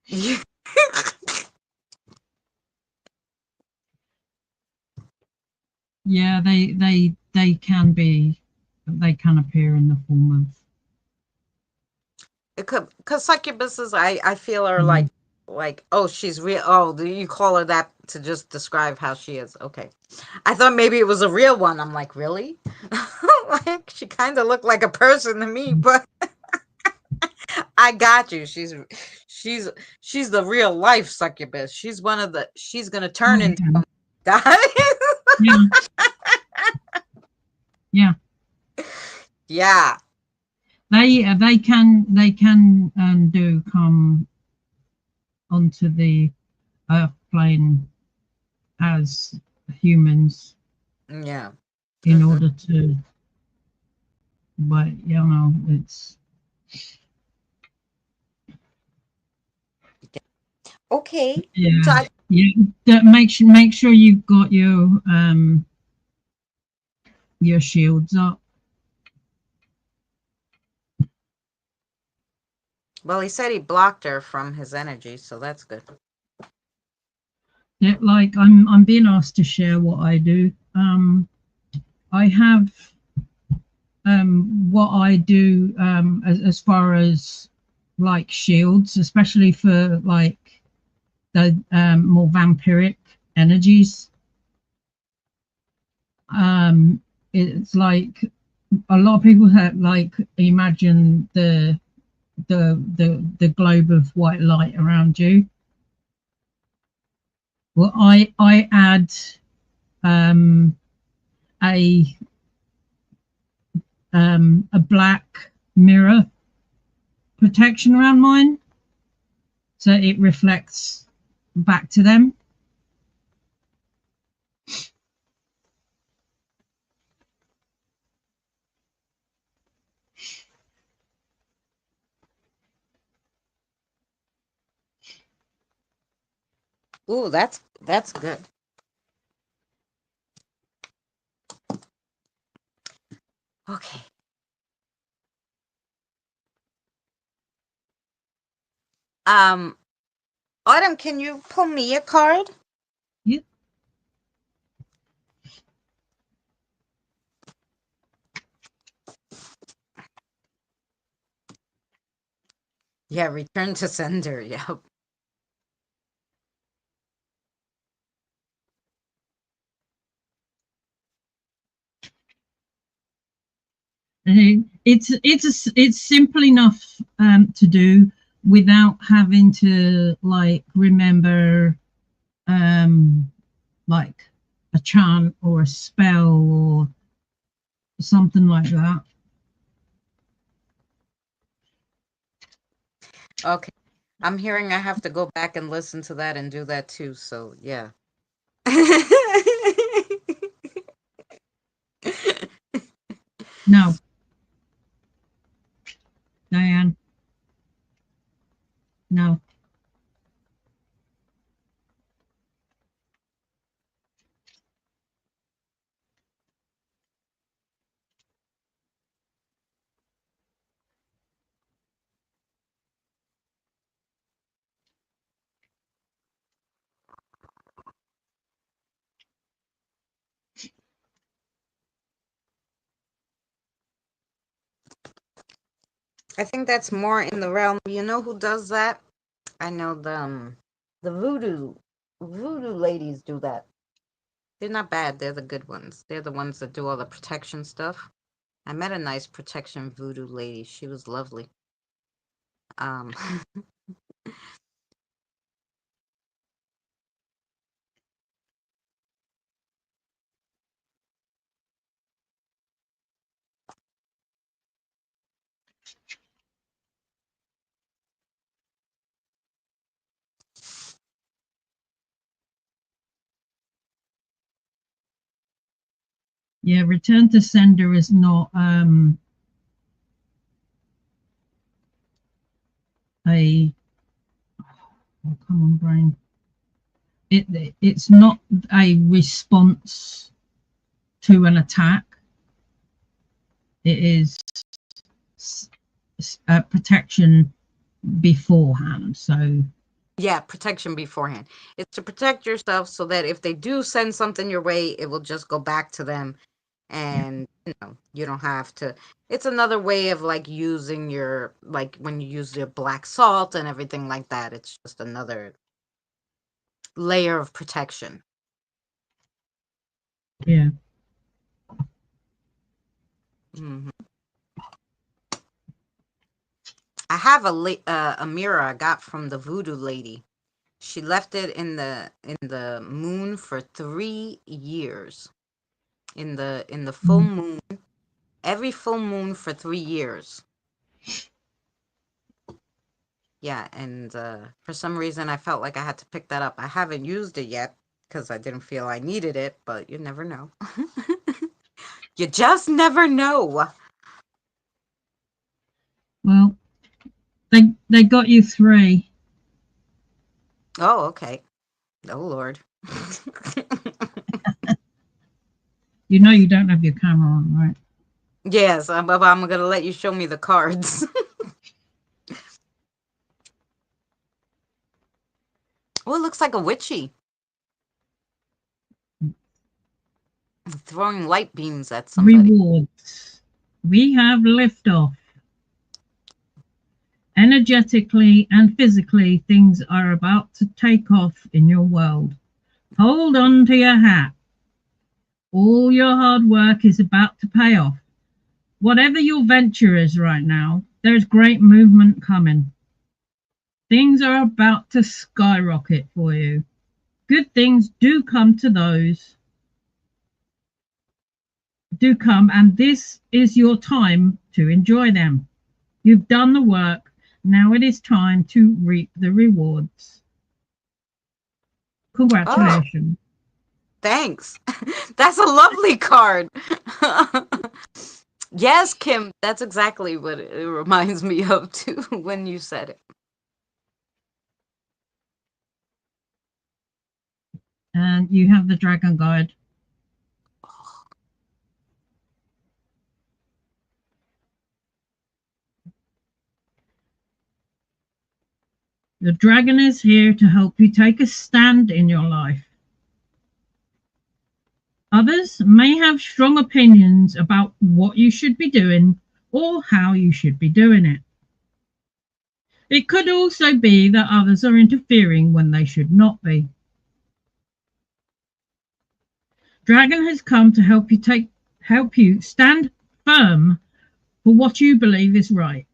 Yeah. Yeah, they can be, they can appear in the form of. It could, because succubuses, I feel are Mhm. like, oh, she's real. Oh, do you call her that to just describe how she is? Okay, I thought maybe it was a real one. I'm like, really? Like she kind of looked like a person to me, but I got you. She's she's the real life succubus. She's one of the. She's gonna turn into Okay. a guy. Yeah, yeah. Yeah. They can do come onto the earth plane as humans Yeah. in order to, but it's Okay. So yeah, yeah. Make sure you've got your shields up. well, he said he blocked her from his energy, so that's good. Yeah, like I'm being asked to share what I do. I have what I do as far as like shields, especially for like the more vampiric energies. It's like a lot of people have like imagine the globe of white light around you. Well, I add um, a a black mirror protection around mine, so it reflects back to them. Ooh, that's good. Okay. Um, Autumn, can you pull me a card? Yeah. Yeah, return to sender. Yep. It's simple enough to do without having to like remember like a chant or a spell or something like that. Okay. I'm hearing I have to go back and listen to that and do that too. So yeah. No, Diane, no. I think that's more in the realm. You know who does that? I know the voodoo ladies do that. They're not bad. They're the good ones. They're the ones that do all the protection stuff. I met a nice protection voodoo lady. She was lovely. Um, Yeah, return to sender is not a oh, come on, brain. It's not a response to an attack. It is protection beforehand. So Yeah, protection beforehand. It's to protect yourself so that if they do send something your way, it will just go back to them, yeah, and you don't have to. It's another way of like using your, like when you use your black salt and everything like that. It's just another layer of protection. yeah. Hmm. I have a mirror I got from the voodoo lady. She left it in the moon for 3 years. In the full Mm. moon, every full moon for 3 years. Yeah, and for some reason I felt like I had to pick that up. I haven't used it yet because I didn't feel I needed it, but you never know. You just never know. Well, they got you 3. Oh, okay. Oh, Lord. You know you don't have your camera on, right? Yes, I'm going to let you show me the cards. Oh, it looks like a witchy throwing light beams at somebody. Rewards. We have liftoff. Energetically and physically, things are about to take off in your world. Hold on to your hat. All your hard work is about to pay off. Whatever your venture is right now, there's great movement coming. Things are about to skyrocket for you. Good things do come, and this is your time to enjoy them. You've done the work. Now it is time to reap the rewards. Oh, Congratulations. thanks. That's a lovely card. Yes, Kim, that's exactly what it reminds me of too when you said it. And you have the dragon guide. The dragon is here to help you take a stand in your life. Others may have strong opinions about what you should be doing or how you should be doing it. It could also be that others are interfering when they should not be. Dragon has come to help you stand firm for what you believe is right,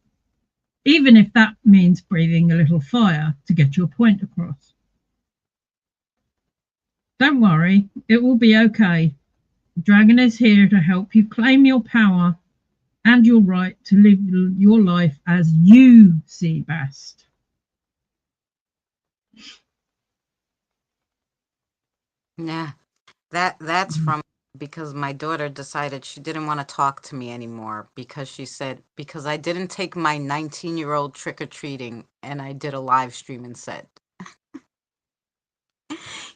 even if that means breathing a little fire to get your point across. Don't worry, it will be okay. Dragon is here to help you claim your power and your right to live your life as you see best. Yeah, that's from because my daughter decided she didn't want to talk to me anymore because she said because I didn't take my 19-year-old trick or treating and I did a live stream instead.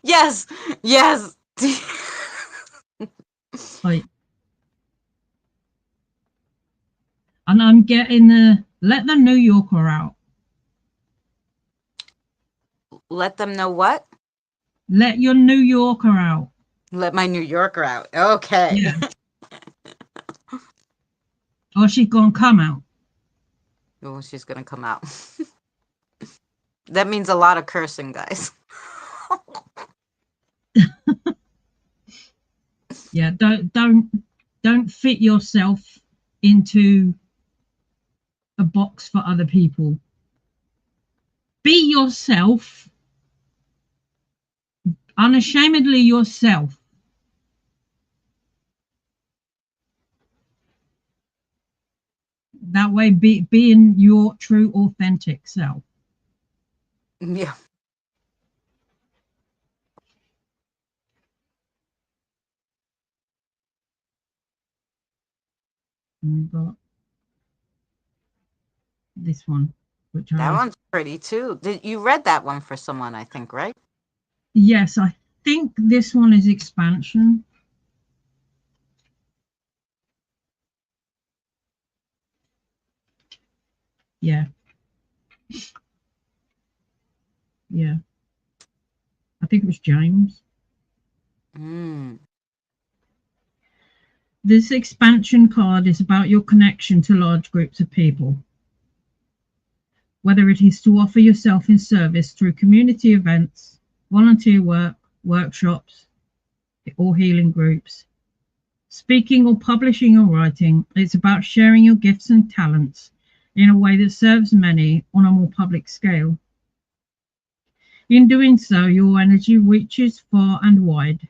Yes, yes. Like, and I'm getting the let the New Yorker out. Let them know what? Let your New Yorker out. Let my New Yorker out. Okay. Yeah. Or she's gonna come out. Oh, she's gonna come out. That means a lot of cursing, guys. Yeah, don't fit yourself into a box for other people. Be yourself, unashamedly yourself. That way, being your true, authentic self. Yeah. And we've got this one, which That one's pretty too. You read that one for someone, I think, right? yes, I think this one is expansion. Yeah. Yeah. I think it was James. Mm. This expansion card is about your connection to large groups of people, whether it is to offer yourself in service through community events, volunteer work, workshops, or healing groups. Speaking or publishing or writing, it's about sharing your gifts and talents in a way that serves many on a more public scale. In doing so, your energy reaches far and wide,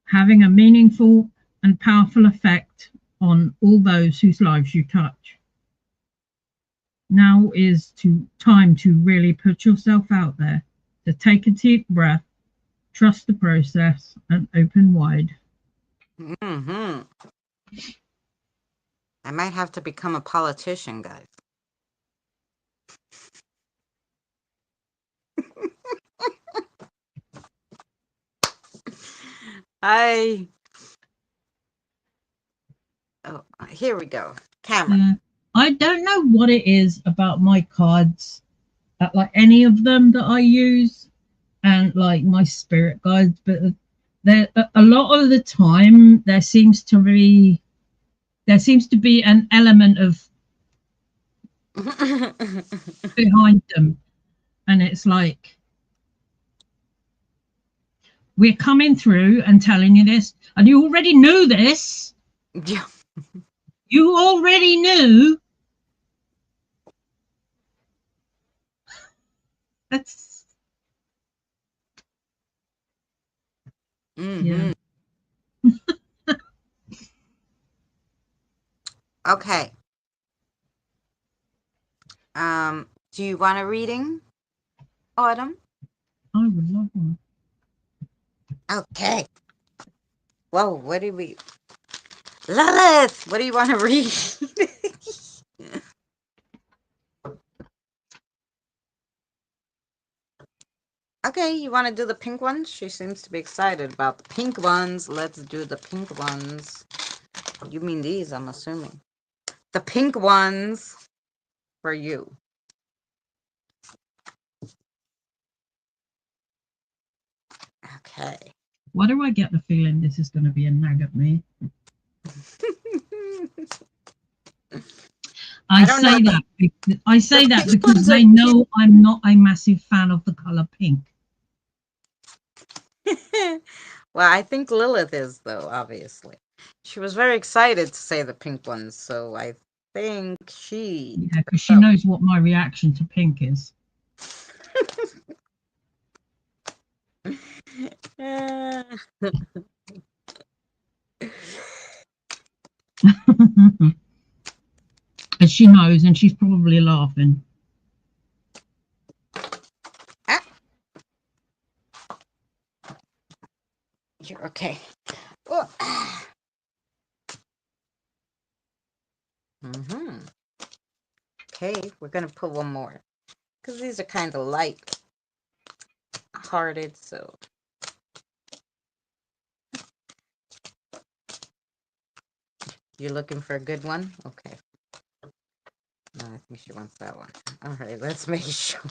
having a meaningful and powerful effect on all those whose lives you touch. Now is time to really put yourself out there, to take a deep breath, trust the process, and open wide. Hmm. I might have to become a politician, guys. I. Oh, here we go. Cameron. Yeah. I don't know what it is about my cards, like any of them that I use, and like my spirit guides, but there a lot of the time there seems to be an element of behind them, and it's like we're coming through and telling you this, and you already knew this. Yeah. You already knew. That's yeah. Hmm. Okay. Do you want a reading, Autumn? I would love one. Okay. Whoa, what do we... Lilith, what do you want to read? Okay, you want to do the pink ones? She seems to be excited about the pink ones. Let's do the pink ones. You mean these, I'm assuming. The pink ones for you. Okay. Why do I get the feeling this is going to be a nag at me? I don't know. say that I say The that pink because ones are they know I'm not a massive fan of the color pink. Well, I think Lilith is, though, obviously. She was very excited to say the pink ones, so I think she... Yeah, because she knows what my reaction to pink is. Uh, And she knows, and she's probably laughing. ah, you're okay. Oh, ah. Okay, we're going to put one more. Because these are kind of light-hearted, so... You're looking for a good one? Okay. No, I think she wants that one. All right, let's make sure.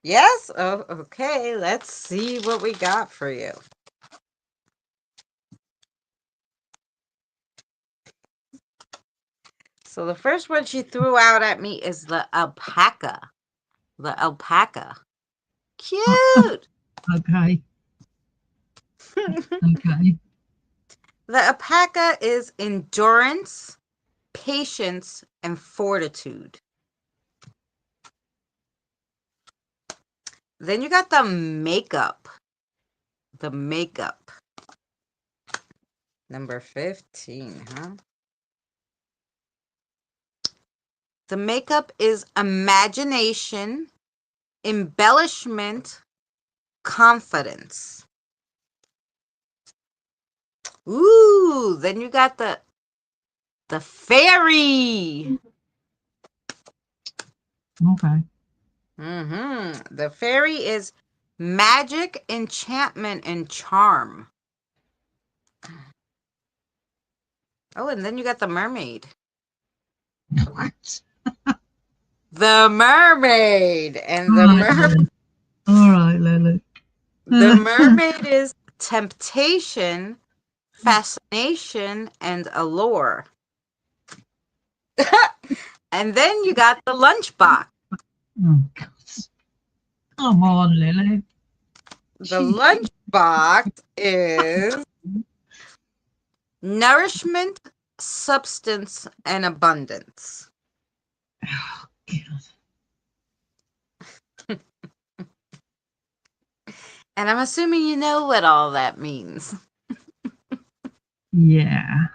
Yes? Oh, okay. Let's see what we got for you. So the first one she threw out at me is the alpaca. The alpaca. Cute. Okay. Okay. The alpaca is endurance, patience, and fortitude. Then you got the makeup. The makeup. Number 15, huh? The makeup is imagination, embellishment, confidence. Ooh, then you got the fairy. Okay. The fairy is magic, enchantment, and charm. Oh, and then you got the mermaid. What? The mermaid. And All right, Lily. All right, Lily. the mermaid is temptation, fascination, and allure. And then you got the lunchbox. Oh, God. Come on, Lily. The Jeez. lunchbox is nourishment, substance, and abundance. Oh, God. And I'm assuming you know what all that means. Yeah.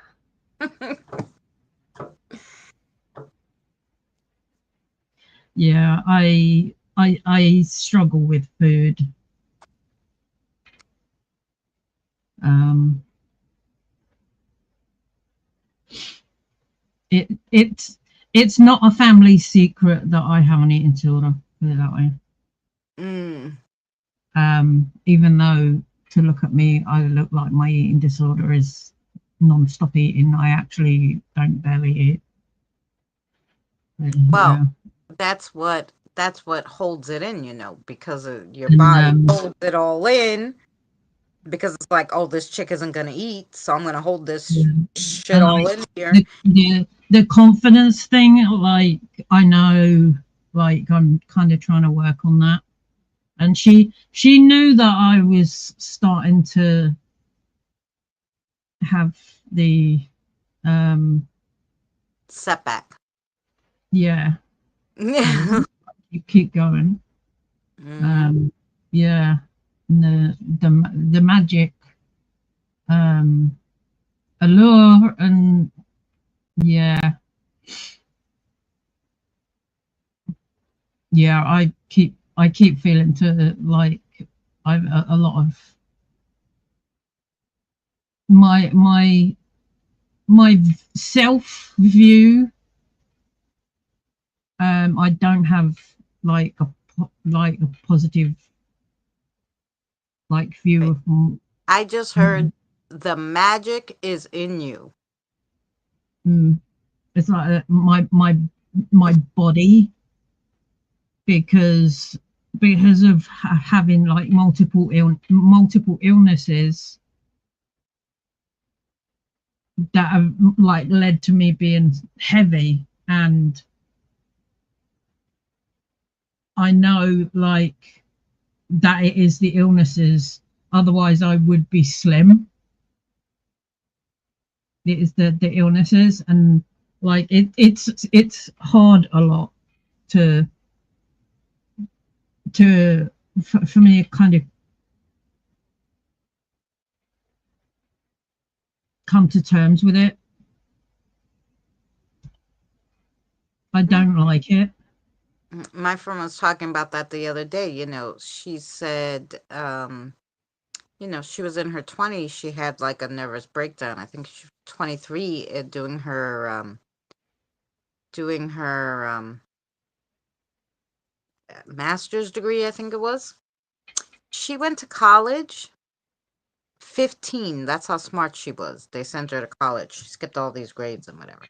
Yeah. I struggle with food. Um, it's not a family secret that I have an eating disorder. Put it that way. Mm. Even though to look at me, I look like my eating disorder is non-stop eating. I actually don't barely eat. Well, Yeah. that's what holds it in, because your And body holds it all in because it's like, oh, this chick isn't gonna eat, so I'm gonna hold this yeah. shit And all like in here. the confidence thing, like I know, like I'm kind of trying to work on that. And she knew that I was starting to have the um Setback. yeah, Mm-hmm. you keep going. Yeah, and the magic um allure, and yeah, yeah, I keep feeling to like I've a lot of my self view. I don't have like like a positive like view of I just heard mm, the magic is in you. mm, it's like my body, because of having like multiple illnesses that have like led to me being heavy. And I know like that it is the illnesses, otherwise I would be slim. It is the illnesses, and like it's hard a lot to for me to kind of come to terms with it. I don't like it. My friend was talking about that the other day. She said, she was in her 20s. She had like a nervous breakdown. I think she was 23, doing her master's degree, I think it was. She went to college 15. That's how smart she was. They sent her to college. She skipped all these grades and whatever.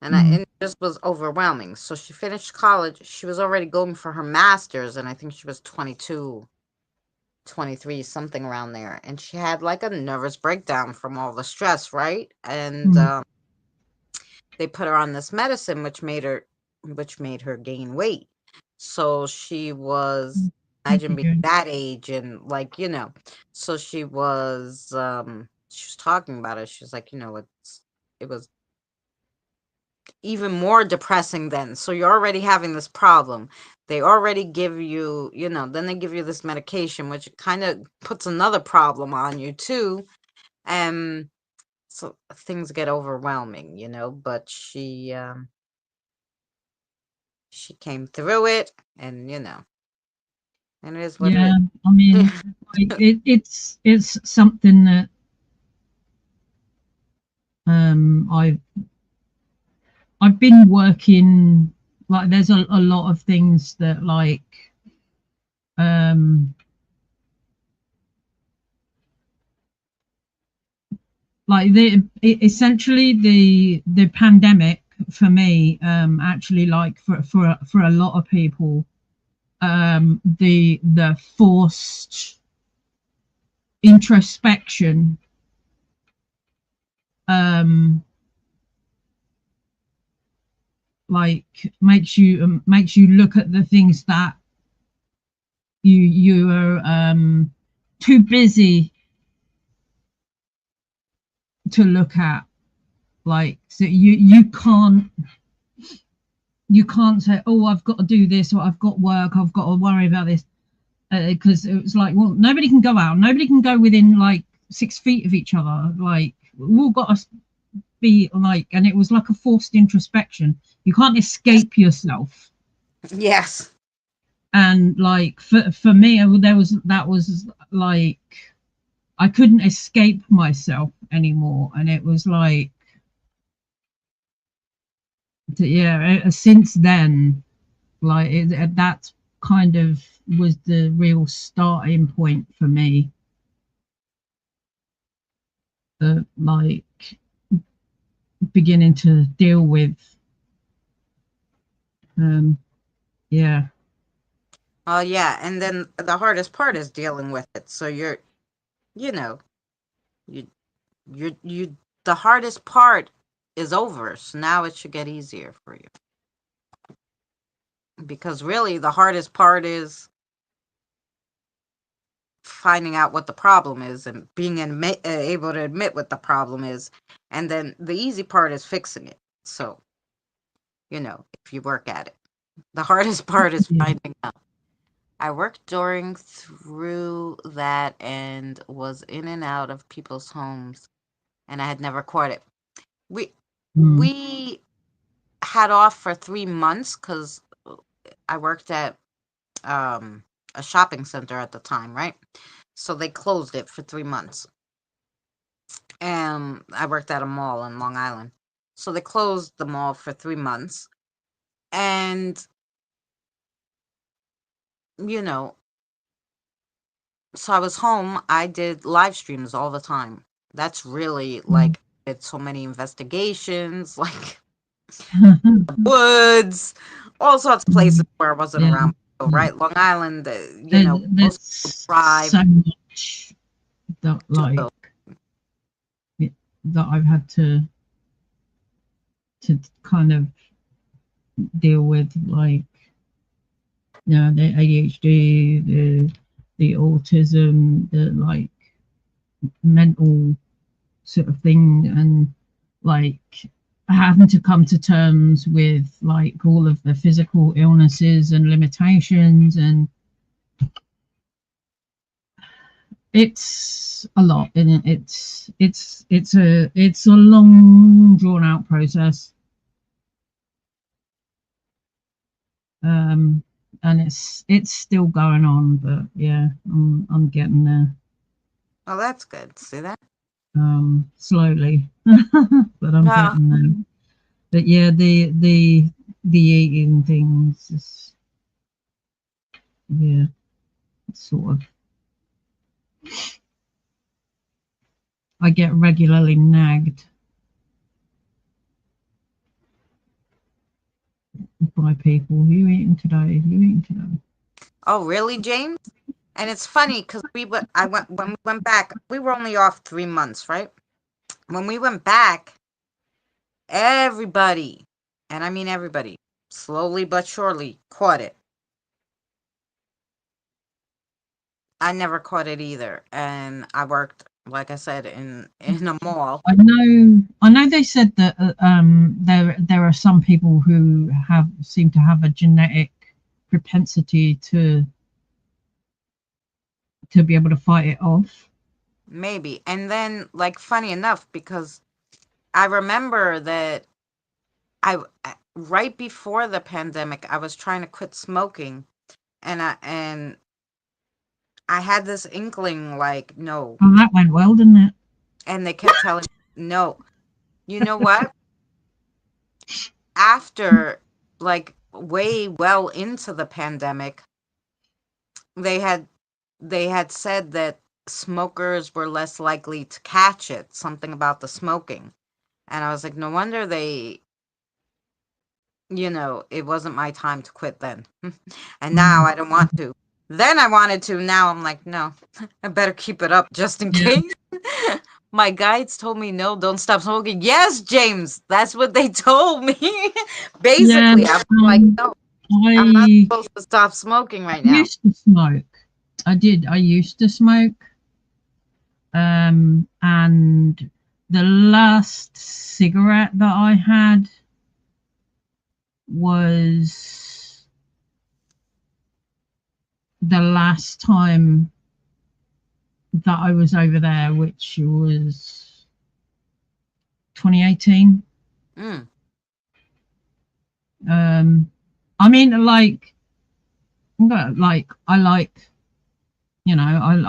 And Mm, it just was overwhelming. So she finished college. She was already going for her master's, and I think she was 22, 23, something around there. And she had like a nervous breakdown from all the stress, right? And mm, they put her on this medicine, which made her gain weight. So she was, thank imagine being you. that age, and like, so she was talking about it. She was like, it was even more depressing then. So you're already having this problem. They already give you, then they give you this medication, which kind of puts another problem on you too. And so things get overwhelming, but she came through it, and and it is what it Yeah, is. I mean, like, it's something that Um, I've I've been working, like there's a lot of things that um like essentially the pandemic for me, actually, like for a lot of people, the forced introspection, um like makes you look at the things that you are too busy to look at. Like, so you can't say, oh, I've got to do this, or I've got work, I've got to worry about this, because it was like, well, nobody can go out, nobody can go within like 6 feet of each other. Like, we've all got to be like, and it was like a forced introspection. You can't escape yourself. Yes. And like for me, there was that was like I couldn't escape myself anymore, and it was like, yeah. Since then, like that kind of was the real starting point for me. Like beginning to deal with, um, yeah, Oh yeah, and then the hardest part is dealing with it. So you know, you you the hardest part is over. So now it should get easier for you. Because really the hardest part is finding out what the problem is and being able to admit what the problem is. And then the easy part is fixing it. So, if you work at it. The hardest part is yeah. finding out. I worked during through that and was in and out of people's homes, and I had never caught it. We Mm, we had off for 3 months because I worked at um, a shopping center at the time, right? So they closed it for 3 months. And I worked at a mall in Long Island. So they closed the mall for 3 months. And, you know, so I was home. I did live streams all the time. That's really mm. like, it's so many investigations, like woods, all sorts of places Mm, where I wasn't yeah, around people, yeah. right? Long Island, most people There's drive so much that to go. that I've had to kind of deal with, like, the ADHD, the autism, the like mental sort of thing, and like having to come to terms with like all of the physical illnesses and limitations, and it's a lot, and it's a long drawn out process, um and it's still going on, but yeah, I'm getting there, Oh, that's good. See that? slowly, but I'm No. getting there. But yeah, the eating things is, yeah, sort of, I get regularly nagged by people. You eating today? You eating today? Oh, really, James? And it's funny because I went when we went back. We were only off 3 months, right? When we went back, everybody, and I mean everybody, slowly but surely caught it. I never caught it either, and I worked, like I said, in a mall. I know they said that, there are some people who have seem to have a genetic propensity to be able to fight it off. Maybe. And then, like, funny enough, because I remember that right before the pandemic, I was trying to quit smoking, and I had this inkling, like, no, Oh, that went well, didn't it? and they kept telling me no. You know what? After, like, way well into the pandemic, they had they had said that smokers were less likely to catch it, something about the smoking. And I was like, no wonder it wasn't my time to quit then. And now Mm. I don't want to. Then I wanted to. Now I'm like, no, I better keep it up just in Yeah, case. My guides told me, no, don't stop smoking. Yes, James, that's what they told me. yeah. Basically, I was like, no, I'm not I supposed to stop smoking right now. used to smoke. I did. I used to smoke. And the last cigarette that I had was the last time that I was over there, which was 2018. Mm. Um, I mean, like I like, I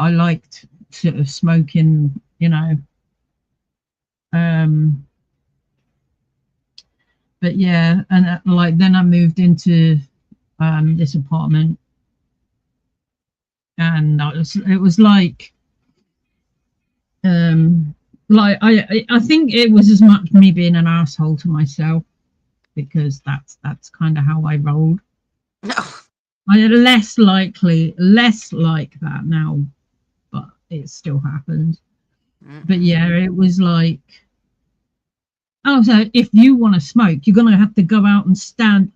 liked sort of smoking, um, but yeah, and like then I moved into this apartment, and it was um, like I think it was as much me being an asshole to myself because that's kind of how I rolled. No. I less like that now, but it still happens. But Mm-mm. yeah, it was like, oh, so if you want to smoke, you're gonna have to go out and stand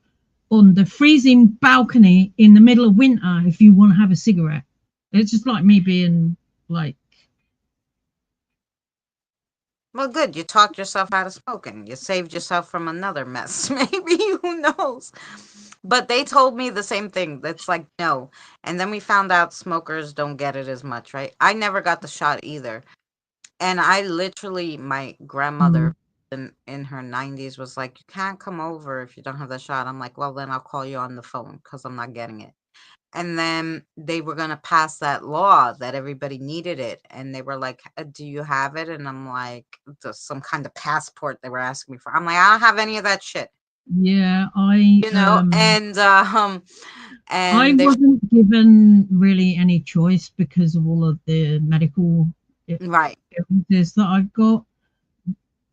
on the freezing balcony in the middle of winter if you want to have a cigarette. It's just like me being like, Well, good. You talked yourself out of smoking. You saved yourself from another mess. Maybe, who knows? But they told me the same thing. That's like, no. And then we found out smokers don't get it as much, right? I never got the shot either. And I literally, my grandmother mm, in her 90s was like, you can't come over if you don't have the shot. I'm like, well, then I'll call you on the phone because I'm not getting it. And then they were gonna pass that law that everybody needed it, and they were like, "Do you have it?" And I'm like, some kind of passport they were asking me for. I'm like, "I don't have any of that shit," yeah, And I and they wasn't given really any choice because of all of the medical right. illnesses that I've got,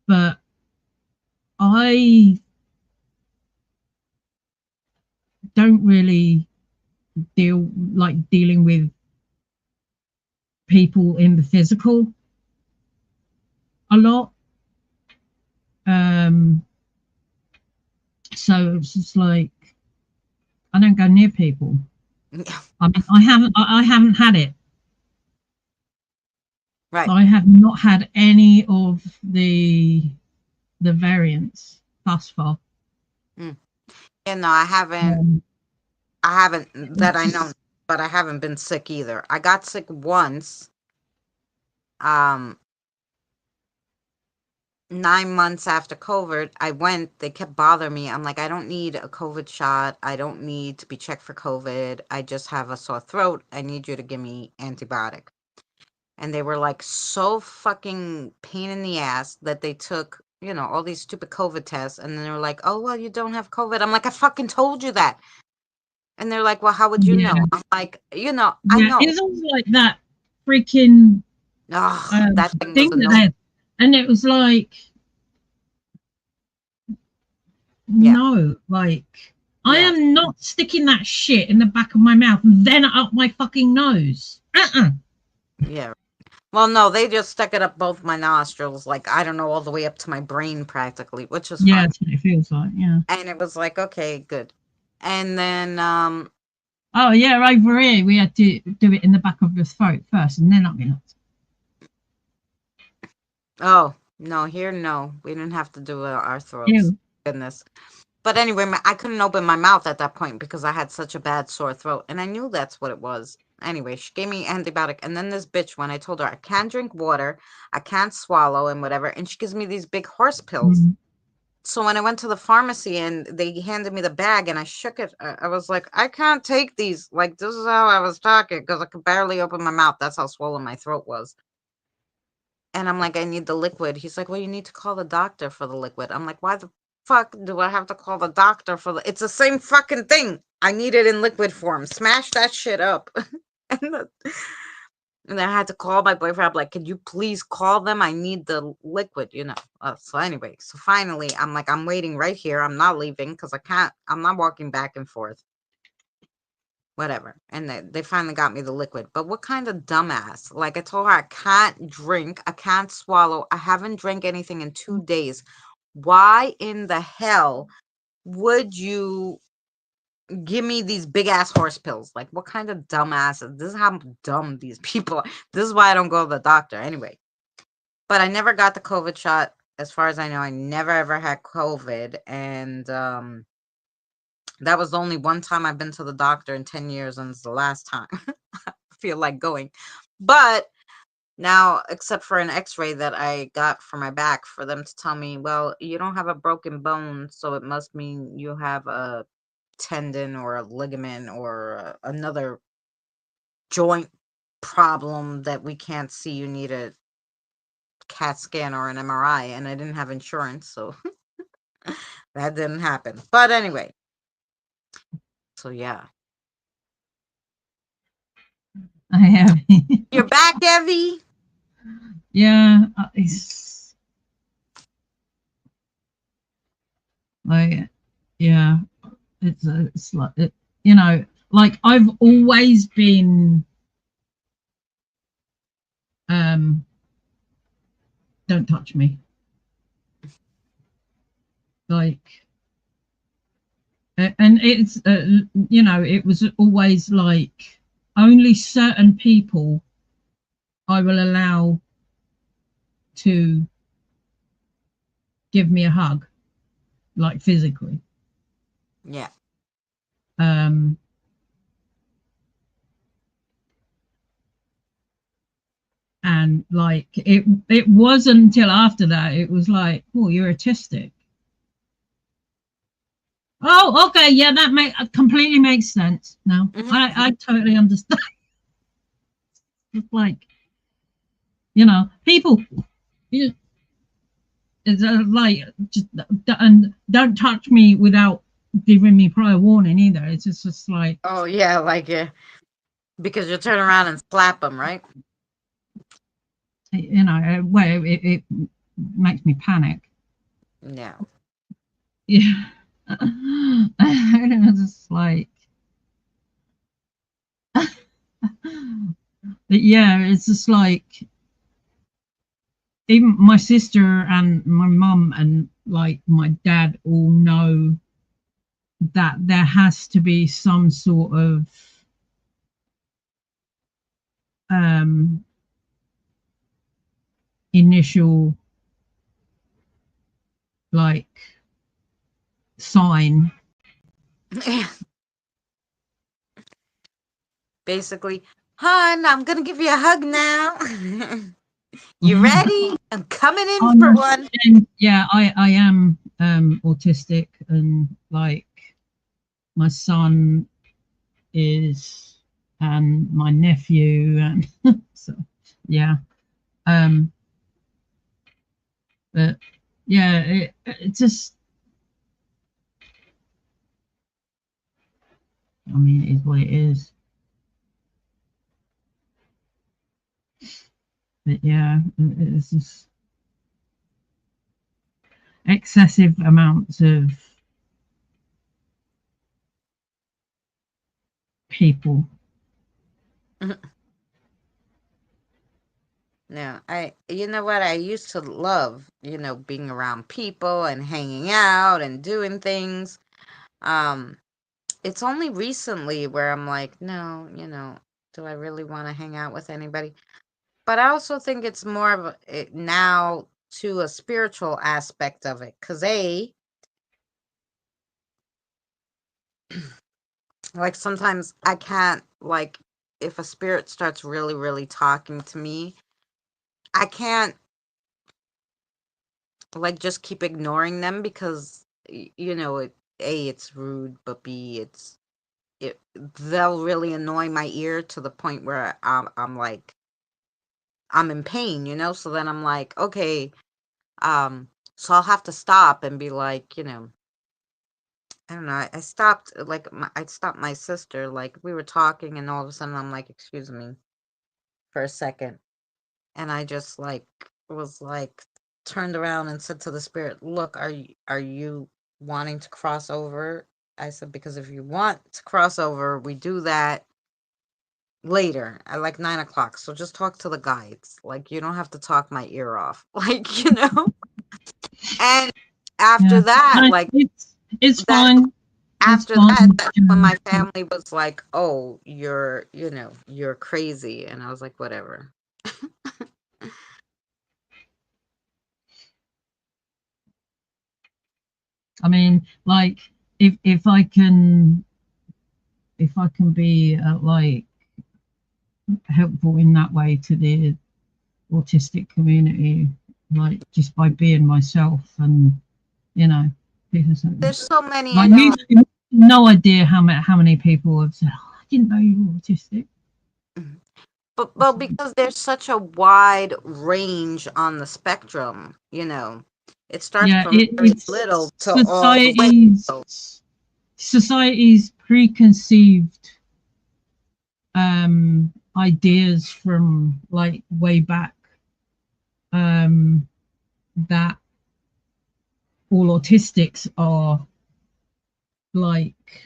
but I don't really dealing with people in the physical a lot. Um, so it's just like I don't go near people. I mean, I haven't had it. Right. I have not had any of the variants thus far. Mm. Yeah, no, I haven't. Um, I haven't that I know, but I haven't been sick either. I got sick once. Um, 9 months after COVID, I went. They kept bothering me. I'm like, I don't need a COVID shot. I don't need to be checked for COVID. I just have a sore throat. I need you to give me antibiotic. And they were like so fucking pain in the ass that they took, all these stupid COVID tests. And then they were like, oh, well, you don't have COVID. I'm like, I fucking told you that. And they're like, well, how would you know? yeah, I'm like, I yeah, know. it's almost like that freaking Oh, that thing was thing that annoying. they had, and it was like, Yeah. no, like I Yeah. am not sticking that shit in the back of my mouth and then up my fucking nose. Yeah. Well, no, they just stuck it up both my nostrils, like, I don't know, all the way up to my brain practically, which was Yeah, fine. that's what it feels like. Yeah. And it was like, okay, good. And then, Oh yeah, over here we had to do it in the back of the throat first, and then up your nose. oh, no, here, no, we didn't have to do our throats. Ew. Goodness. But anyway, I couldn't open my mouth at that point because I had such a bad sore throat, and I knew that's what it was. Anyway, she gave me antibiotic, and then this bitch, when I told her I can't drink water, I can't swallow, and whatever, and she gives me these big horse pills. Mm. So when I went to the pharmacy and they handed me the bag and I shook it, I was like, I can't take these. Like, this is how I was talking because I could barely open my mouth. That's how swollen my throat was. And I'm like, I need the liquid. He's like, well, you need to call the doctor for the liquid. I'm like, why the fuck do I have to call the doctor for the? It's the same fucking thing. I need it in liquid form. Smash that shit up. and, the, and then I had to call my boyfriend. I'm like, could you please call them? I need the liquid, you know. So anyway, so finally, I'm like, I'm waiting right here. I'm not leaving because I can't. I'm not walking back and forth. Whatever. And they finally got me the liquid. But what kind of dumbass? Like I told her, I can't drink, I can't swallow, I haven't drank anything in 2 days. Why in the hell would you give me these big ass horse pills? Like, what kind of dumbass? This is how dumb these people are. This is why I don't go to the doctor anyway. But I never got the COVID shot. As far as I know, I never ever had COVID. And that was the only one time I've been to the doctor in 10 years, and it's the last time I feel like going. But now, except for an x-ray that I got for my back, for them to tell me, well, you don't have a broken bone, so it must mean you have a tendon or a ligament or another joint problem that we can't see. You need a CAT scan or an MRI, and I didn't have insurance, so that didn't happen. But anyway, so yeah. I have. You're back, Evie? Yeah, it's like, yeah, it's like it, you know, like I've always been, um, don't touch me. Like, and it's, you know, it was always like only certain people I will allow to give me a hug, like physically. Yeah. Um, and like it wasn't until after that it was like, oh, you're autistic. Oh, okay, yeah, that completely makes sense now. I totally understand. Like, you know, people, you, it's like just and don't touch me without giving me prior warning either. It's just like, Oh, yeah, like, because you turn around and slap them, right? you know, well, it makes me panic. Yeah. Yeah. And it's just like, but yeah, it's just like even my sister and my mum and like my dad all know that there has to be some sort of um initial like sign. Basically, "Hon, I'm gonna give you a hug now. You ready? I'm coming in for one." And yeah, I am autistic, and like my son is, and my nephew, and so yeah. Um, but yeah, it just, I mean, it is what it is. But yeah, it's just excessive amounts of people. No, you know what? I used to love, being around people and hanging out and doing things. Um, it's only recently where I'm like, no, do I really want to hang out with anybody? But I also think it's more of it now to a spiritual aspect of it. Cause like sometimes I can't, like, if a spirit starts really, really talking to me, I can't, like, just keep ignoring them because it's rude, but B, they'll really annoy my ear to the point where I'm like, I'm in pain, you know? So then I'm like, okay, so I'll have to stop and be like, you know, I don't know. I stopped, like, I stopped my sister. Like, we were talking, and all of a sudden, I'm like, excuse me for a second. And I just, like, was like, turned around and said to the spirit, look, are you wanting to cross over? I said, because if you want to cross over, we do that later at like 9 o'clock. So just talk to the guides. Like, you don't have to talk my ear off. Like, you know? And after Yeah. that, No, like, it's that's fine. It's after fine. that, that's when my family was like, oh, you're, you know, you're crazy. And I was like, whatever. I mean, like, if I can be like helpful in that way to the autistic community, like just by being myself, and you know, There's so many I like know. you no idea how many people have said, oh, I didn't know you were autistic. But because there's such a wide range on the spectrum, you know, it starts Yeah, from very it's little to all the way. society's preconceived ideas from like way back, um that all autistics are like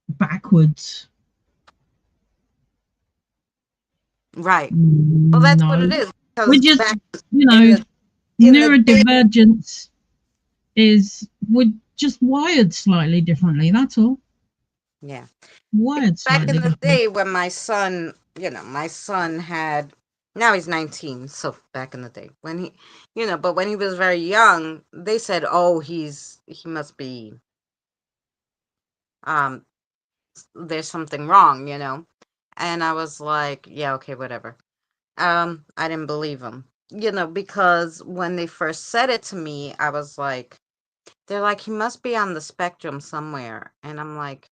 backwards. Right. Well, that's what No, it is. we're Because just, back you in know, the day, neurodivergence is, we're just wired slightly differently. That's all. yeah. Wired Back in slightly the differently. day when my son, you know, my son had, now he's 19, so back in the day when he, you know, but when he was very young, they said, oh, he must be, um, there's something wrong, you know? And I was like, yeah, okay, whatever. I didn't believe him, you know, because when they first said it to me, I was like, they're like, he must be on the spectrum somewhere. And I'm like,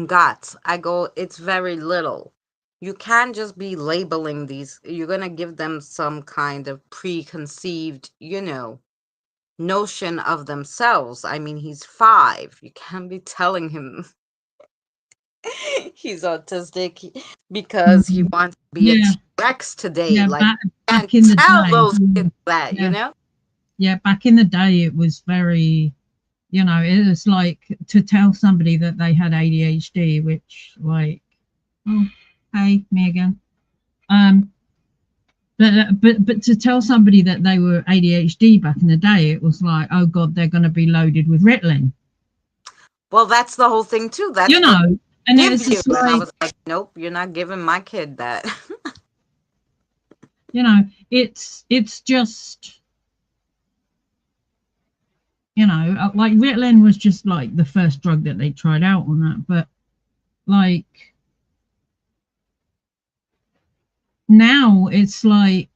Got. I go, it's very little. You can't just be labeling these. You're going to give them some kind of preconceived, you know, notion of themselves. I mean, he's 5. You can't be telling him he's autistic because he Mm, wants to be a yeah, T-Rex today. yeah. Like, you Back can't in the tell day, those kids that, you yeah, know? yeah. Back in the day, it was very, you know, it was like to tell somebody that they had ADHD, which, like, oh, hey, me again. Um, but to tell somebody that they were ADHD back in the day, it was like, oh God, they're going to be loaded with Ritalin, Well, that's the whole thing, too. you That's what know. And they it's give you. just And I like, was like, nope, you're not giving my kid that. you know, it's just, you know, like Ritalin was just like the first drug that they tried out on that, but like now it's like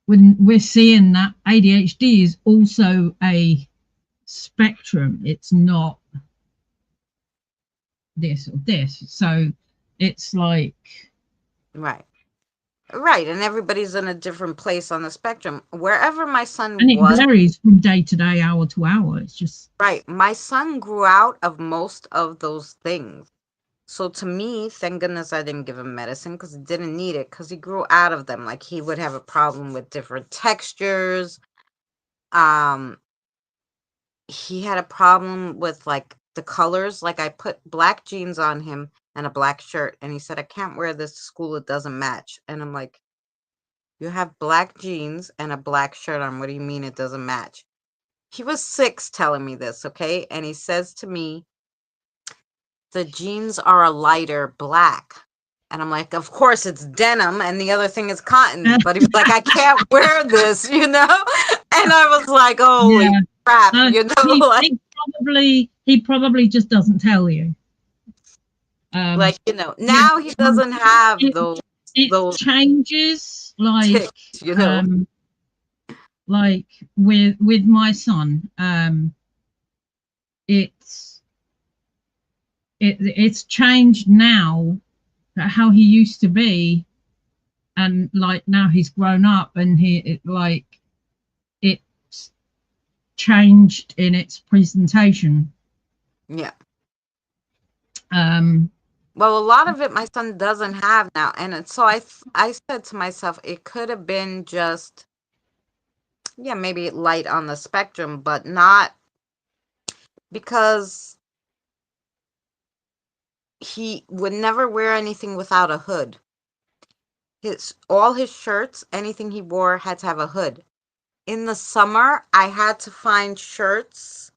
when we're seeing that ADHD is also a spectrum. It's not this or this. So it's like, Right. Right, and everybody's in a different place on the spectrum. Wherever my and son it was, varies from day to day, hour to hour. It's just, right, my son grew out of most of those things. So to me, thank goodness I didn't give him medicine because he didn't need it because he grew out of them. Like he would have a problem with different textures. Um, he had a problem with like the colors. Like I put black jeans on him and a black shirt, and he said, I can't wear this to school, it doesn't match. And I'm like, you have black jeans and a black shirt on. What do you mean it doesn't match? He was 6 telling me this, okay? And he says to me, the jeans are a lighter black. And I'm like, of course it's denim and the other thing is cotton. But he was like, I can't wear this, you know? And I was like, holy yeah. crap, you know? He probably just doesn't tell you. Like, you know, Yeah, now he doesn't have it, it those changes, ticks, you know? like with my son, it's it's changed now, how he used to be, and like now he's grown up, and it's changed in its presentation. Yeah. Um, Well, a lot of it my son doesn't have now, and so I said to myself, it could have been just, yeah, maybe light on the spectrum, but not because he would never wear anything without a hood. All his shirts, anything he wore had to have a hood. In the summer, I had to find shirts,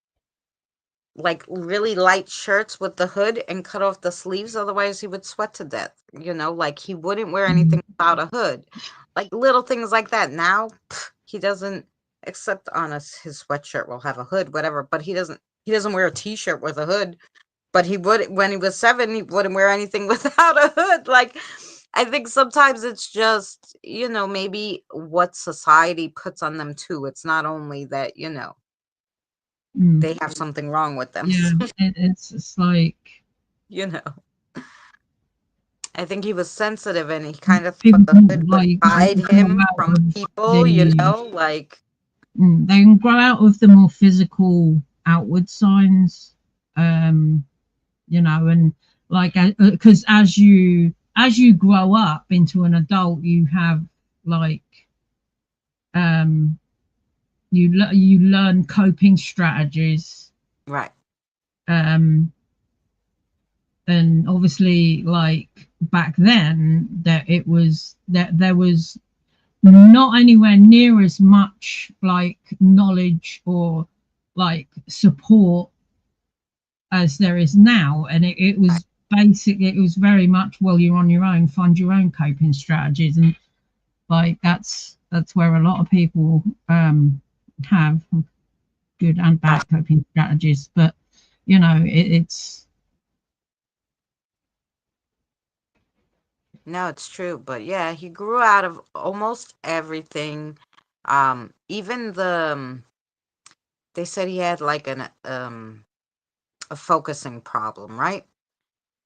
like really light shirts with the hood, and cut off the sleeves, otherwise he would sweat to death. Like he wouldn't wear anything without a hood. Like little things like that. Now, he doesn't, except on his sweatshirt will have a hood, whatever, but he doesn't wear a t-shirt with a hood. But he would, when he was 7, he wouldn't wear anything without a hood. Like, I think sometimes it's just, maybe what society puts on them too. It's not only that, they have something wrong with them. yeah, it's like you know. I think he was sensitive and he kind of people thought the hood would like hide grow him out from of people, the like, they can grow out of the more physical outward signs, um, and like because as you grow up into an adult, you have like um, you learn coping strategies, right, um, and obviously like back then that there was not anywhere near as much like knowledge or like support as there is now, and it right. was it was very much, well, you're on your own, find your own coping strategies, and like that's where a lot of people have good and bad Right. coping strategies, but it's No, it's true. But yeah, he grew out of almost everything. Even they said he had like a focusing problem, right?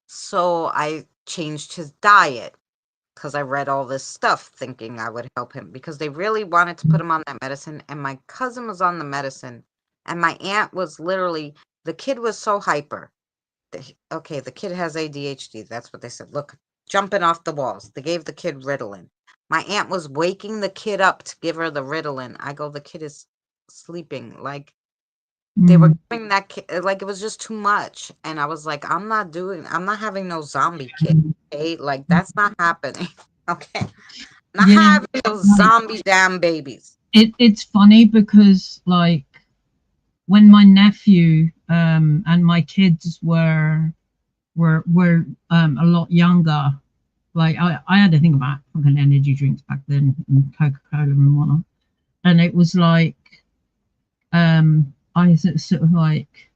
So I changed his diet because I read all this stuff thinking I would help him because they really wanted to put him on that medicine. And my cousin was on the medicine, and my aunt was literally, the kid was so hyper. Okay, the kid has ADHD. That's what they said. Look, jumping off the walls. They gave the kid Ritalin. My aunt was waking the kid up to give her the Ritalin. I go, the kid is sleeping. Like, they were mm, giving that kid, like, it was just too much. And I was like, I'm not having no zombie kid. Okay, like, that's not happening. Okay, not yeah, having those like zombie damn babies. it's funny because like when my nephew and my kids were a lot younger, like I had to think about fucking energy drinks back then and Coca-Cola and whatnot, and it was like I sort of like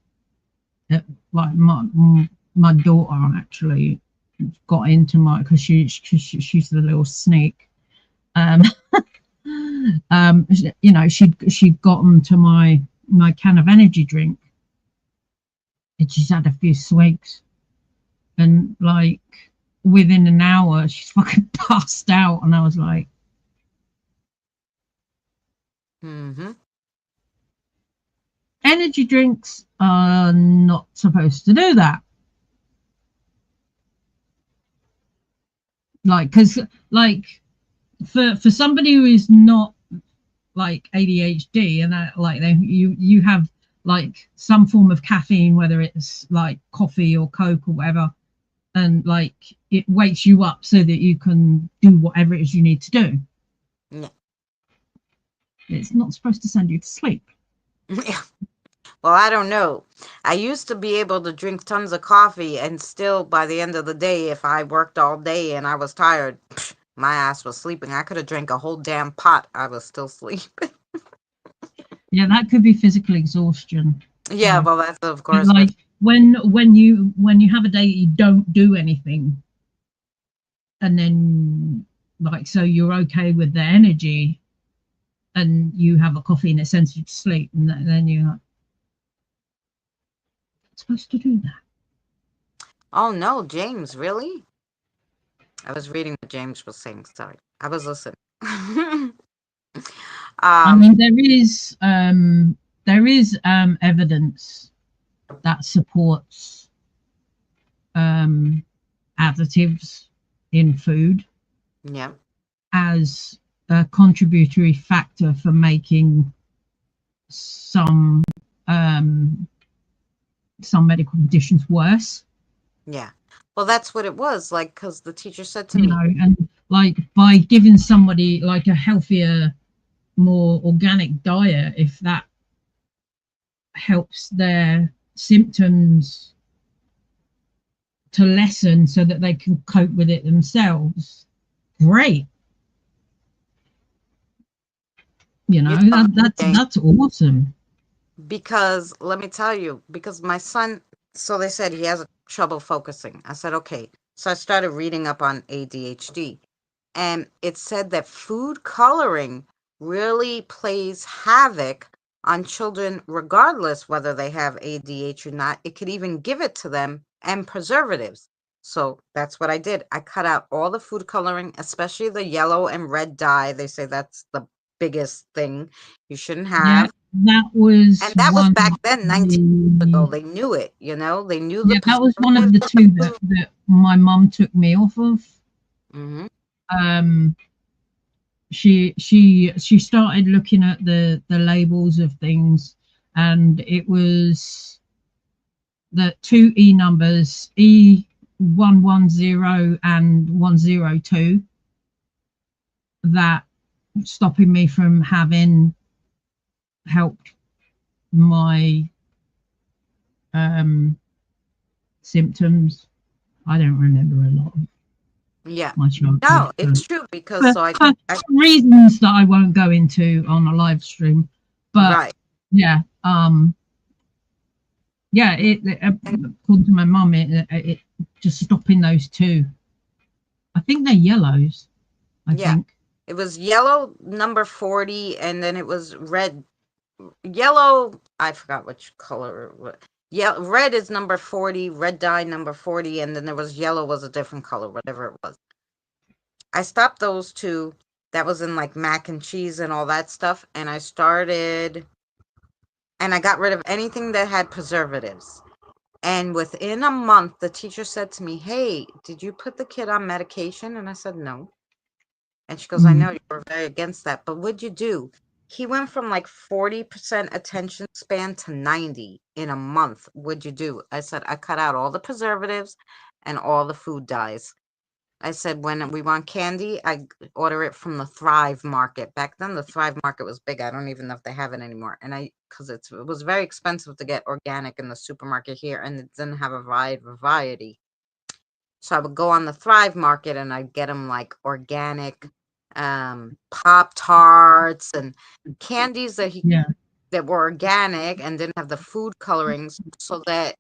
my daughter actually got into my, because she's the little sneak, um she'd gotten to my can of energy drink, and she's had a few swigs, and like within an hour she's fucking passed out, and I was like, Mm-hmm. energy drinks are not supposed to do that, like because like for somebody who is not like ADHD, and that like you have like some form of caffeine, whether it's like coffee or Coke or whatever, and like it wakes you up so that you can do whatever it is you need to do. Yeah. It's not supposed to send you to sleep. Yeah. Well, I don't know. I used to be able to drink tons of coffee and still, by the end of the day, if I worked all day and I was tired, my ass was sleeping. I could have drank a whole damn pot. I was still sleeping. Yeah, that could be physical exhaustion. Yeah, well, that's of But course like when you have a day that you don't do anything, and then like so you're okay with the energy, and you have a coffee and it sends you to sleep, and then you're not supposed to do that. Oh no, James, really? I was reading what James was saying. Sorry, I was listening. I um, mean, there is evidence that supports um, additives in food yeah, as a contributory factor for making some um, some medical conditions worse. yeah. Well, that's what it was like because the teacher said to You me, know, and like by giving somebody like a healthier, more organic diet, if that helps their symptoms to lessen so that they can cope with it themselves, great. You "You're know, telling me, James." that's awesome. Because let me tell you, because my son, so they said he has trouble focusing. I said, okay. So I started reading up on ADHD, and it said that food coloring really plays havoc on children, regardless whether they have ADHD or not. It could even give it to them and preservatives. So that's what I did. I cut out all the food coloring, especially the yellow and red dye. They say that's the biggest thing you shouldn't Yeah, have. that And was that was one back of then, 19 years ago. the They knew it, they knew the yeah, that was one of preservatives the in two the food. that my mum took me off of. Hmm. Um, she started looking at the labels of things, and it was the two E numbers, E110 and 102, that stopping me from having helped my um, symptoms. I don't remember a lot of Yeah. my childhood No, it's true because for, so for I reasons that I won't go into on a live stream. But right. yeah, yeah, according to my mum, it just stopping those two. I think they're yellows. I Yeah. think. It was yellow number 40 and then it was red yellow, I forgot which color. Yeah, red is number 40, red dye number 40, and then there was yellow was a different color, whatever it was. I stopped those two. That was in like mac and cheese and all that stuff, and I got rid of anything that had preservatives. And within a month, the teacher said to me, "Hey, did you put the kid on medication?" And I said, "No." And she goes, "I know Mm. you were very against that, but what'd you do?" He went from like 40% attention span to 90 in a month. What'd you do? I said, "I cut out all the preservatives and all the food dyes." I said, when we want candy, order it from the Thrive Market. Back then, the Thrive Market was big. I don't even know if they have it anymore. And because it was very expensive to get organic in the supermarket here, and it didn't have a wide variety. So I would go on the Thrive Market and I'd get them like organic Pop Tarts and candies Yeah. that were organic and didn't have the food colorings, so that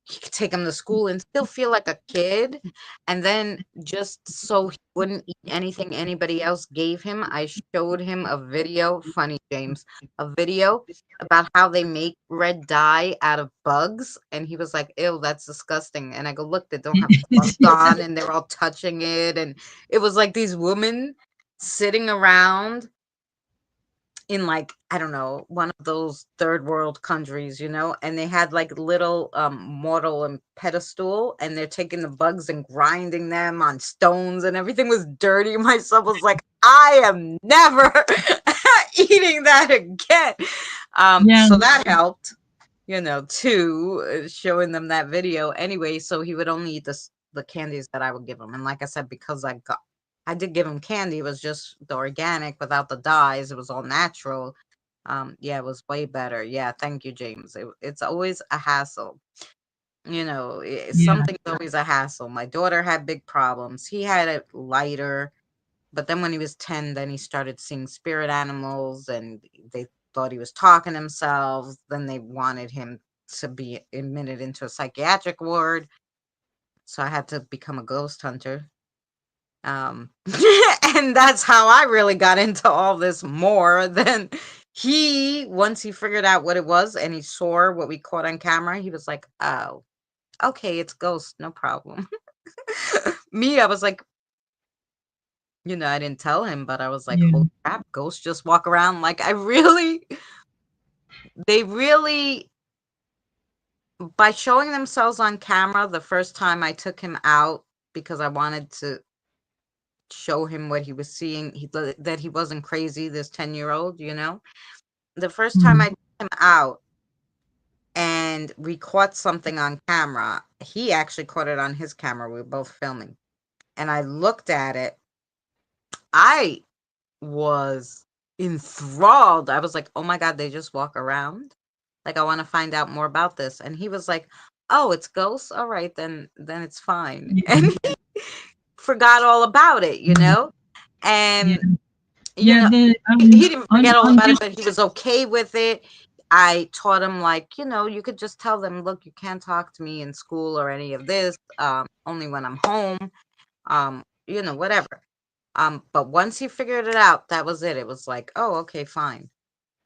he could take him to school and still feel like a kid. And then just so he wouldn't eat anything anybody else gave him, I showed him a video, funny James, a video about how they make red dye out of bugs. And he was like, "Ew, that's disgusting." And I go, "Look, they don't have gloves on and they're all touching it." And it was like these women sitting around in like, I don't know, one of those third world countries, and they had like little mortal and pedestal, and they're taking the bugs and grinding them on stones, and everything was dirty. Myself was like, I am never eating that again. Yeah. So that helped, too, showing them that video. Anyway, so he would only eat the candies that I would give him. And like I said, because I did give him candy, it was just the organic without the dyes. It was all natural. Yeah, it was way better. Yeah, thank you, James. It's always a hassle. Yeah. Something's always a hassle. My daughter had big problems. He had it lighter, but then when he was 10, then he started seeing spirit animals and they thought he was talking to himself. Then they wanted him to be admitted into a psychiatric ward. So I had to become a ghost hunter. And that's how I really got into all this more than once he figured out what it was and he saw what we caught on camera, he was like, "Oh." okay, it's ghost, no problem. Me, I was like, I didn't tell him, but I was like, Yeah. holy crap, ghosts just walk around. Like, they really, by showing themselves on camera the first time I took him out because I wanted to show him what he was seeing, that he wasn't crazy, this 10-year-old, The first time Mm. I took him out and we caught something on camera, he actually caught it on his camera. We were both filming. And I looked at it. I was enthralled. I was like, oh my God, they just walk around. Like, I want to find out more about this. And he was like, oh, it's ghosts. All right, then it's fine. Yeah. And he forgot all about it, Mm. Yeah. And Yeah. he didn't forget all I'm about it, just but he was okay with it. I taught him, like, you could just tell them, look, you can't talk to me in school or any of this, only when I'm home, whatever. But once he figured it out, that was it. It was like, oh, okay, fine.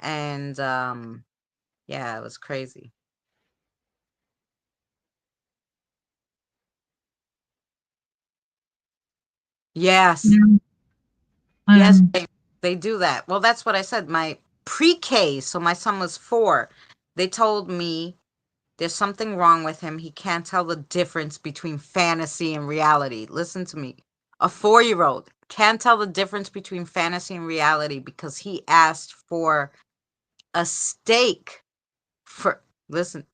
And yeah, it was crazy. Yes. yeah. Yes, Um. they do that. Well, that's what I said. My pre-K, so my son was 4. They told me there's something wrong with him. He can't tell the difference between fantasy and reality. Listen to me. A 4-year-old can't tell the difference between fantasy and reality because he asked for a steak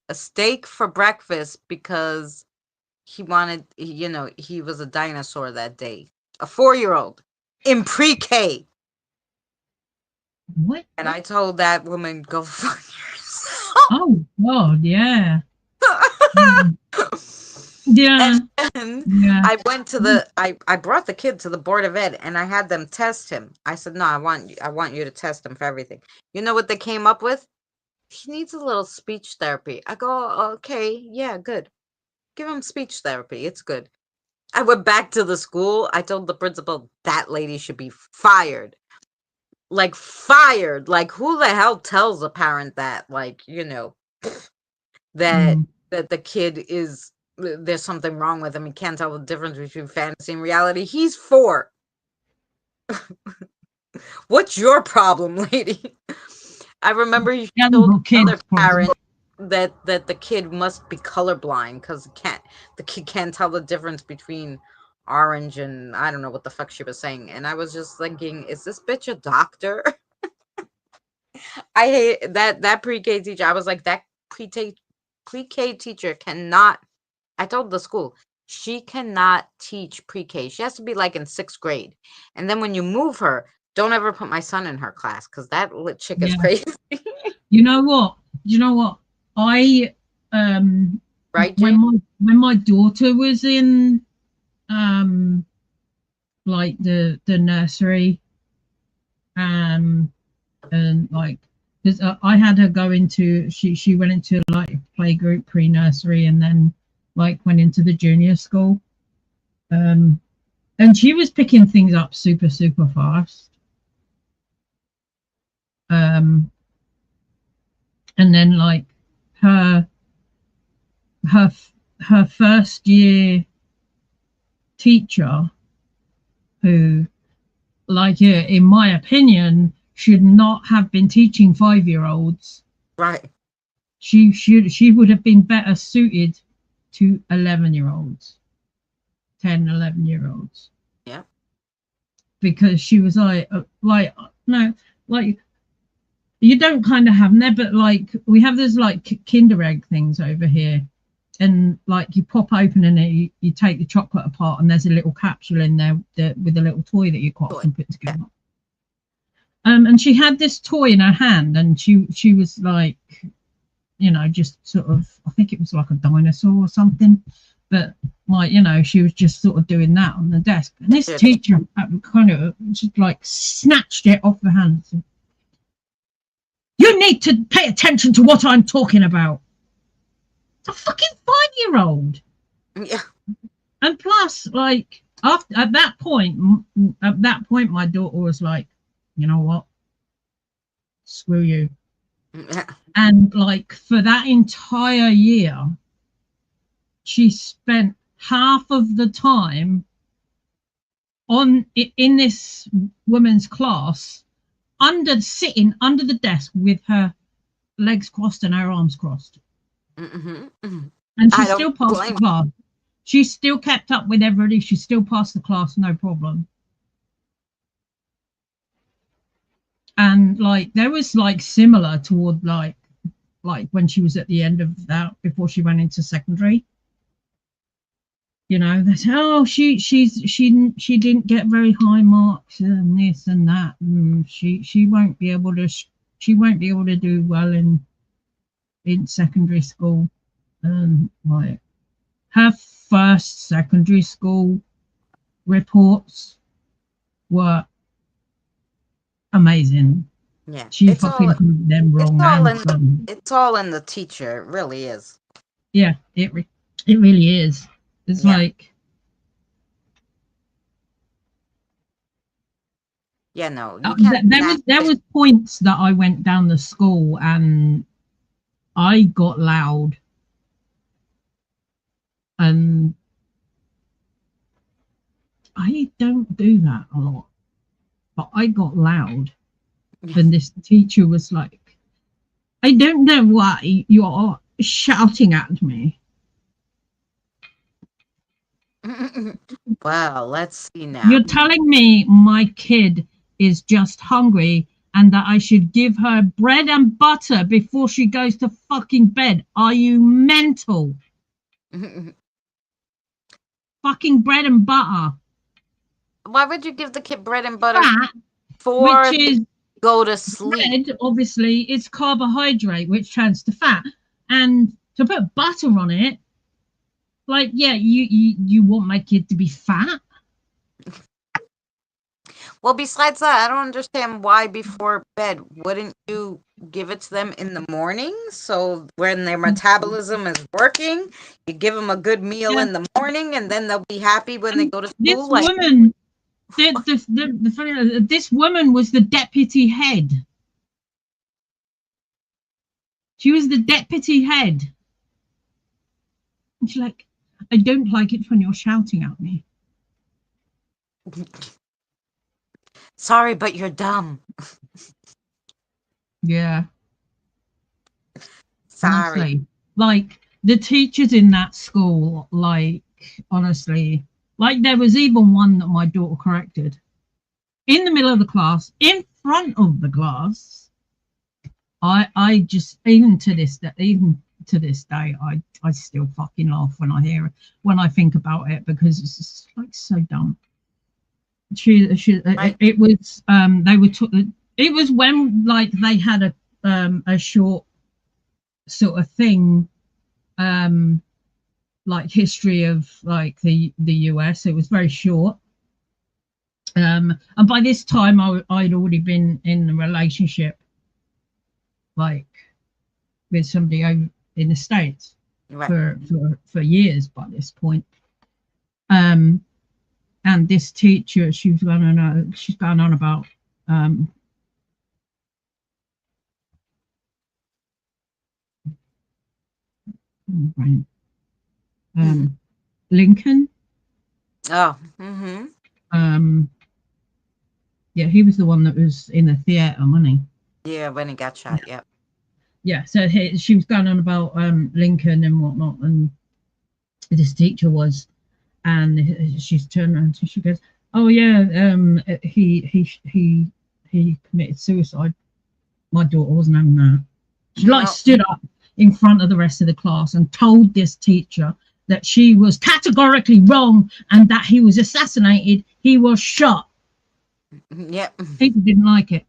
a steak for breakfast because he was a dinosaur that day. A 4-year-old in pre-K. What? And I told that woman, go fuck yourself. Oh God. Yeah. Mm. Yeah. And then Yeah. I brought the kid to the board of ed and I had them test him. I said, no, I want you to test him for everything. You know what they came up with? He needs a little speech therapy. I go, okay, yeah, good. Give him speech therapy. It's good. I went back to the school. I told the principal that lady should be fired. Like, fired. Like, who the hell tells a parent that? Like, that Mm. that the kid is there's something wrong with him. He can't tell the difference between fantasy and reality. He's 4. What's your problem, lady? I remember you told Young another kids, probably. parent that the kid must be colorblind because the kid can't tell the difference between orange and I don't know what the fuck she was saying. And I was just thinking, is this bitch a doctor? I hate that pre-K teacher. I was like, that pre-K teacher cannot. I told the school she cannot teach pre-K. She has to be like in 6th grade. And then when you move her, don't ever put my son in her class because that chick is Yeah. crazy. You know what? I Right, when Jane? my daughter was in um like the nursery, and like, because I had her go into, she went into like playgroup, pre-nursery, and then like went into the junior school, um and she was picking things up super fast, um and then like her her her first year teacher, who, like, yeah, in my opinion, should not have been teaching 5-year-olds. Right. She would have been better suited to 11-year-olds, 10, 11-year-olds, Yeah. because she was like, no, like, you don't kind of have never, like, we have those like Kinder Egg things over here, and like you pop open and you take the chocolate apart and there's a little capsule in there with a little toy that you quite Toy. often put Yeah. together. And she had this toy in her hand, and she was like, just sort of, I think it was like a dinosaur or something, but like, she was just sort of doing that on the desk. And this teacher kind of just like snatched it off her hands. You need to pay attention to what I'm talking about. It's a fucking 5-year-old. Yeah. And plus, like, at that point, my daughter was like, you know what? Screw you. Yeah. And like for that entire year, she spent half of the time in this woman's class sitting under the desk with her legs crossed and her arms crossed. Mm-hmm. And she I don't still passed the blame. class. She still kept up with everybody. She still passed the class, no problem. And like there was like similar toward like when she was at the end of that before she went into secondary. You know, they say, oh, she didn't get very high marks and this and that, and she won't be able to she won't be able to do well in secondary school. Like her first secondary school reports were amazing. Yeah, She fucking proved them wrong and some. it's all in the teacher. It really is. Yeah, it really is. It's Yeah. like Yeah, no, you can't there was points that I went down the school and I got loud, and I don't do that a lot, but I got loud, and this teacher was like, I don't know why you're shouting at me. Well, let's see now. You're telling me my kid is just hungry and that I should give her bread and butter before she goes to fucking bed. Are you mental? Fucking bread and butter. Why would you give the kid bread and butter Fat, before which they is go to sleep? bread, obviously, it's carbohydrate, which turns to fat. And to put butter on it, like, yeah, you want my kid to be fat? Well, besides that, I don't understand why before bed wouldn't you give it to them in the morning? So when their metabolism is working, you give them a good meal Yeah. in the morning, and then they'll be happy when they go to This school. woman, this woman was the deputy head. She was the deputy head. And she's like, I don't like it when you're shouting at me. Sorry, but you're dumb. Yeah. Sorry. Honestly. Like the teachers in that school, like honestly, like there was even one that my daughter corrected in the middle of the class, in front of the class. I just even to this day, I still fucking laugh when I hear it, when I think about it, because it's just like so dumb. Right. It was they were it was when like they had a short sort of thing, like history of like the US. It was very short, and by this time I'd already been in a relationship like with somebody over in the States Right. for years by this point. And this teacher, she's going on about Lincoln. Oh. Mm-hmm. Yeah, he was the one that was in the theater, wasn't he? Yeah, when he got shot. Yep. Yeah, so she was going on about Lincoln and whatnot, and this teacher was, and she's turned around and she goes, "Oh yeah, he committed suicide." My daughter wasn't having that. She like stood up in front of the rest of the class and told this teacher that she was categorically wrong and that he was assassinated. He was shot. Yep. People didn't like it.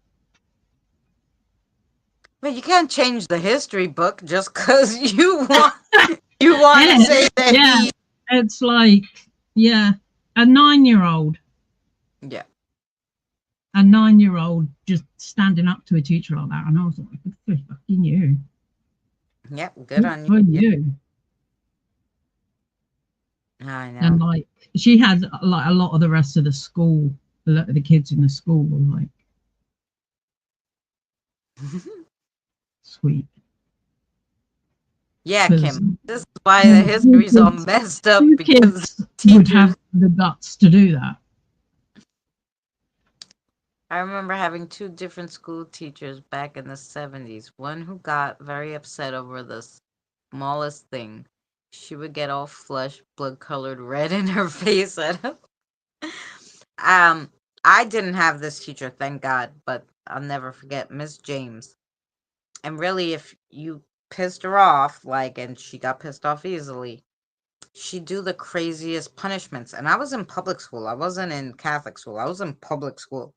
But you can't change the history book just because you want to say that he. It's like, yeah, a 9-year-old. Yeah. A 9-year-old just standing up to a teacher like that, and I was like, good for fucking you. Yep, good on for you. you. I know. And like she had like a lot of the rest of the school, the kids in the school were like sweet. Yeah, Kim. because This is why the history's all messed up few because kids would teachers. have the guts to do that. I remember having two different school teachers back in the 70s. One who got very upset over the smallest thing. She would get all flushed, blood-colored red in her face at him. Um, I didn't have this teacher, thank God, but I'll never forget Miss James. And really, if you pissed her off, like, and she got pissed off easily, she'd do the craziest punishments. And I was in public school. I wasn't in Catholic school. I was in public school.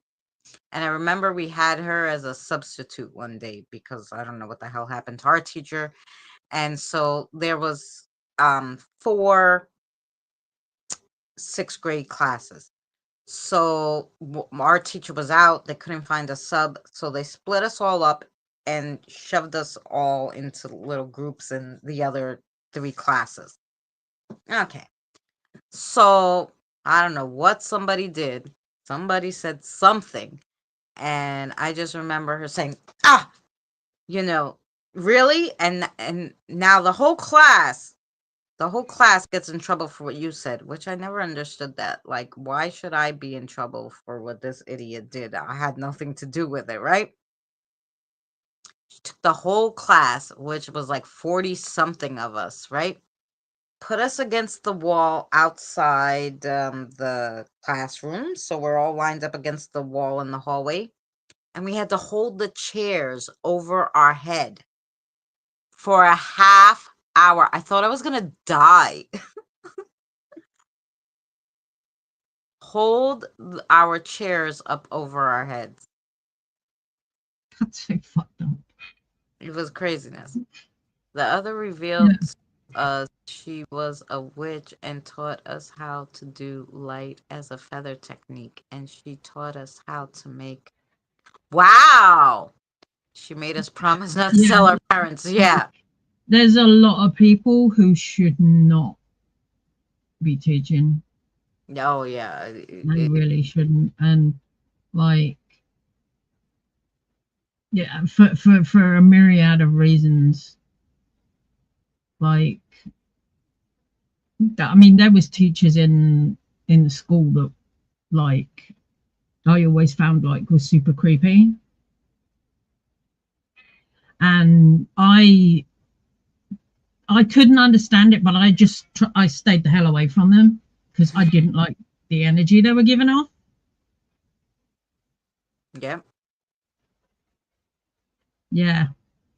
And I remember we had her as a substitute one day because I don't know what the hell happened to our teacher. And so there was four sixth grade classes. So our teacher was out. They couldn't find a sub. So they split us all up and shoved us all into little groups in the other three classes. Okay. So I don't know what somebody did. Somebody said something. And I just remember her saying, ah, you know, really? And now the whole class gets in trouble for what you said, which I never understood that. Like, why should I be in trouble for what this idiot did? I had nothing to do with it, right? She took the whole class, which was like 40 something of us, right? Put us against the wall outside the classroom. So we're all lined up against the wall in the hallway. And we had to hold the chairs over our head for a half hour. I thought I was going to die. Hold our chairs up over our heads. That's so fucked up. It was craziness. The other revealed Yeah. she was a witch and taught us how to do light as a feather technique. And she taught us how to make. Wow! She made us promise not to Yeah. tell our parents. Yeah. There's a lot of people who should not be teaching. Oh, yeah. They really shouldn't. And like, yeah, for a myriad of reasons. Like, I mean, there was teachers in the school that like I always found like was super creepy, and I couldn't understand it, but I stayed the hell away from them because I didn't like the energy they were giving off. Yeah. Yeah,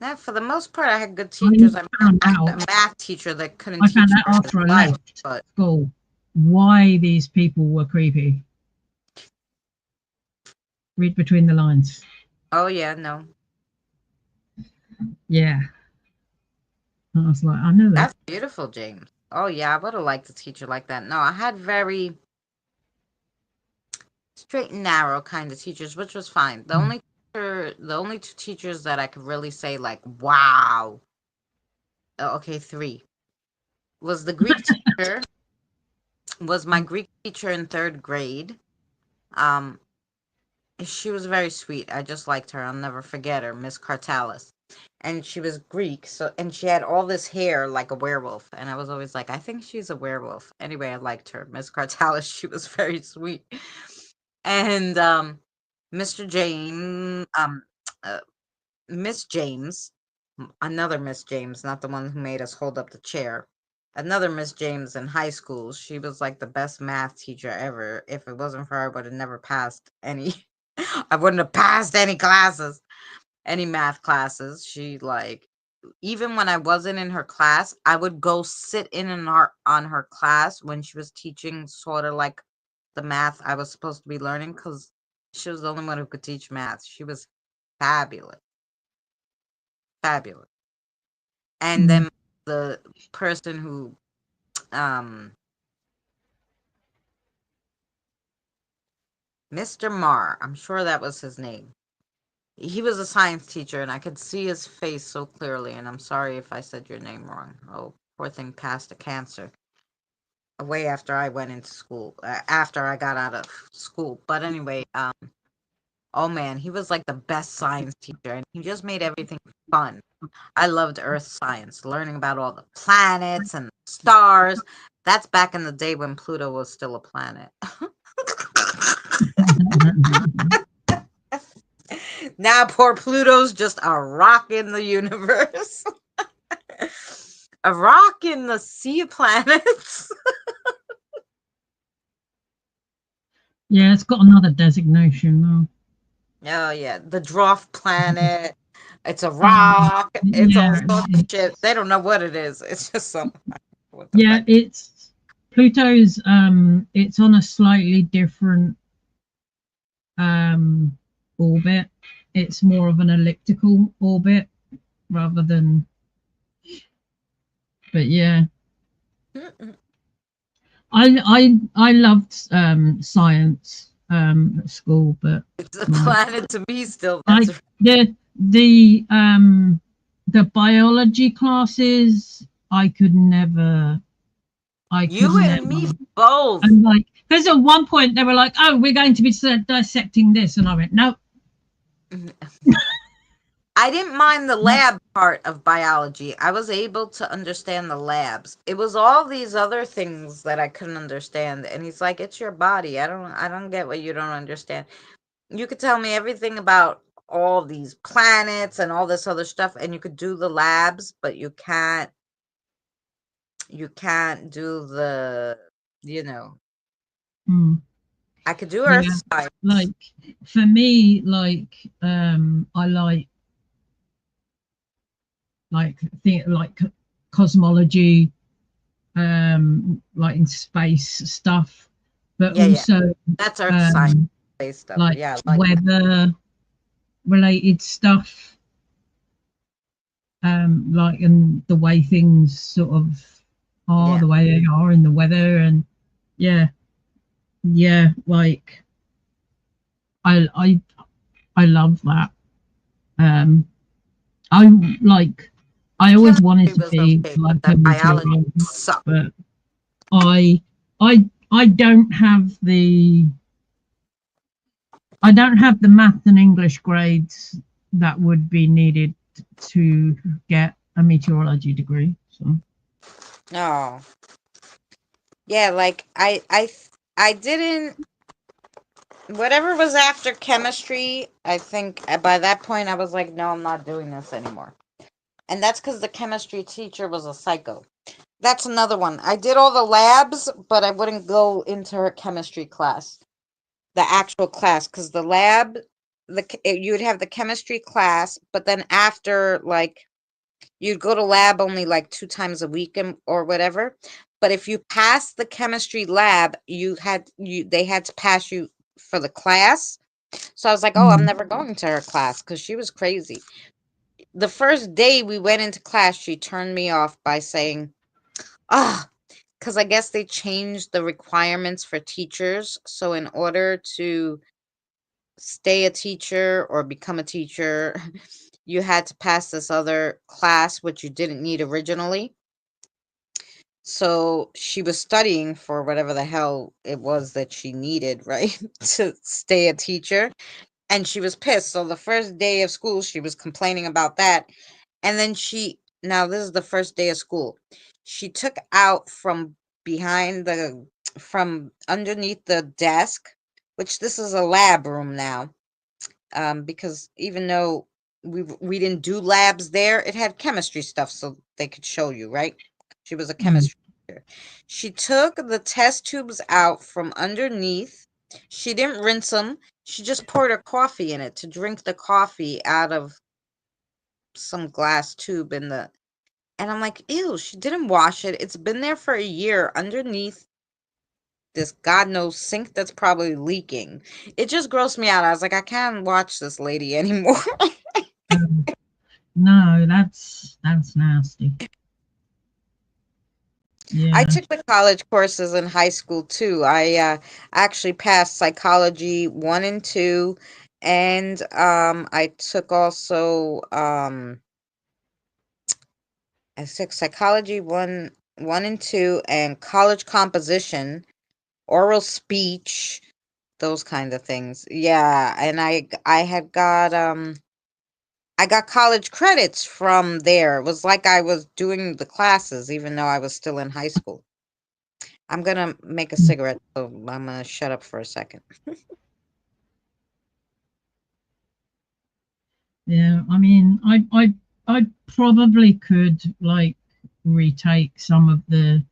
Now, for the most part, I had good I teachers. found I had out. a math teacher that couldn't I found teach out for his after I life, left but school why these people were creepy. Read between the lines. oh yeah, no, Yeah, and I was like, I know that. that's beautiful, James. Oh yeah, I would have liked a teacher like that. No, I had very straight and narrow kind of teachers, which was fine. The only two teachers that I could really say like, wow, okay, three was the Greek teacher. Was my Greek teacher in third grade. Um, she was very sweet. I just liked her. I'll never forget her, Miss Cartalis. And she was Greek, so and she had all this hair like a werewolf. And I was always like, I think she's a werewolf. Anyway, I liked her. Miss Cartalis, she was very sweet. And Mr. James, uh, Miss James, another Miss James, not the one who made us hold up the chair. Another Miss James in high school. She was like the best math teacher ever. If it wasn't for her, I would have never passed any. I wouldn't have passed any classes, any math classes. She like even when I wasn't in her class, I would go sit in her on her class when she was teaching sort of like the math I was supposed to be learning because she was the only one who could teach math. She was fabulous, fabulous. And Mm. then the person who um Mr. Marr, I'm sure that was his name. He was a science teacher, and I could see his face so clearly. And I'm sorry if I said your name wrong. Oh, poor thing passed a cancer way after I went into school, after I got out of school. But anyway, oh man, he was like the best science teacher, and he just made everything fun. I loved earth science, learning about all the planets and stars. That's back in the day when Pluto was still a planet. Now poor Pluto's just a rock in the universe. A rock in the sea of planets. Yeah, it's got another designation now. Oh yeah, the dwarf planet. It's a Um, rock. It's all yeah, sorts of shit. They don't know what it is. It's just something. What the yeah, fuck? it's Pluto's. It's on a slightly different um orbit. It's more of an elliptical orbit rather than. But yeah, I loved science at school, but It's a like planet to me still. That's like the biology classes I could you never. and me both. And like, because at one point they were like, "Oh, we're going to be dissecting this," and I went, "No, I didn't mind the no." lab part of biology. I was able to understand the labs. It was all these other things that I couldn't understand. And he's like, "It's your body. I don't get what you don't understand. You could tell me everything about all these planets and all this other stuff and you could do the labs, but you can't do the, you know, Mm, I could do earth yeah, science." like for me, I like cosmology, like in space stuff, but Yeah, yeah. also That's earth science um, based stuff. like Yeah, I like that. weather related stuff, like and the way things sort of are, Yeah. the way they are in the weather, and yeah, yeah, like I I I love that. Um, I like I always wanted Chemistry to was be okay, but like a that biology meteorologist, sucked. but I I don't have the math and English grades that would be needed to get a meteorology degree. So No. Yeah, like I didn't, whatever was after chemistry, I think by that point I was like, no, I'm not doing this anymore. And that's because the chemistry teacher was a psycho. That's another one. I did all the labs, but I wouldn't go into her chemistry class, the actual class, because the lab, you would have the chemistry class, but then after, like, you'd go to lab only like 2 times a week or whatever. But if you passed the chemistry lab, they had to pass you for the class. So I was like, oh, I'm mm, never going to her class because she was crazy. The first day we went into class, she turned me off by saying, ah, because I guess they changed the requirements for teachers. So in order to stay a teacher or become a teacher, you had to pass this other class, which you didn't need originally. So she was studying for whatever the hell it was that she needed, right? To stay a teacher. And she was pissed. So the first day of school, she was complaining about that. And then now this is the first day of school. She took out from underneath the desk, which this is a lab room now, because even though we didn't do labs there, it had chemistry stuff so they could show you, right? She was a mm, chemistry teacher. She took the test tubes out from underneath. She didn't rinse them. She just poured her coffee in it to drink the coffee out of some glass tube in the. And I'm like, ew, she didn't wash it. It's been there for a year underneath this God knows sink that's probably leaking. It just grossed me out. I was like, I can't watch this lady anymore. um, no, that's nasty. I Yeah. took the college courses in high school too. I actually passed psychology 1 and 2, and I took also I took psychology 1 and 2, and college composition, oral speech, those kind of things. Yeah, and I had got I got college credits from there. It was like I was doing the classes even though I was still in high school. I'm gonna make a cigarette, so I'm gonna shut up for a second. Yeah, I mean, I probably could like retake some of the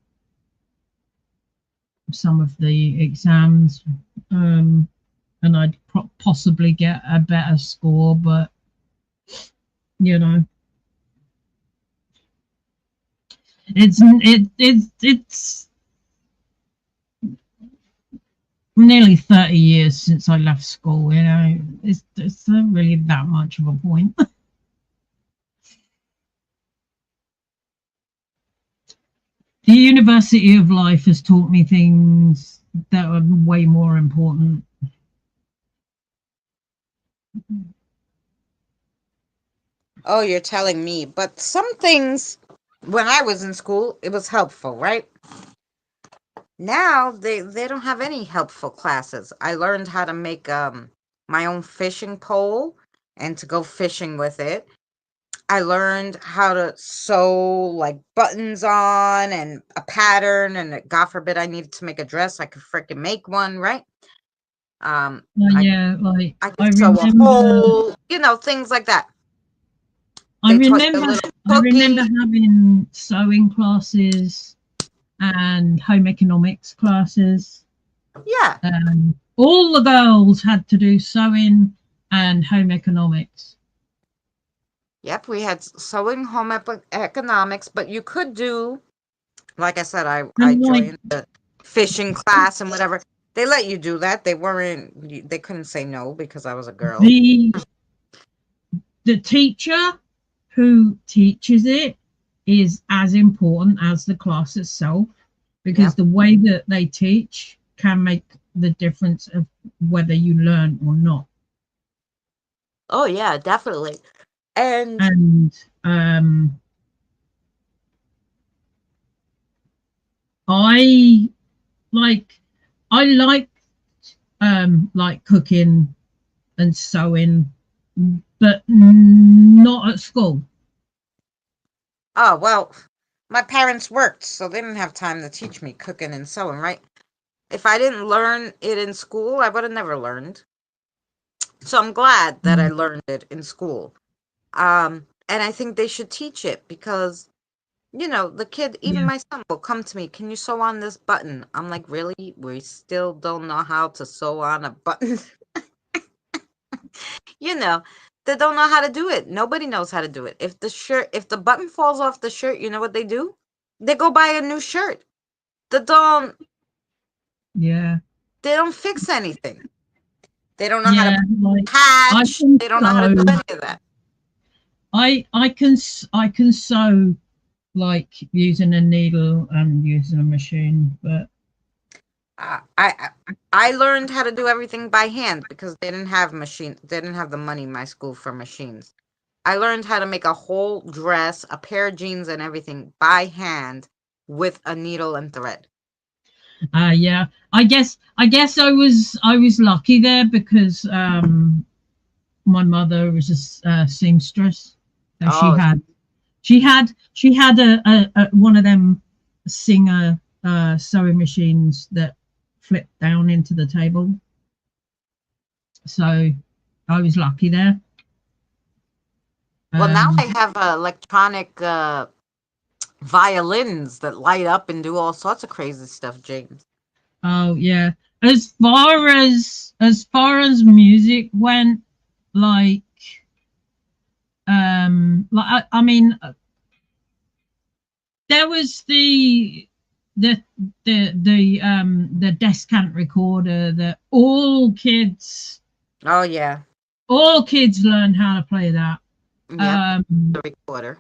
exams, um, and I'd possibly get a better score. But you know, it's nearly 30 years since I left school. You know, it's not really that much of a point. The University of Life has taught me things that are way more important. Oh, you're telling me. But some things, when I was in school, it was helpful, right? Now they don't have any helpful classes. I learned how to make my own fishing pole and to go fishing with it. I learned how to sew like buttons on and a pattern, and God forbid I needed to make a dress, I could freaking make one, right? Um I Yeah, like I could sew a hole, things like that. I They taught you a remember little I remember cooking. having sewing classes and home economics classes. Yeah. All the girls had to do sewing and home economics. Yep, we had sewing, home economics, but you could do, like I said, I And like joined the fishing class and whatever. They let you do that. They couldn't say no because I was a girl. the the teacher who teaches it is as important as the class itself, because Yep. the way that they teach can make the difference of whether you learn or not. Oh yeah, definitely. And And I like I like cooking and sewing, but not at school. oh well, my parents worked, so they didn't have time to teach me cooking and sewing, right? If I didn't learn it in school, I would have never learned. So I'm glad that I learned it in school. And I think they should teach it because the kid, even Yeah, my son, will come to me. Can you sew on this button? I'm like, really? We still don't know how to sew on a button? you know, they don't know how to do it. Nobody knows how to do it. If the button falls off the shirt, you know what they do? They go buy a new shirt. They don't, yeah, they don't fix anything. They don't know how to yeah. Like I patch. can They don't know how to sew. do any of that. I can sew like using a needle and using a machine, but Uh, I I I learned how to do everything by hand because they didn't have machine. They didn't have the money in my school for machines. I learned how to make a whole dress, a pair of jeans, and everything by hand with a needle and thread. yeah, I guess I was lucky there because my mother was a seamstress, so Oh, she had a one of them Singer sewing machines that flipped down into the table. So I was lucky there. well, now Um, they have electronic violins that light up and do all sorts of crazy stuff, James. oh yeah, as far as music went, like I mean, there was the the descant recorder that Oh yeah, all kids learn how to play that. yep, Um, the recorder.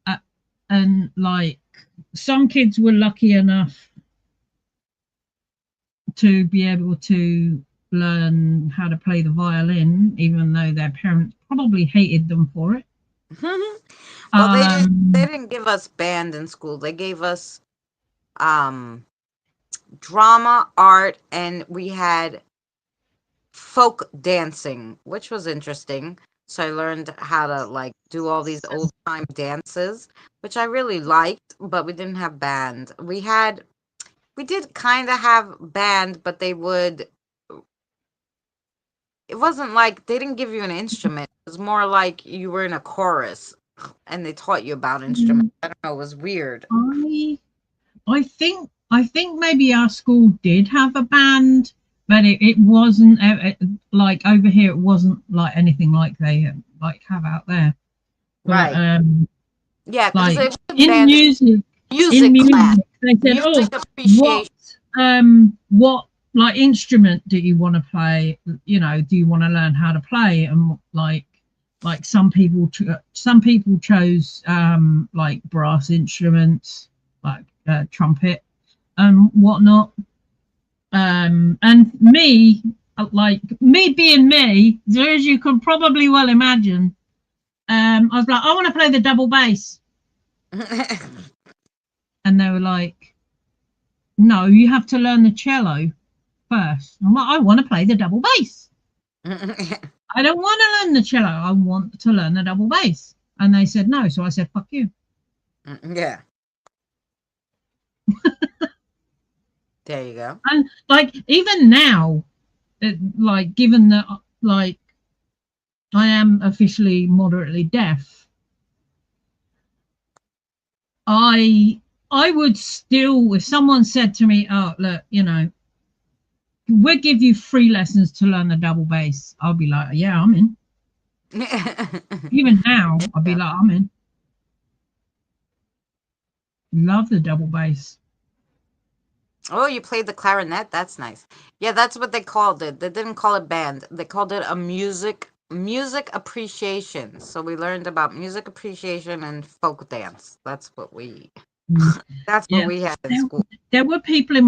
uh, and like some kids were lucky enough to be able to learn how to play the violin, even though their parents probably hated them for it. Well, they Um, didn't give us band in school. They gave us um drama, art, and we had folk dancing, which was interesting. So I learned how to like do all these old time dances, which I really liked, but we didn't have band. We did kind of have band, but it wasn't like they didn't give you an instrument. It was more like you were in a chorus and they taught you about instruments. Mm, I don't know, it was weird. I I think maybe our school did have a band, but it wasn't like over here. It wasn't like anything like they like have out there. But Right. Yeah, because like it wasn't in band, it's music, in music class. music, they said, Music "Oh, what appreciation. what like instrument do you want to play? You know, do you want to learn how to play?" And like some people chose like brass instruments, like trumpet and whatnot. And me, like me being me, as you can probably well imagine, I was like, I want to play the double bass, and they were like, no, you have to learn the cello first. I'm like, I want to play the double bass. I don't want to learn the cello. I want to learn the double bass. And they said no, so I said, fuck you. Yeah, there you go. And like even now, like given that like I am officially moderately deaf, I would still, if someone said to me, "Oh, look, you know, we'll give you free lessons to learn the double bass," I'll be like, "Yeah, I'm in." Even now, I'll be Yeah. like, "I'm in." Love the double bass. Oh, you played the clarinet? That's nice. Yeah, that's what they called it. They didn't call it band. They called it a music appreciation. So we learned about music appreciation and folk dance. Mm. That's what Yeah, we had in there, school. there were people in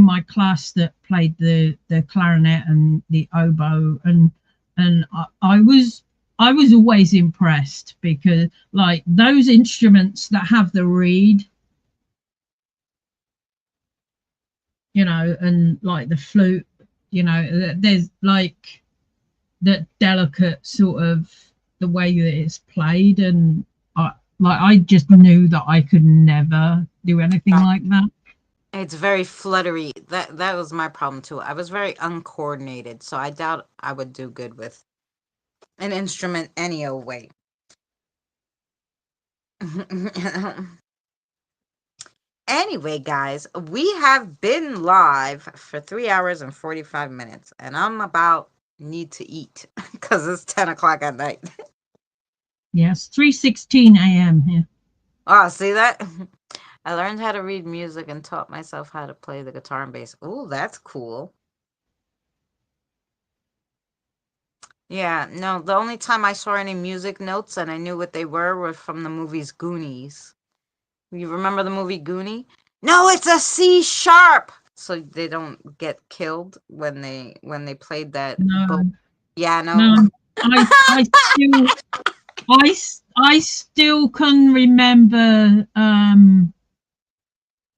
my class that played the clarinet and the oboe, and I was always impressed because like those instruments that have the reed, you know, and like the flute, you know, there's like that delicate sort of the way that it's played, and I just knew that I could never do anything Right. like that. It's very fluttery. That was my problem too. I was very uncoordinated, so I doubt I would do good with an instrument any old way. Anyway, guys, we have been live for 3 hours and 45 minutes, and I'm about need to eat because it's 10 o'clock at night. Yes, 3:16 a.m. here. Oh, see that? I learned how to read music and taught myself how to play the guitar and bass. Oh, that's cool. Yeah, no, the only time I saw any music notes and I knew what they were from the movies Goonies. You remember the movie Goonie? No, it's a C sharp. So they don't get killed when they played that boat. No, Yeah, no. no, I still I still can remember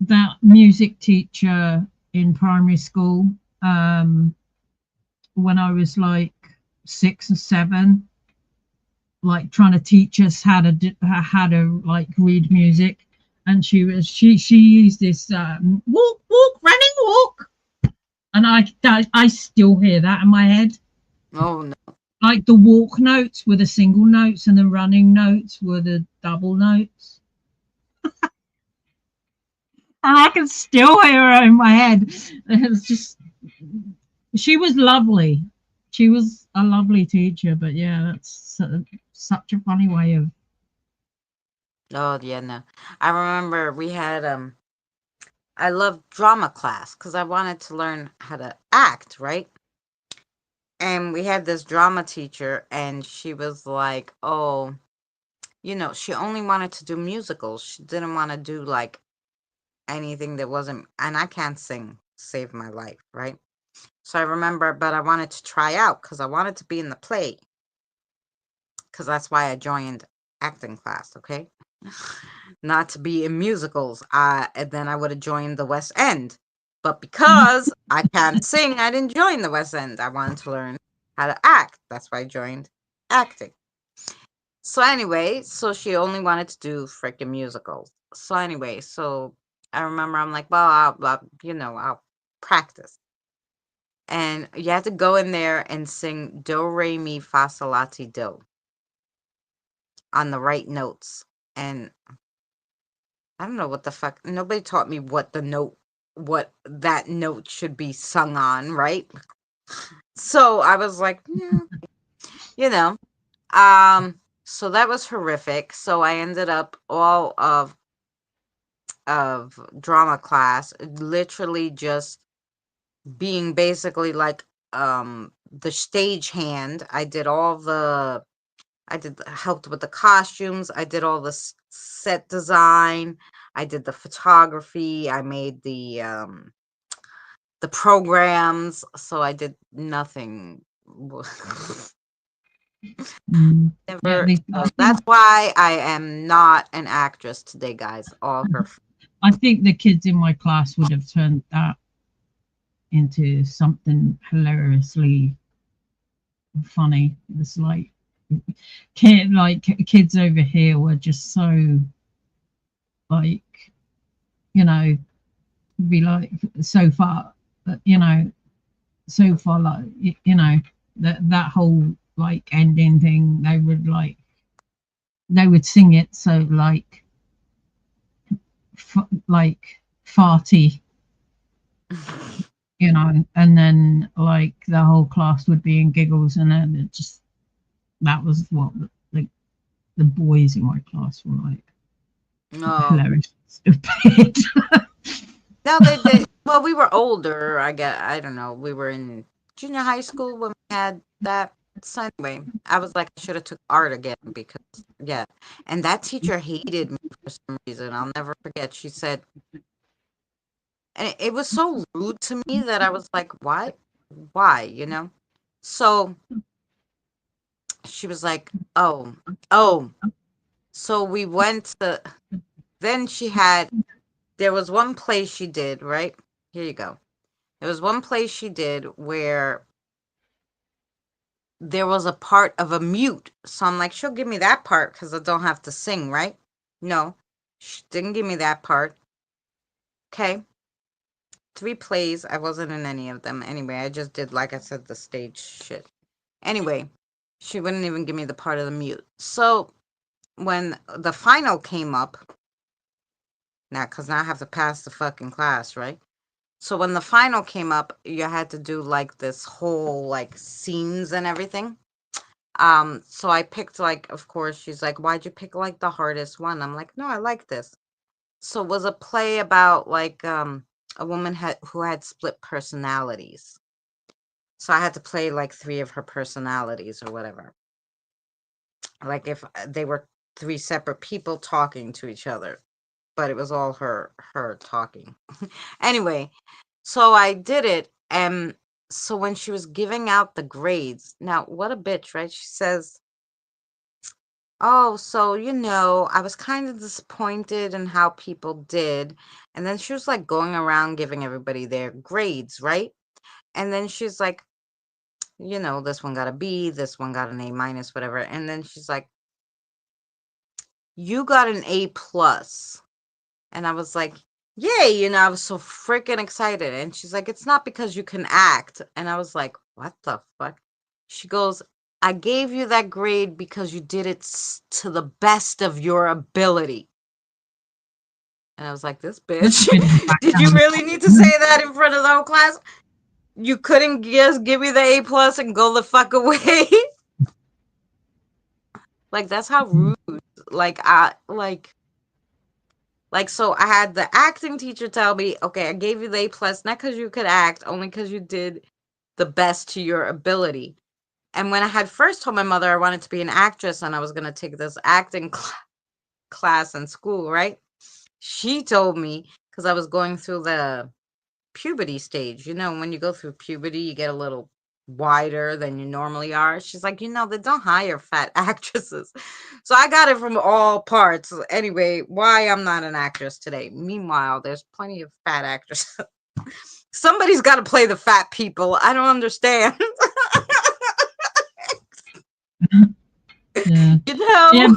that music teacher in primary school when I was like 6 or 7, like trying to teach us how to like read music, and she used this walk running walk, and I still hear that in my head. Oh no. Like the walk notes were the single notes and the running notes were the double notes. And I can still hear her in my head. It's just, she was lovely. She was a lovely teacher, but yeah, that's such a funny way of. Oh yeah, no. I remember we had I loved drama class because I wanted to learn how to act, right? And we had this drama teacher and she was like, "Oh, she only wanted to do musicals. She didn't want to do like anything that wasn't, and I can't sing, save my life, right? So I remember, but I wanted to try out because I wanted to be in the play because that's why I joined acting class, okay? Not to be in musicals. And then I would have joined the West End. But because I can't sing, I didn't join the West End. I wanted to learn how to act. That's why I joined acting. So anyway, so she only wanted to do freaking musicals. So anyway, so I remember I'm like, well, I'll practice. And you had to go in there and sing do, re, mi, fa, sol, la, ti, do on the right notes. And I don't know what the fuck. Nobody taught me what that note should be sung on, right? So I was like, yeah, you know. So that was horrific. So I ended up all of drama class literally just being basically like the stage hand. Helped with the costumes. I did all the set design. I did the photography. I made the programs. So I did nothing. Yeah, Never. So that's why I am not an actress today, guys. All her. I think the kids in my class would have turned that into something hilariously funny. It's like kids over here were just so like, you know, be like so far, you know, so far like you know that whole like ending thing. They would sing it so like farty, you know, and then like the whole class would be in giggles, and then it just that was what the boys in my class were like. No. Hilarious, stupid. No, they did. Well, we were older. I don't know. We were in junior high school when we had that. So anyway, I was like, I should have took art again because yeah. And that teacher hated me for some reason. I'll never forget. She said, and it was so rude to me that I was like, why? So she was like, oh. So we went to. Then there was one play she did, right? Here you go. There was one play she did where there was a part of a mute. So I'm like, she'll give me that part because I don't have to sing, right? No, she didn't give me that part. Okay. 3 plays. I wasn't in any of them. Anyway, I just did, like I said, the stage shit. Anyway, she wouldn't even give me the part of the mute. So when the final came up, because now I have to pass the fucking class, right? So when the final came up, you had to do like this whole like scenes and everything. So I picked like, of course, she's like, why'd you pick like the hardest one? I'm like, no, I like this. So it was a play about like a woman who had split personalities. So I had to play like 3 of her personalities or whatever. Like if they were 3 separate people talking to each other, but it was all her talking. Anyway, so I did it, and so when she was giving out the grades, now what a bitch, right? She says, oh, so, I was kind of disappointed in how people did. And then she was like going around giving everybody their grades, right? And then she's like, this one got a B, this one got an A minus, whatever. And then she's like, you got an A plus. And I was like, yay, I was so freaking excited. And she's like, it's not because you can act. And I was like, what the fuck? She goes, I gave you that grade because you did it to the best of your ability. And I was like, this That's a bitch, bit of a did you backhanded really need to say that in front of the whole class? You couldn't just give me the A plus and go the fuck away? Like, that's how rude. Like, so I had the acting teacher tell me, okay, I gave you the A plus, not because you could act, only because you did the best to your ability. And when I had first told my mother I wanted to be an actress and I was going to take this acting class in school, right? She told me, because I was going through the puberty stage. When you go through puberty, you get a little wider than you normally are. She's like, they don't hire fat actresses. So I got it from all parts. Anyway, why I'm not an actress today. Meanwhile, there's plenty of fat actresses. Somebody's got to play the fat people. I don't understand. Yeah. You Yeah, know?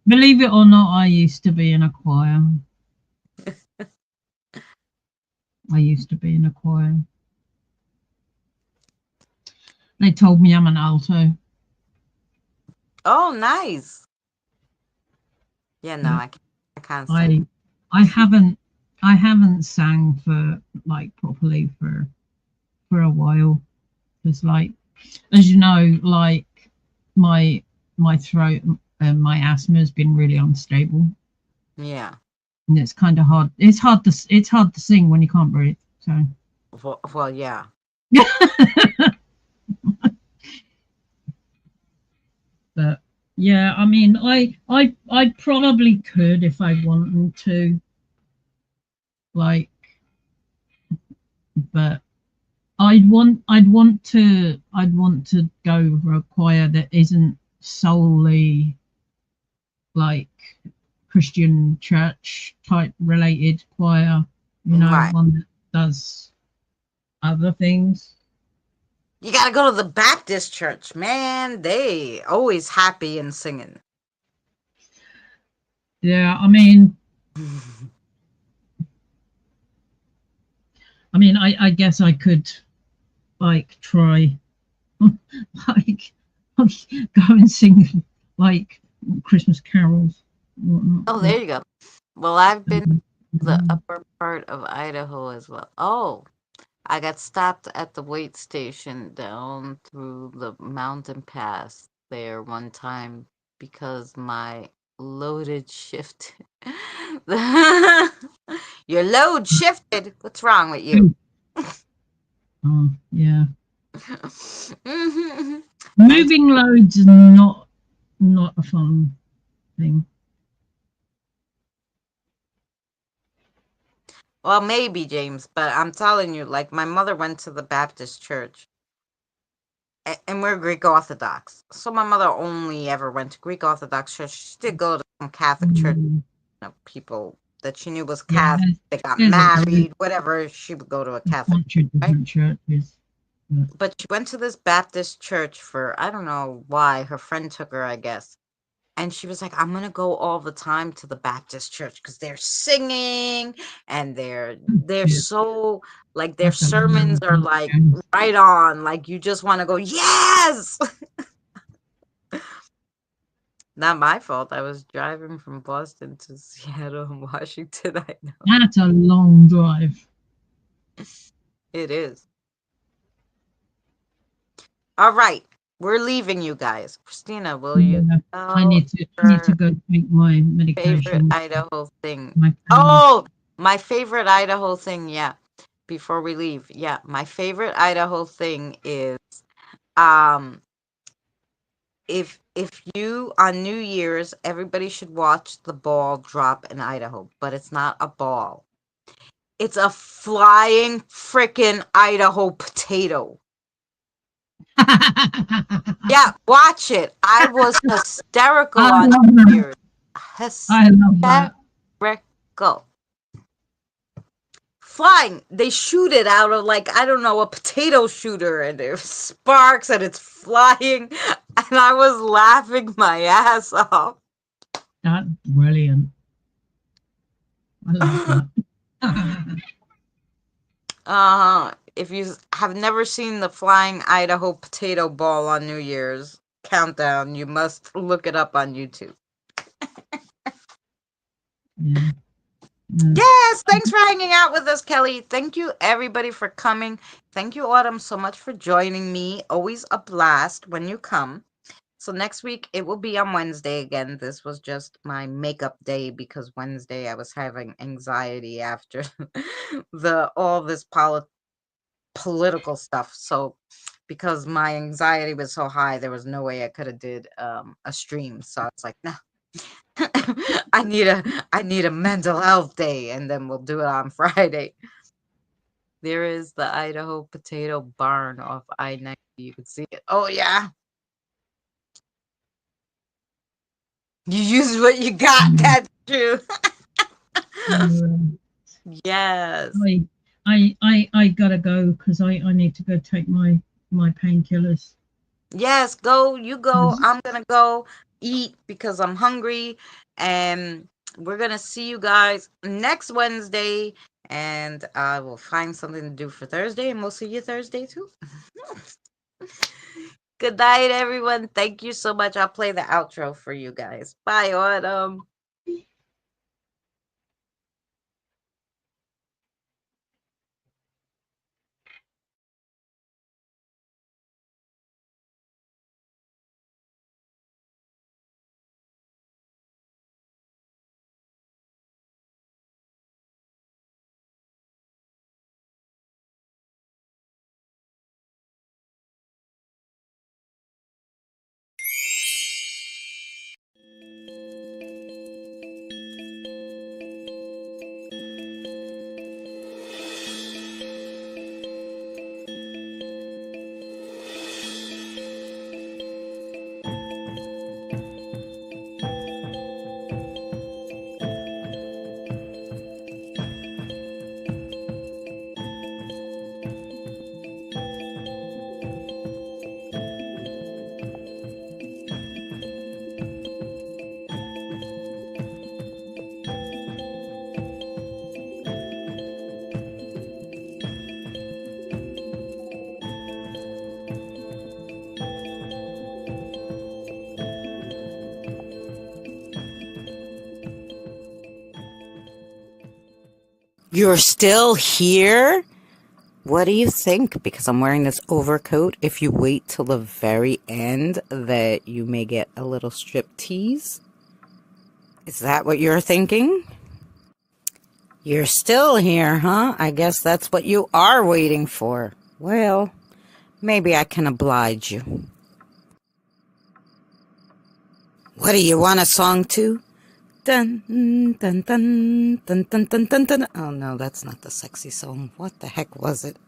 believe it or not, I used to be in a choir. I used to be in a choir. They told me I'm an alto, Oh, nice. Yeah, no, but I can't sing. I I haven't I haven't sang for like properly for a while. Because like as you know, like my my throat and my asthma has been really unstable, Yeah. and it's kind of hard. It's hard to sing when you can't breathe. So, Well, yeah. but yeah, I mean, I probably could if I wanted to, like, but I'd want to go for a choir that isn't solely like Christian church type related choir, Right. one that does other things. You gotta go to the Baptist church, man. They always happy and singing. Yeah, I mean, I guess I could like try like go and sing like Christmas carols and whatnot. Oh, there But you go. Well, I've been to the um, upper part of Idaho as well. Oh, I got stopped at the wait station down through the mountain pass there one time because my loaded shifted. Your load shifted. What's wrong with you? yeah, Mhm. And moving loads is not a fun thing. well, maybe James, but I'm telling you, like my mother went to the Baptist church, and we're Greek Orthodox. So my mother only ever went to Greek Orthodox church. She did go to some Catholic church, Mm, people that she knew was yeah, Catholic. They got there's married, whatever. She would go to a a Catholic, bunch of right? different churches. But, But she went to this Baptist church for I don't know why. Her friend took her, I guess. And she was like, I'm gonna go all the time to the Baptist church because they're singing and they're yeah, so like their like a sermons are like right on. Like you just want to go, yes. Not my fault. I was driving from Boston to Seattle and Washington. I know. That's a long drive. It is. All right. We're leaving you guys. Christina, will you Yeah, I tell need to I need to your go take my favorite medication, Idaho thing? my pain. Oh, my favorite Idaho thing. Yeah. Before we leave. Yeah. My favorite Idaho thing is um if you on New Year's, everybody should watch the ball drop in Idaho, but it's not a ball. It's a flying freaking Idaho potato. Yeah, watch it. I was hysterical I on love New that. Year's. I love that. Hysterical. Flying. They shoot it out of like, I don't know, a potato shooter and there's sparks and it's flying. And I was laughing my ass off. That's brilliant. I love that. If you have never seen the flying Idaho potato ball on New Year's countdown, you must look it up on YouTube. Yeah. Yeah. Yes, thanks for hanging out with us, Kelly. Thank you, everybody, for coming. Thank you, Autumn, so much for joining me. Always a blast when you come. So next week it will be on Wednesday again. This was just my makeup day because Wednesday I was having anxiety after the all this political stuff. So because my anxiety was so high, there was no way I could have did a stream. So I was like, no, I need a mental health day, and then we'll do it on Friday. There is the Idaho Potato Barn off I-90. You can see it. Oh yeah, you use what you got. Yeah. That's true. Um, Yes. I gotta go because I need to go take my painkillers. Yes, go. You go. I'm gonna go eat because I'm hungry. And we're gonna see you guys next Wednesday. And I will find something to do for Thursday, and we'll see you Thursday too. Good night, everyone. Thank you so much. I'll play the outro for you guys. Bye, Autumn. You're still here? What do you think? Because I'm wearing this overcoat. If you wait till the very end, that you may get a little strip tease. Is that what you're thinking? You're still here, huh? I guess that's what you are waiting for. Well, maybe I can oblige you. What do you want a song to? Dun, dun, dun, dun, dun, dun, dun, dun. Oh no, that's not the sexy song. What the heck was it?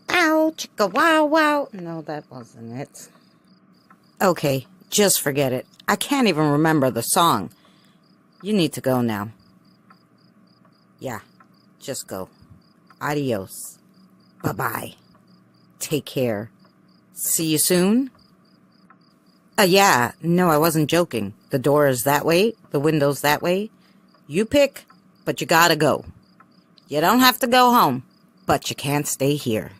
Ow, chicka wow wow. No, that wasn't it. Okay, just forget it. I can't even remember the song. You need to go now. Yeah, just go. Adios. Bye-bye. Take care. See you soon? Yeah, no, I wasn't joking. The door is that way, the window's that way. You pick, but you gotta go. You don't have to go home, but you can't stay here.